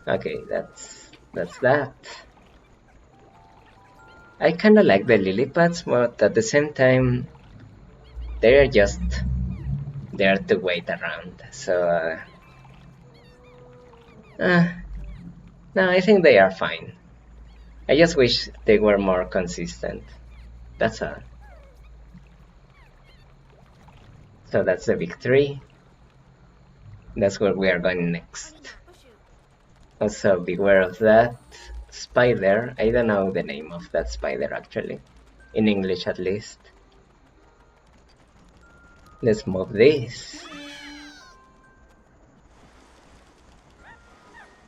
Speaker 1: Okay, that's that. I kinda like the lily pads, but at the same time, they're just there to wait around. So, no, I think they are fine. I just wish they were more consistent. That's all. So that's the big three. That's where we are going next. Also, beware of that spider. I don't know the name of that spider actually, in English at least. Let's move this.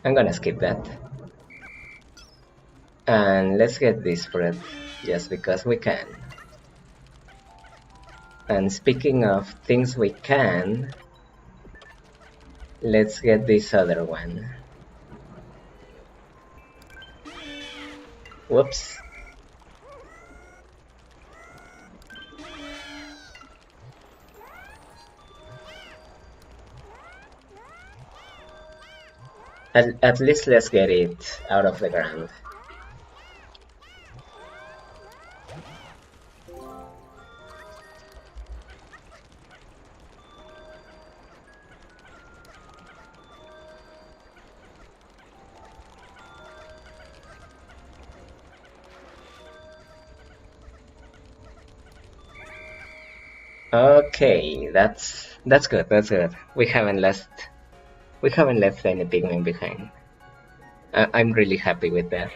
Speaker 1: I'm gonna skip that. And let's get this fruit, just because we can. And speaking of things we can, let's get this other one. Whoops. At least let's get it out of the ground. Okay, that's good. That's good. We haven't left any Pikmin behind. I'm really happy with that.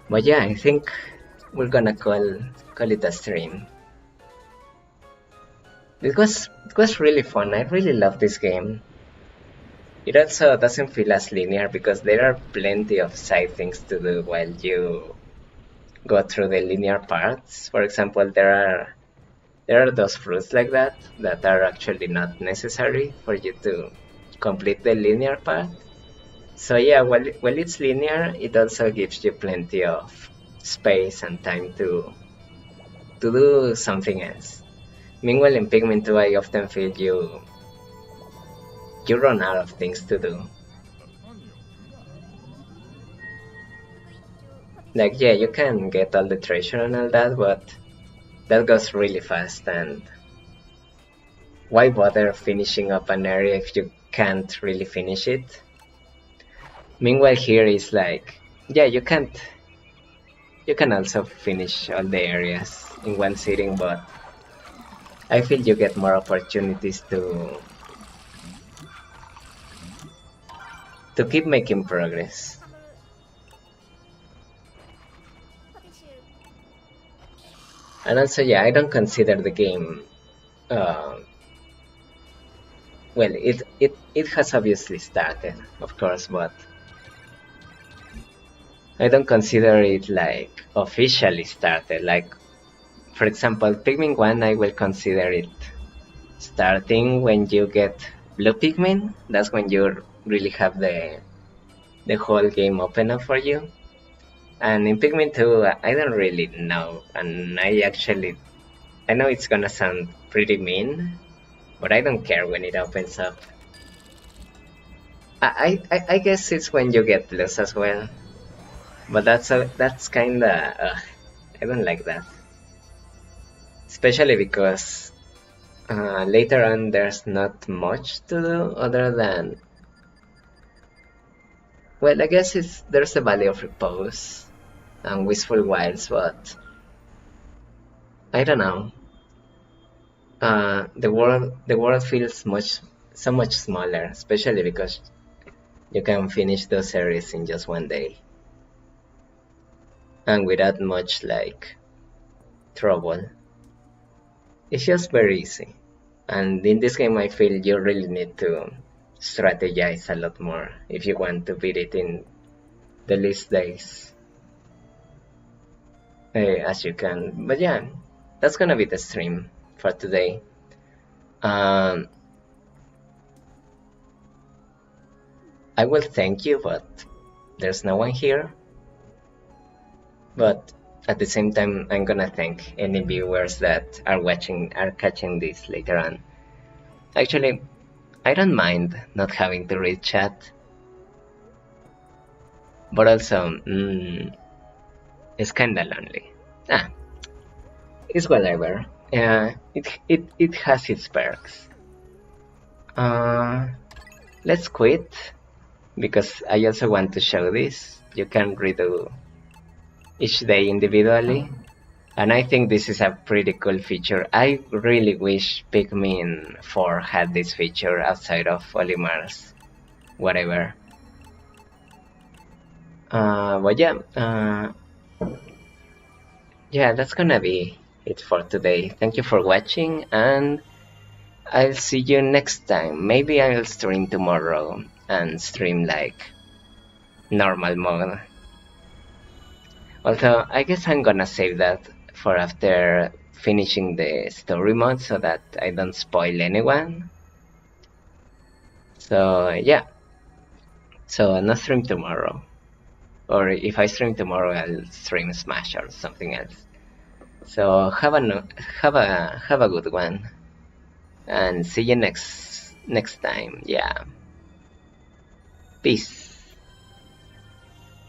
Speaker 1: But yeah, I think we're gonna call it a stream. It was really fun. I really love this game. It also doesn't feel as linear because there are plenty of side things to do while you go through the linear parts. For example, there are those fruits like that are actually not necessary for you to complete the linear part. So yeah, while it's linear, it also gives you plenty of space and time to do something else. Meanwhile, in Pikmin 2, I often feel you run out of things to do. Like, yeah, you can get all the treasure and all that, but that goes really fast, and why bother finishing up an area if you can't really finish it? Meanwhile, here is like, yeah, you can also finish all the areas in one sitting, but I feel you get more opportunities to keep making progress. And also, yeah, I don't consider the game. Well, it has obviously started, of course, but I don't consider it like officially started. Like, for example, Pikmin 1, I will consider it starting when you get blue Pikmin. That's when you really have the whole game open up for you. And in Pikmin 2, I don't really know. And I know it's gonna sound pretty mean, but I don't care when it opens up. I guess it's when you get blues as well. But that's kinda, I don't like that. Especially because later on there's not much to do other than, well, I guess there's a Valley of Repose and Wistful Wilds, but I don't know. The world feels so much smaller, especially because you can finish those series in just one day and without much like trouble. It's just very easy. And in this game, I feel you really need to strategize a lot more if you want to beat it in the least days as you can. But yeah, that's gonna be the stream for today. Um, I will thank you, but there's no one here. But at the same time, I'm gonna thank any viewers that are catching this later on. Actually, I don't mind not having to read chat, but also it's kinda lonely. Ah, it's whatever. It has its perks. Uh, let's quit because I also want to show this. You can redo each day individually, and I think this is a pretty cool feature. I really wish Pikmin 4 had this feature outside of Olimar's whatever. But yeah, that's gonna be it for today. Thank you for watching, and I'll see you next time. Maybe I'll stream tomorrow and stream like normal mode. Although I guess I'm gonna save that for after finishing the story mode so that I don't spoil anyone. So yeah, so no stream tomorrow. Or if I stream tomorrow, I'll stream Smash or something else. So have a good one, and see you next time. Yeah, peace.